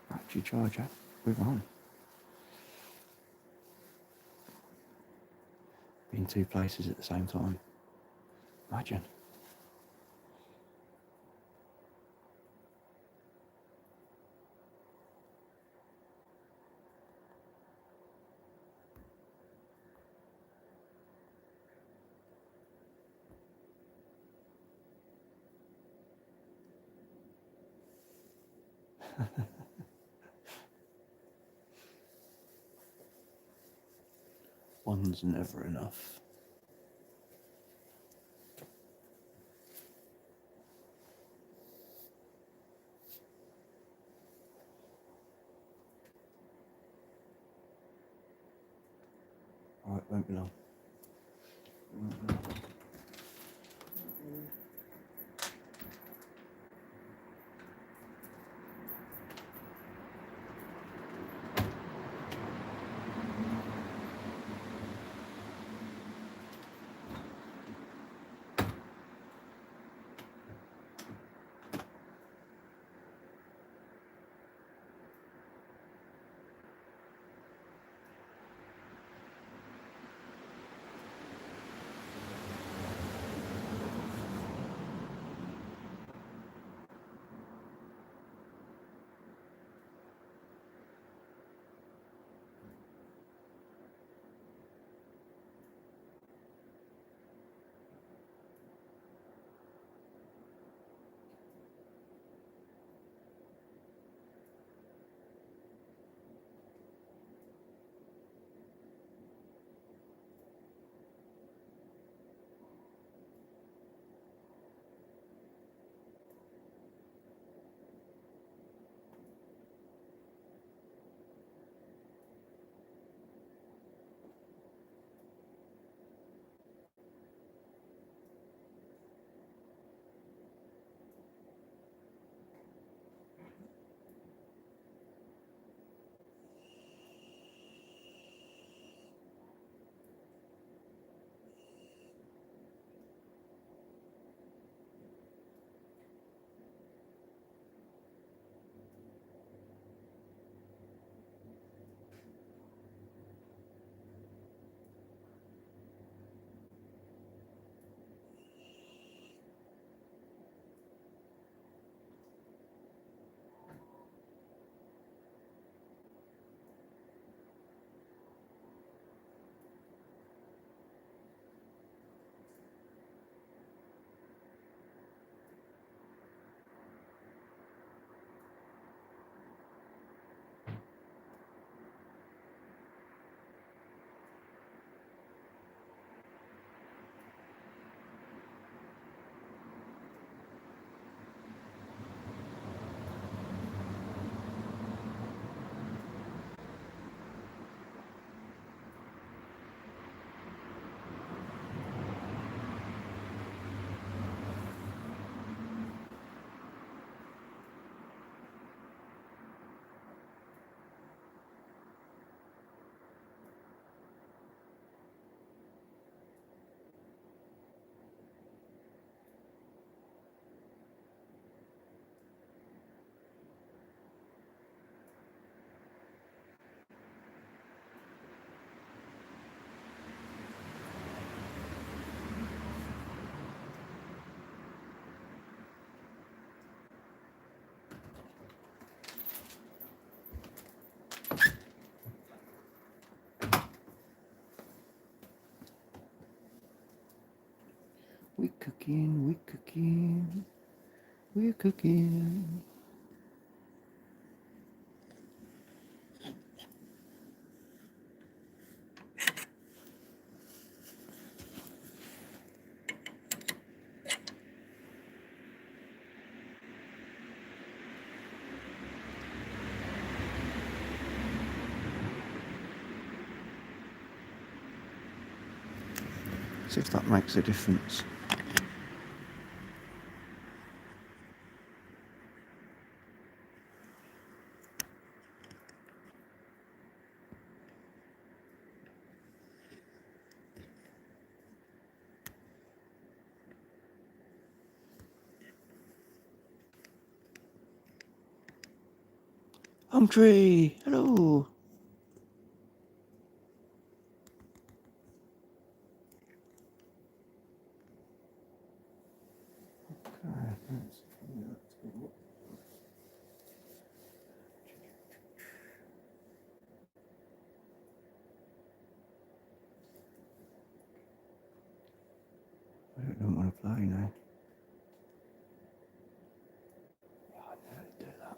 Speaker 1: battery charger, we're on. Be in two places at the same time. Imagine. One's never enough. Alright, won't be long. We're cooking, we're cooking, we're cooking. See if that makes a difference. Humphrey, hello. Okay, let's go. I don't want to play now. Oh, I nearly do that.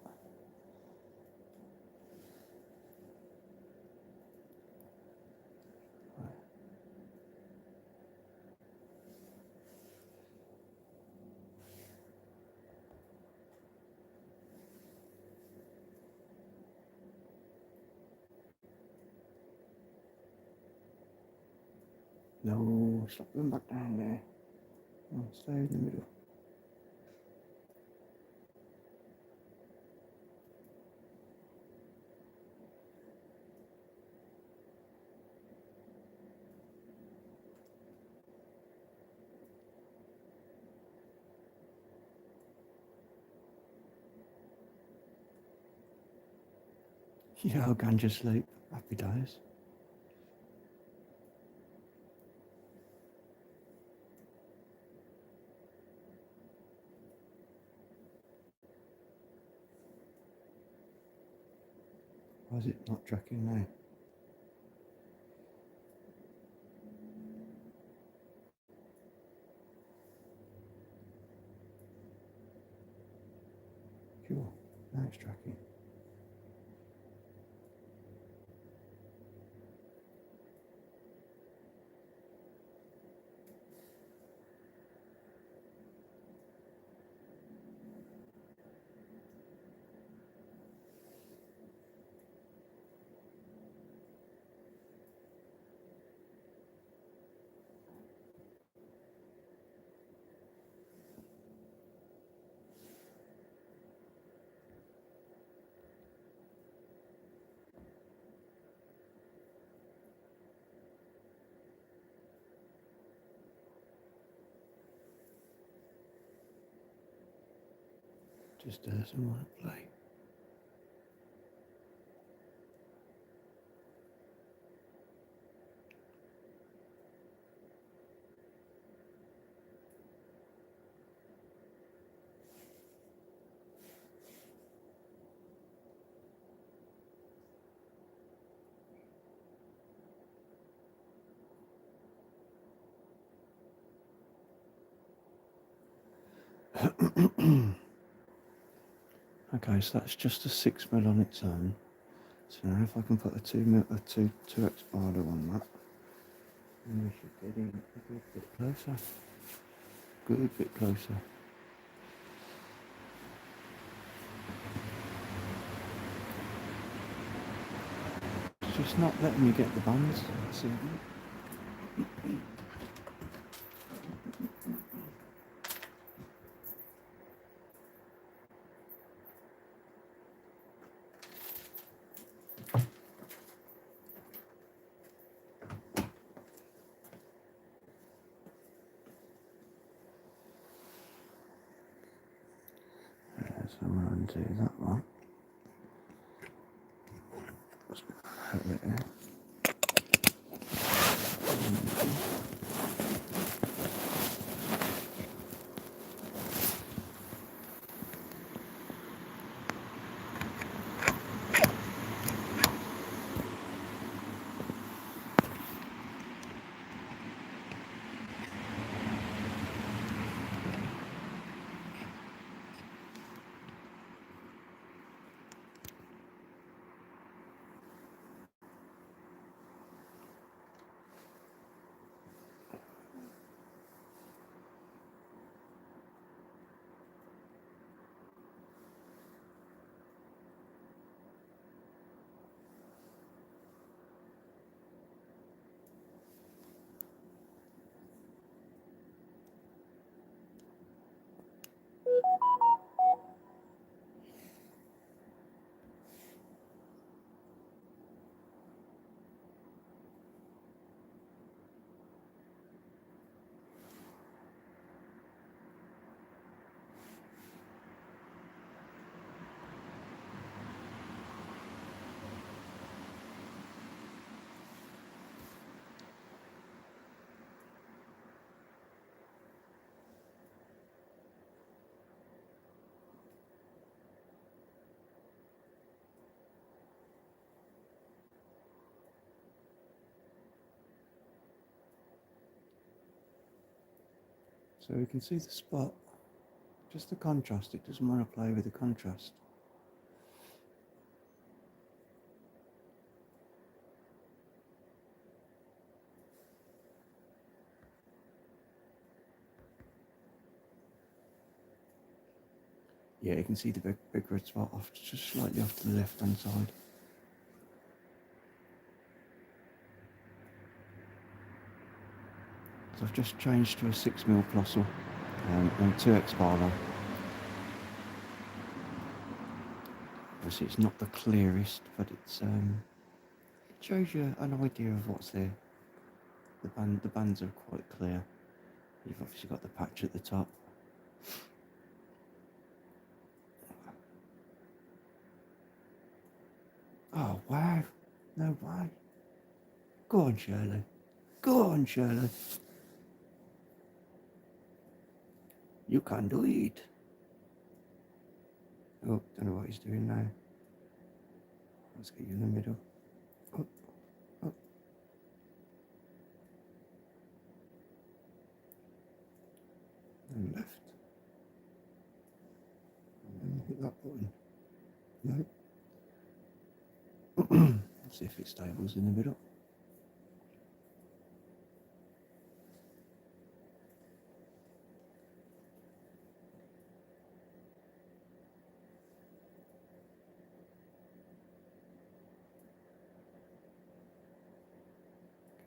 Speaker 1: No, stop going back down there. Oh, stay in the middle. Yeah, I'll ganja sleep. Happy days. Why is it not tracking now? Cool. Now it's tracking. Just doesn't want to play. Okay, so that's just a 6mm on its own. So now if I can put a 2x barlow on that, then we should get in a good bit closer. Good bit closer. It's just not letting me get the bands. See it? So I'm going to undo that one. Just put it in. So we can see the spot, just the contrast. It doesn't want to play with the contrast. Yeah, you can see the big red spot off, just slightly off to the left hand side. So I've just changed to a 6mm Plossel and 2x Barlow. Obviously it's not the clearest, but it's it shows you an idea of what's there. The bands are quite clear. You've obviously got the patch at the top. Oh wow, no way. Go on, Shirley. Go on, Shirley. You can do it. Oh, don't know what he's doing now. Let's get you in the middle. Up, up. And left. And then hit that button. No. Let's see if it stables in the middle.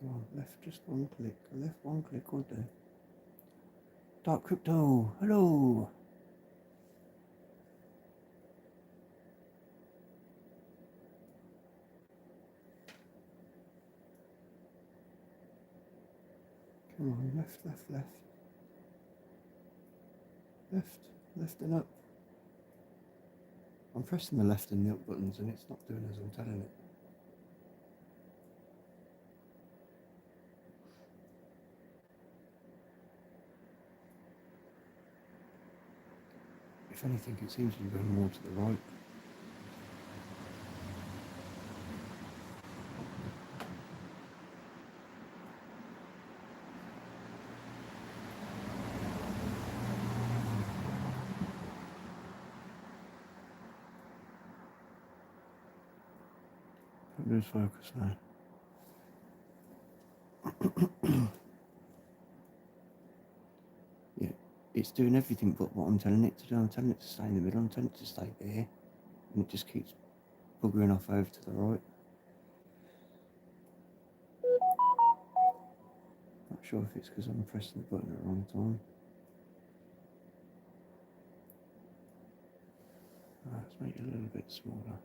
Speaker 1: Come on, left just one click. Left one click will do. Dark Crypto, hello. Come on, left, left, left. Left, left and up. I'm pressing the left and the up buttons and it's not doing as I'm telling it. If anything, it seems to be going more to the right. Don't lose focus now. Yeah, it's doing everything but what I'm telling it to do. I'm telling it to stay in the middle, I'm telling it to stay there, and it just keeps buggering off over to the right. Not sure if it's because I'm pressing the button at the wrong time. Let's make it a little bit smaller.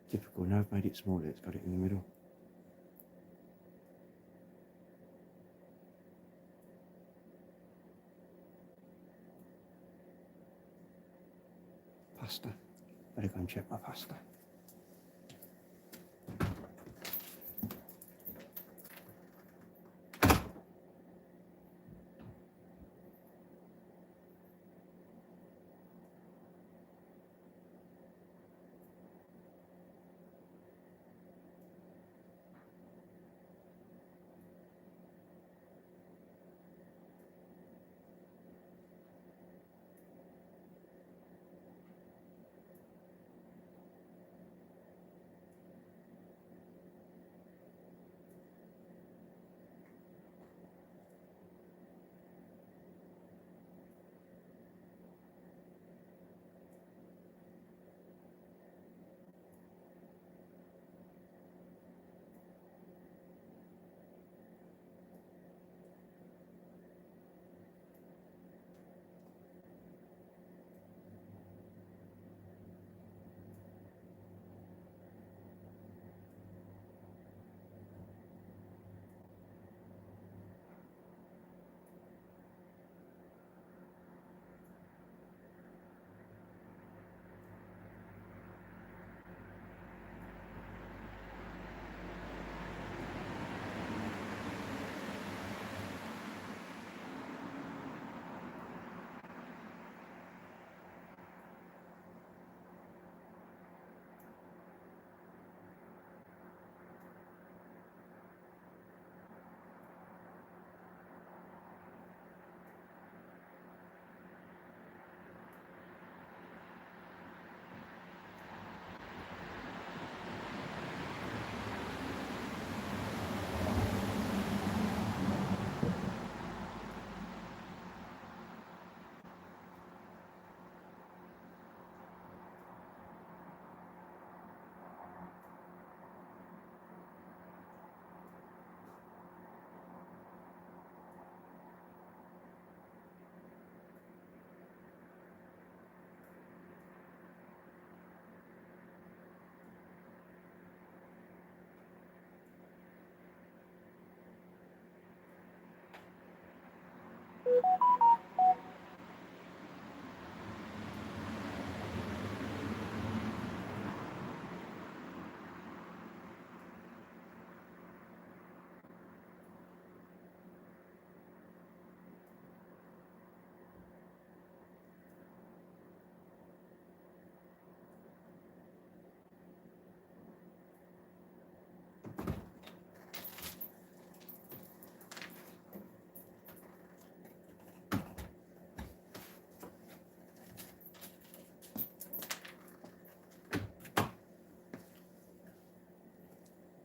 Speaker 1: Typical, now I've made it smaller, it's got it in the middle. Pasta. Better go and check my pasta.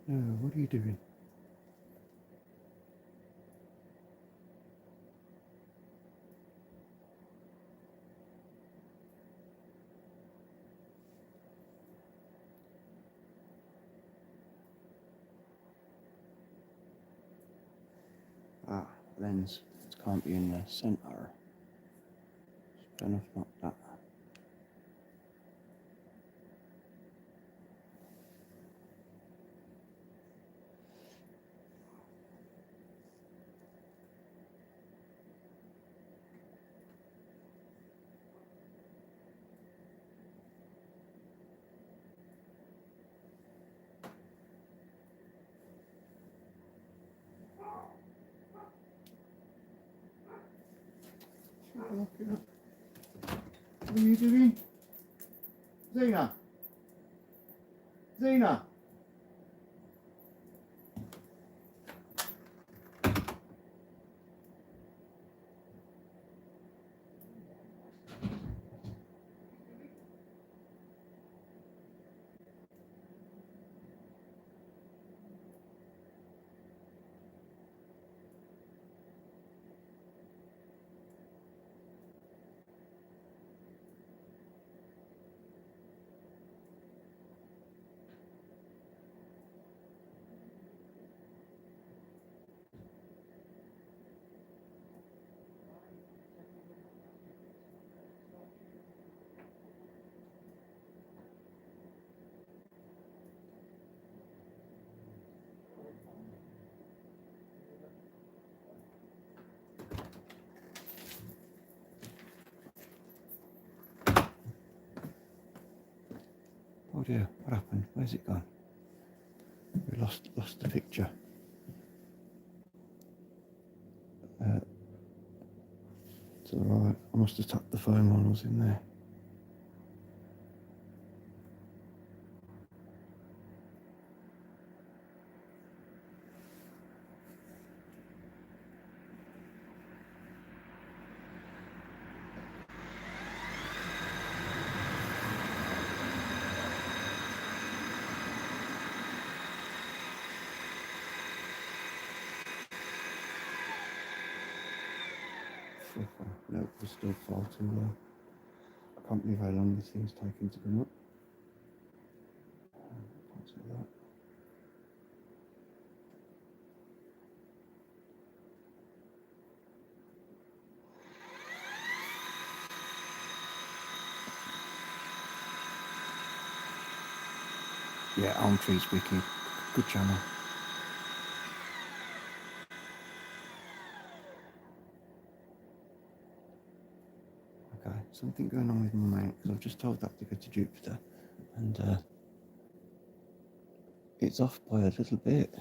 Speaker 1: No, what are you doing? Ah, lens. It can't be in the centre. Fair enough, not that. What are you doing? Zena? Zena? Oh dear, what happened? Where's it gone? We lost the picture. It's alright. I must have tapped the phone while I was in there. No, we're still far too low. I can't believe how long this thing's taken to come up. Can't see that. Yeah, Elm Tree's wicked. Good channel. Okay, something going on with my mount because I've just told that to go to Jupiter, and it's off by a little bit.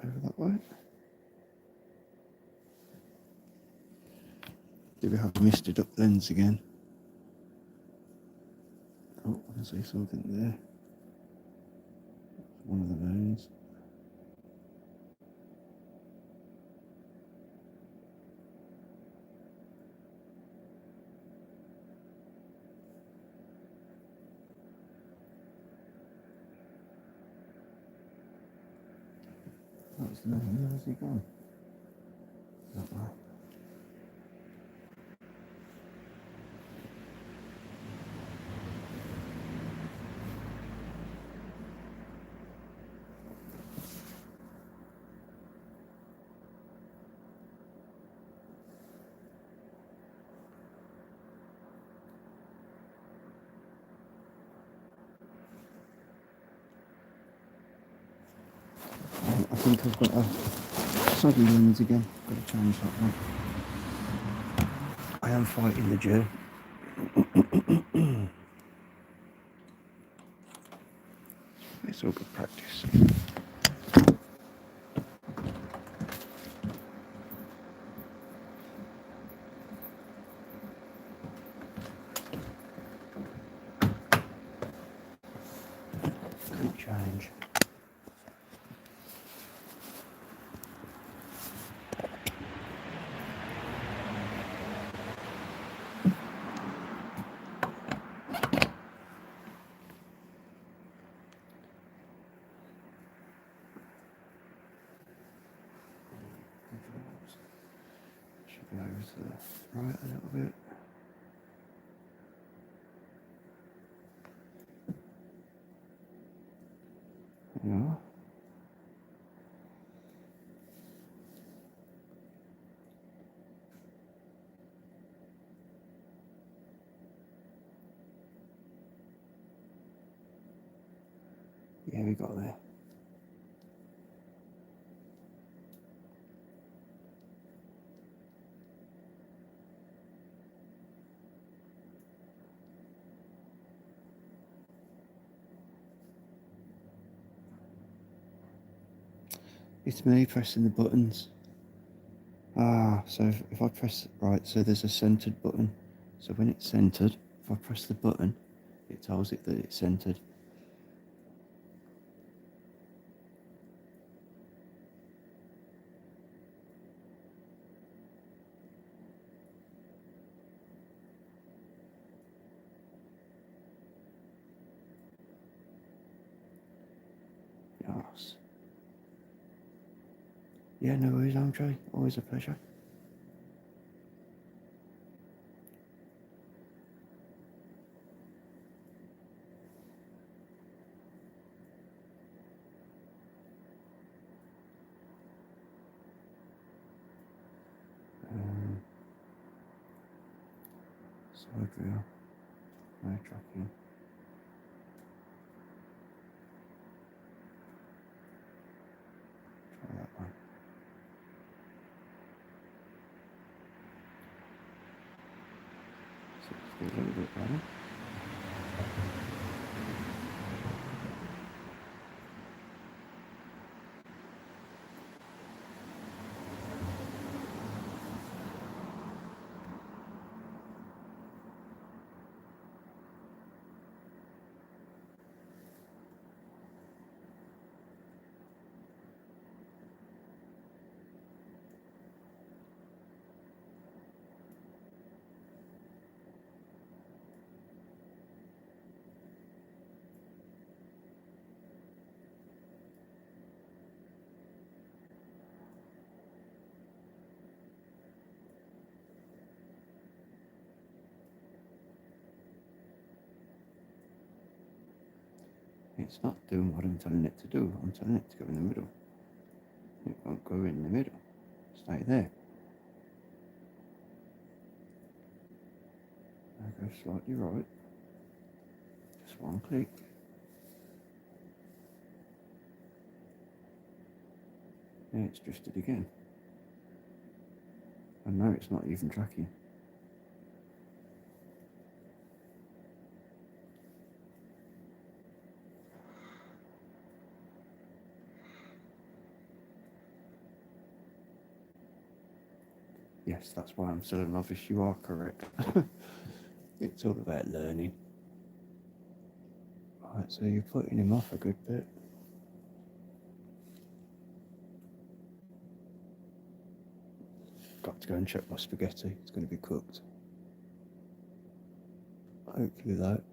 Speaker 1: Over that way. Do we have a misted up lens again? Oh, I can see something there. One of the moons. That was the moon. Where has he gone? That way. I think I've got a soggy lens again. Got to change that one. I am fighting the Jew. It's all good practice. Good change. Should be over to the right a little bit. Yeah. Yeah, we got there. It's me pressing the buttons. So if I press, right, so there's a centered button. So when it's centered, if I press the button, it tells it that it's centered. Yes. Yeah, no worries, Andre. Always a pleasure. Side wheel, no tracking. Try that one. So it's a little bit better. It's not doing what I'm telling it to do. I'm telling it to go in the middle. It won't go in the middle. Stay there. I go slightly right. Just one click. Yeah, it's drifted again. And now it's not even tracking. Yes, that's why I'm still a novice. You are correct. It's all about learning. Right, so you're putting him off a good bit. Got to go and check my spaghetti. It's going to be cooked. Hopefully that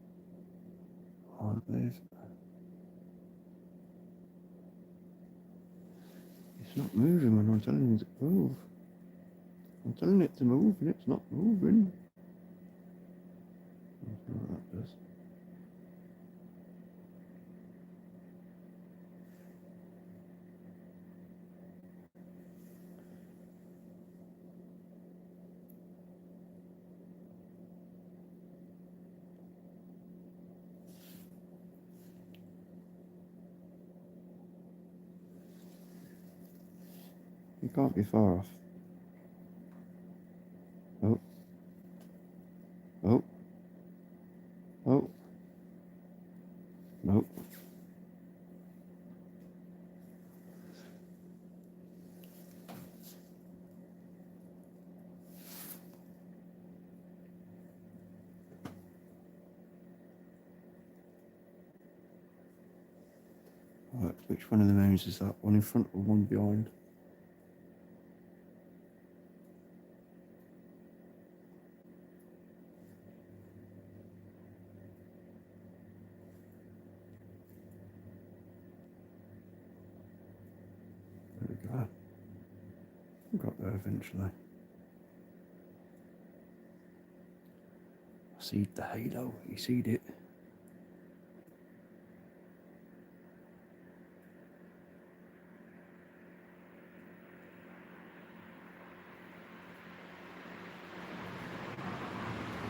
Speaker 1: won't move. It's not moving when I'm telling it to move. I'm telling it to move and it's not moving. I don't know what that does. You can't be far off. Oh. Oh. Oh. Nope. Right, which one of the moons is that? One in front or one behind? There we go. Got there eventually. I see the halo. You see it?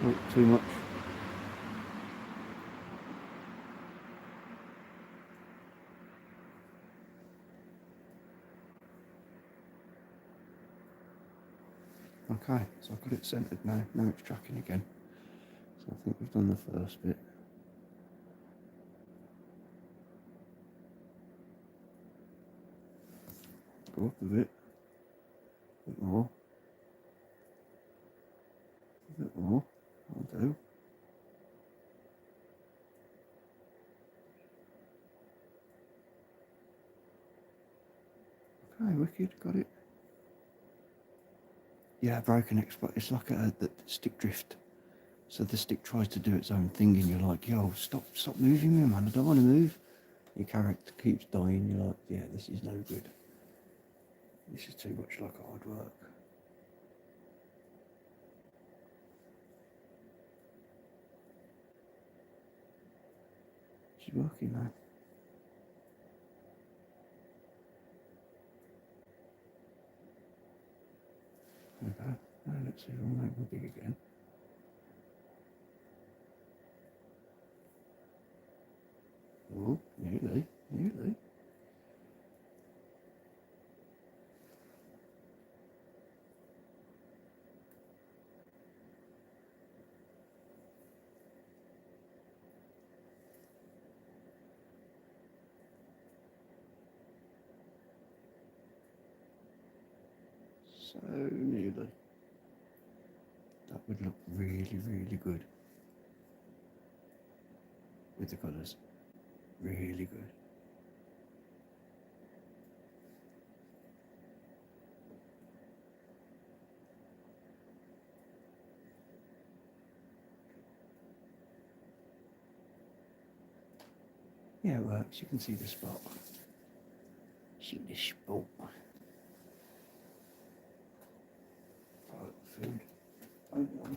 Speaker 1: Oh, too much. Okay, so I've got it centered now. Now it's tracking again. So I think we've done the first bit. Go up a bit more, a bit more. I'll do. Okay, wicked, got it. Yeah, broken export. It's like the stick drift. So the stick tries to do its own thing, and you're like, yo, stop moving me, man. I don't want to move. Your character keeps dying. You're like, yeah, this is no good. This is too much like hard work. She's working now. Okay, now let's see if I'll make it big again. Oh, nearly. So nearly. That would look really, really good with the colours. Really good. Yeah, it works. You can see the spot. See the spot. Food. Oh, no.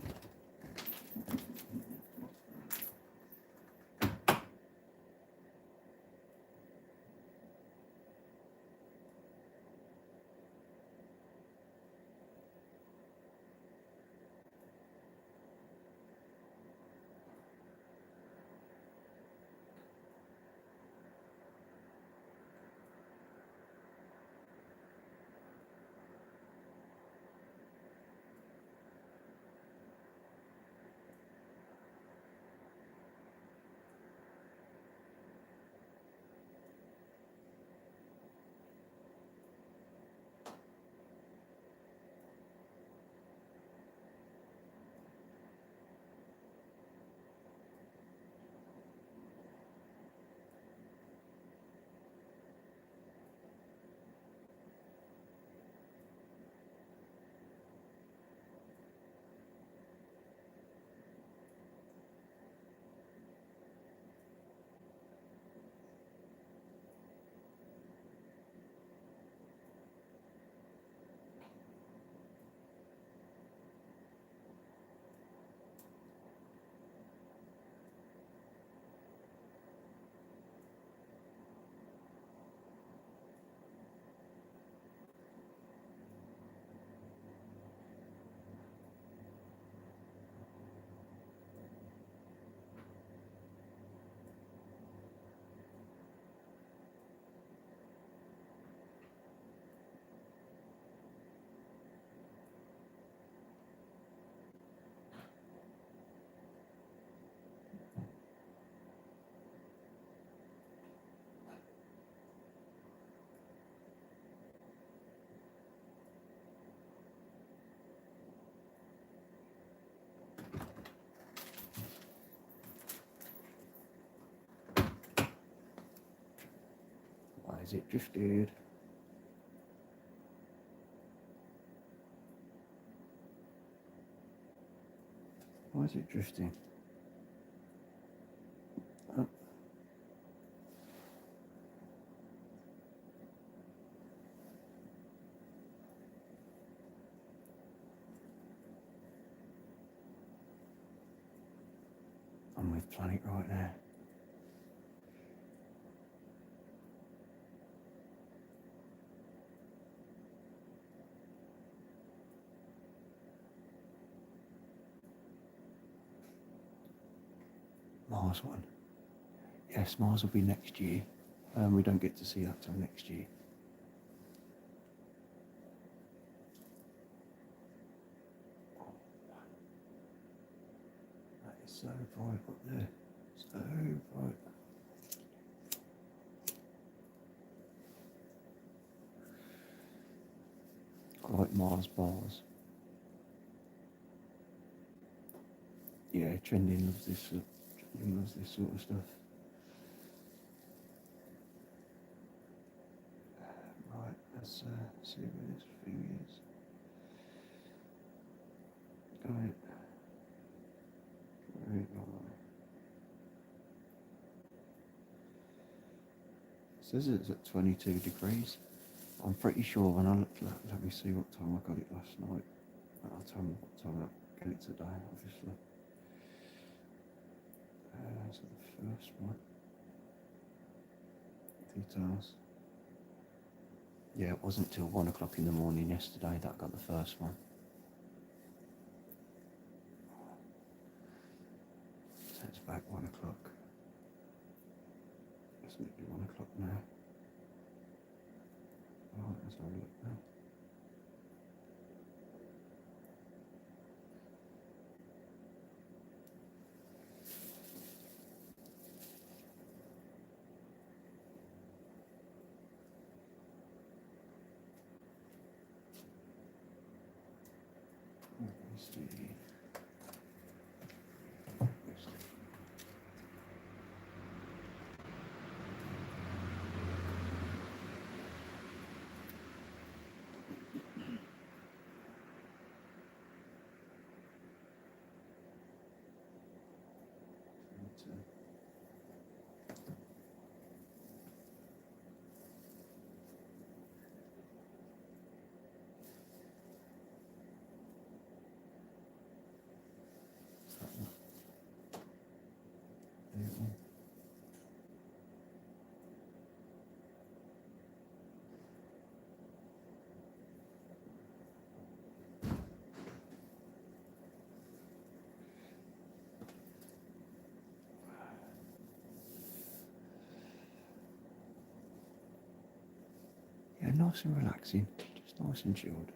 Speaker 1: Why is it drifted? Why is it drifting? Oh. I'm with Planet right now. Mars one. Yes, Mars will be next year. We don't get to see that till next year. That is so bright up there. So bright. I like Mars bars. Yeah, trending loves this. Trending loves this sort of stuff. Right, let's see where this thing is. Right. Right. It says it's at 22 degrees. I'm pretty sure when I looked at that, let me see what time I got it last night. I'll tell you what time I got it today, obviously. So the first one. Details. Yeah, it wasn't till 1 o'clock in the morning yesterday that I got the first one. So it's back 1 o'clock. It's nearly 1 o'clock now. Right, let's have a look now. Let's see. Yeah, nice and relaxing, just nice and chilled.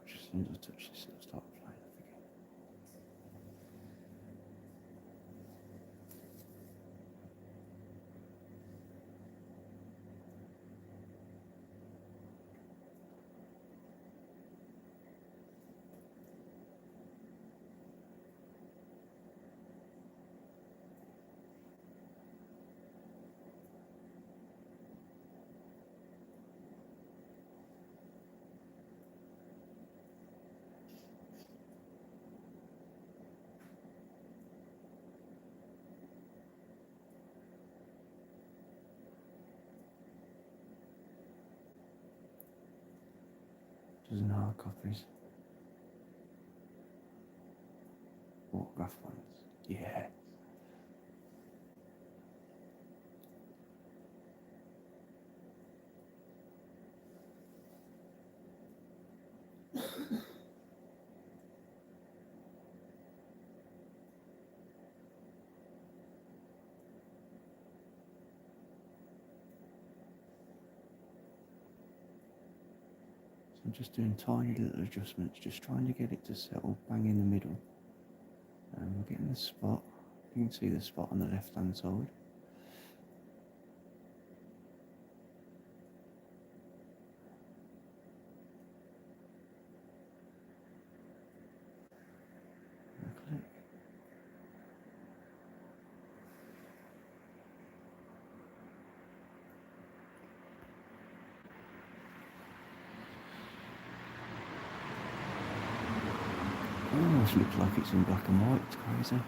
Speaker 1: Just as soon as I touch this, it'll start playing up again. Doesn't hard copies. Autograph ones. Yeah. So I'm just doing tiny little adjustments, just trying to get it to settle bang in the middle. And we're getting the spot. You can see the spot on the left hand side. Click. almost looks like it's in black and white. It's crazy.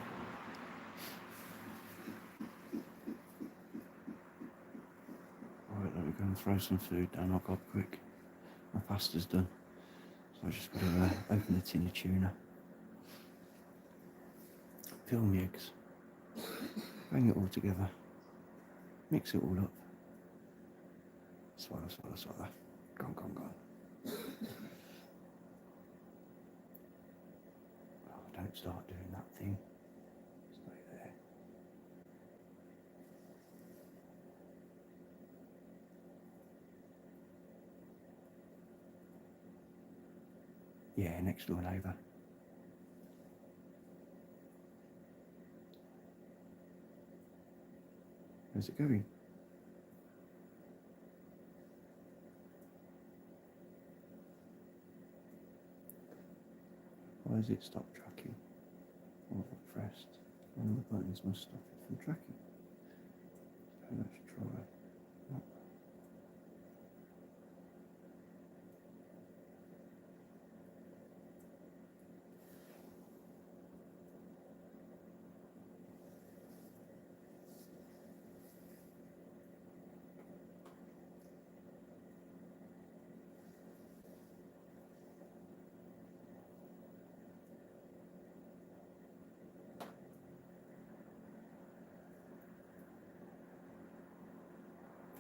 Speaker 1: Right, let me go and throw some food down. I'll go quick. My pasta's done. So I just got to open the tin of tuna. Peel my eggs. Bang it all together. Mix it all up. Swallow, swallow, swallow. Gone, gone, gone. Oh, don't start doing that thing. Stay there. Yeah, next door neighbour. How's it going? Why has it stopped tracking? Or pressed? One of the buttons must stop it from tracking. So let's try. Oh.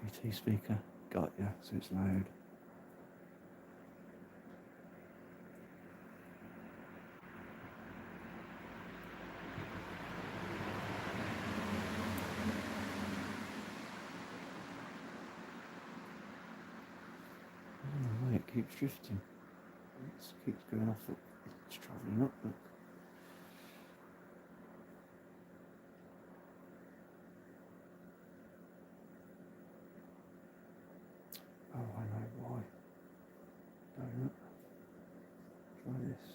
Speaker 1: VT speaker, got ya, so it's loud. Oh, it keeps drifting. It keeps going off. It's travelling up. Look. Oh, I know why. Donut. Try this.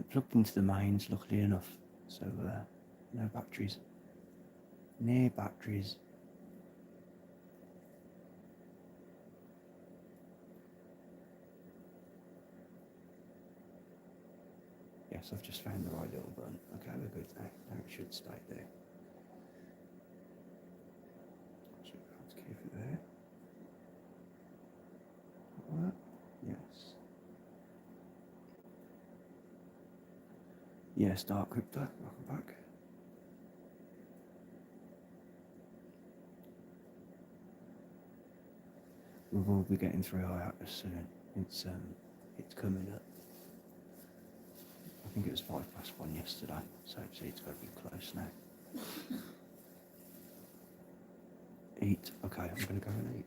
Speaker 1: Plugged into the mains, luckily enough. So no batteries. No batteries. Yes, I've just found the right little button. Okay, we're good now. Now it should stay there. So let's keep it there. Like that? Yes. Yeah, start crypto. Welcome back. We will be getting through hiatus soon. It's coming up. I think it was 1:05 yesterday, so it's got to be close now. Eat. Okay, I'm going to go and eat.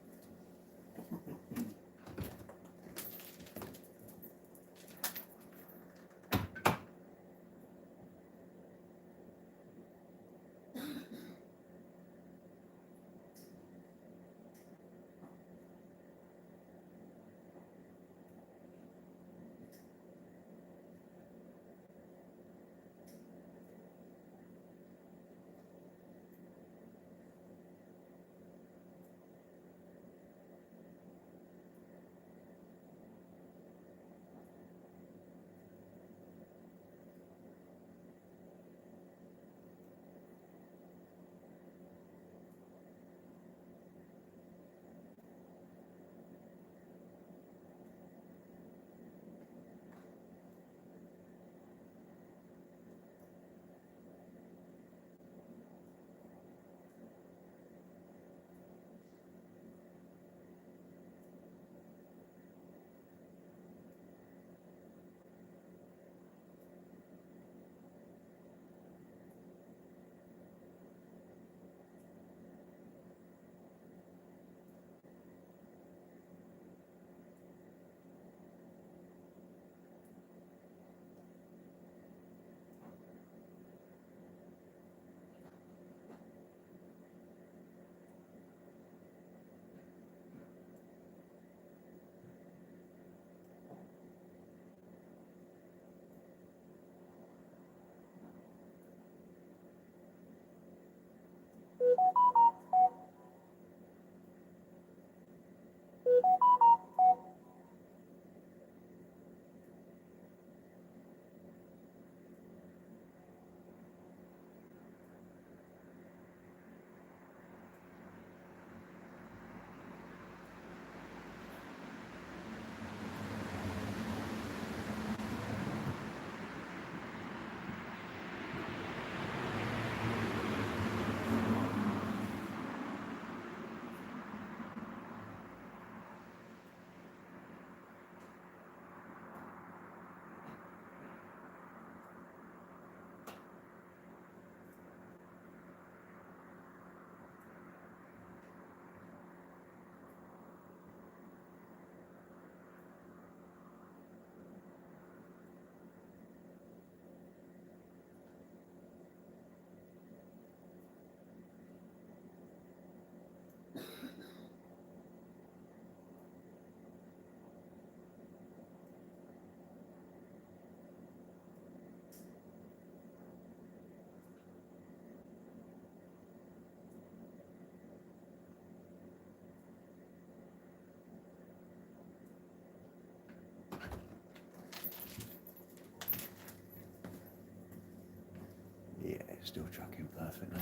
Speaker 1: Still tracking perfectly.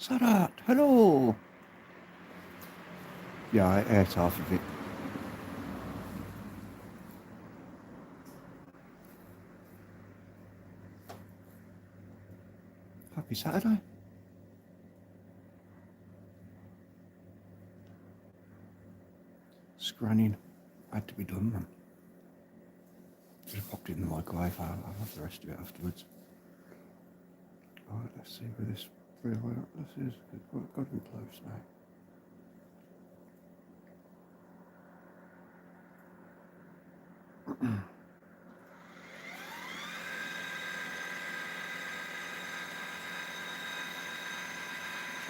Speaker 1: Sarat, hello. Yeah, I ate half of it. Happy Saturday. Scranning had to be done, man. Just popped it in the microwave. I'll have the rest of it afterwards. Alright, let's see where this real this is. Got to be close now.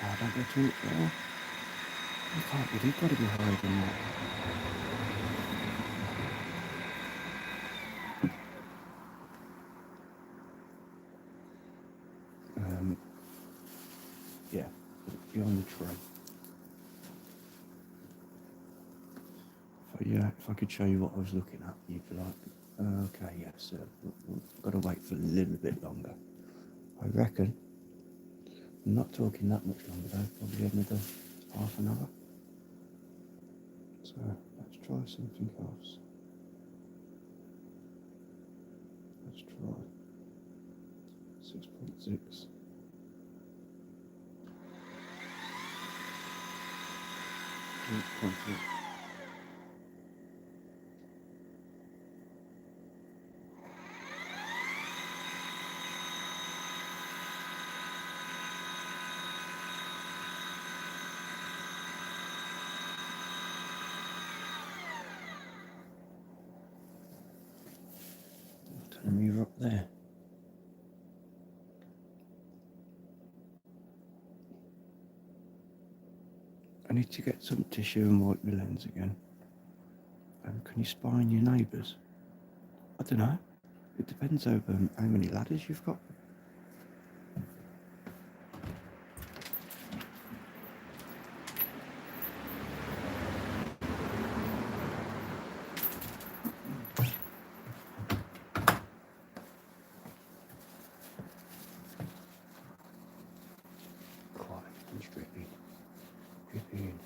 Speaker 1: Oh, don't go too much lower. You can't be, you've got to be higher than that. Yeah, beyond the tray. If I could show you what I was looking at, you'd be like, okay, yes, we've got to wait for a little bit longer. I reckon. I'm not talking that much longer though, probably another half an hour. So let's try something else. Let's try 6.6. 8.8. Telling me you're up there. I need to get some tissue and wipe my lens again. Can you spy on your neighbours? I don't know. It depends over how many ladders you've got. Quiet and dripping. Dripping.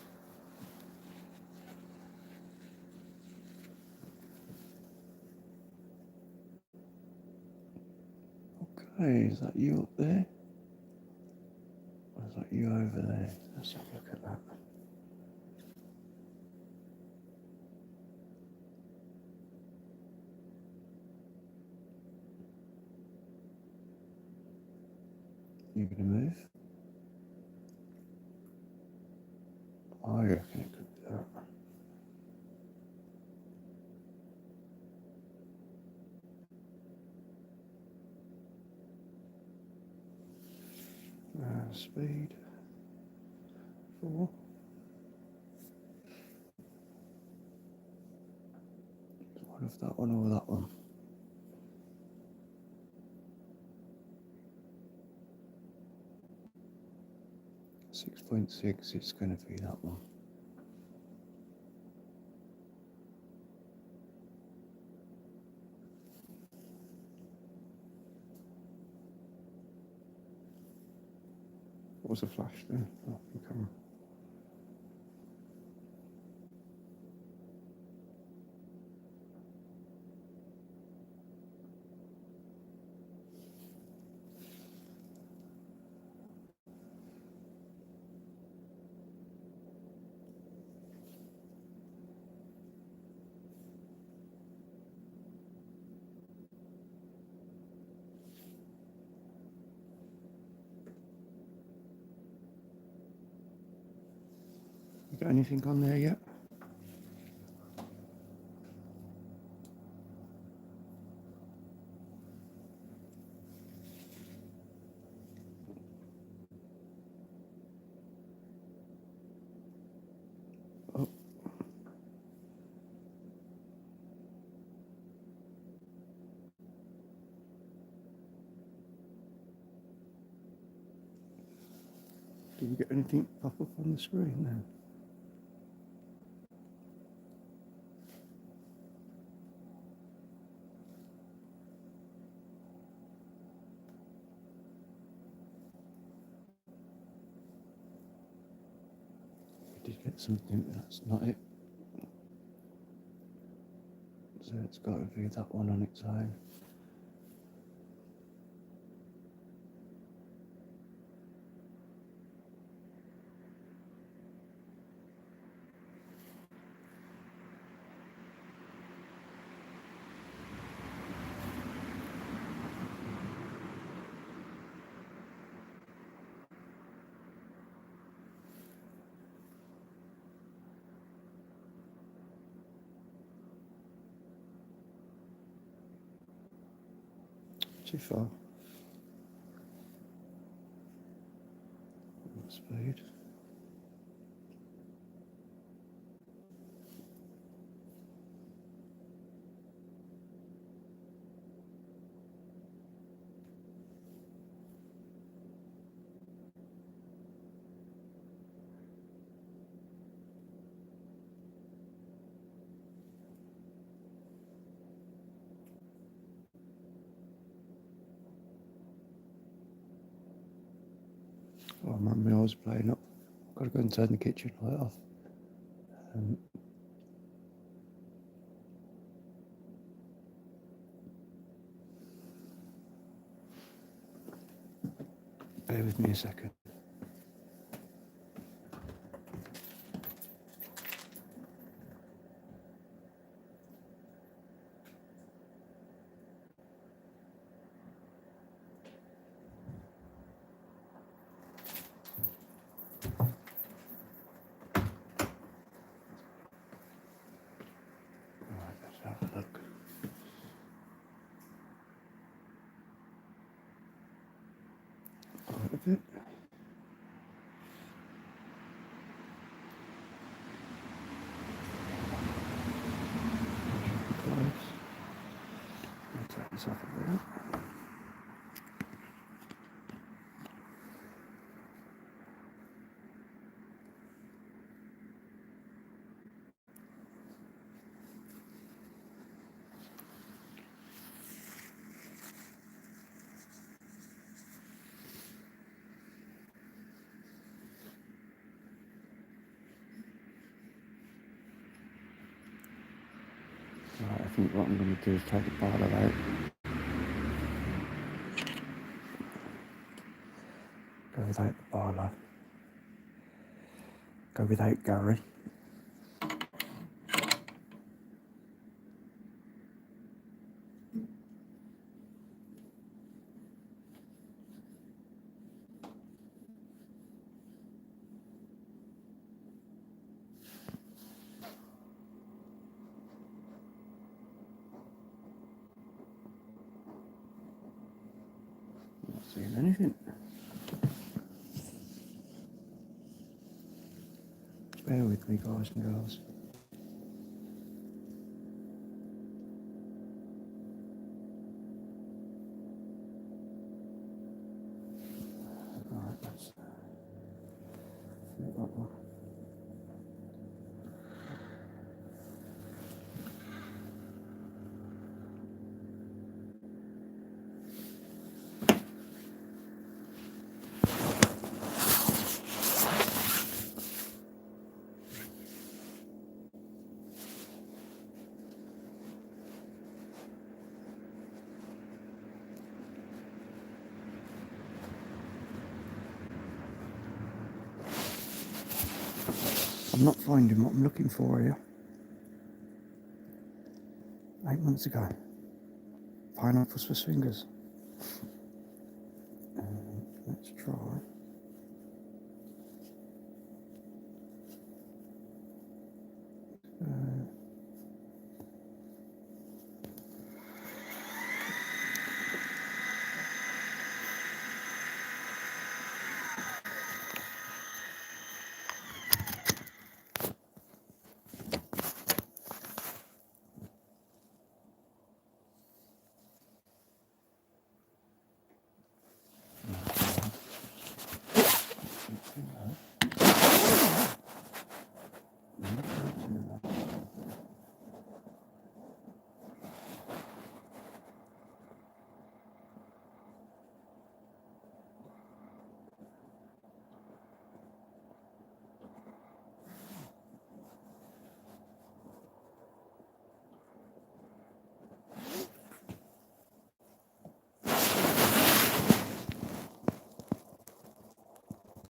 Speaker 1: Okay, is that you up there? Or is that you over there? Let's have a look at that. You gonna move? I reckon it could be that. Speed 4. What if that one or that one? 6.6, it's going to be that one. What was the flash there? Oh, the camera. You got anything on there yet? Oh. Did you get anything pop up on the screen then? did get something, but that's not it. So it's got to be that one on its own. Too far. Speed. Oh, my eyes playing up. Got to go and turn the kitchen light off. Bear with me a second. Right, let's have a look. Quite a bit. Close. I'll take this off a bit. Right, I think what I'm going to do is take the boiler out. Go without the boiler. Go without Gary. Not seeing anything. Bear with me, guys and girls. Right, let's that one. I'm not finding what I'm looking for here. 8 months ago. Pineapples for swingers. Let's try.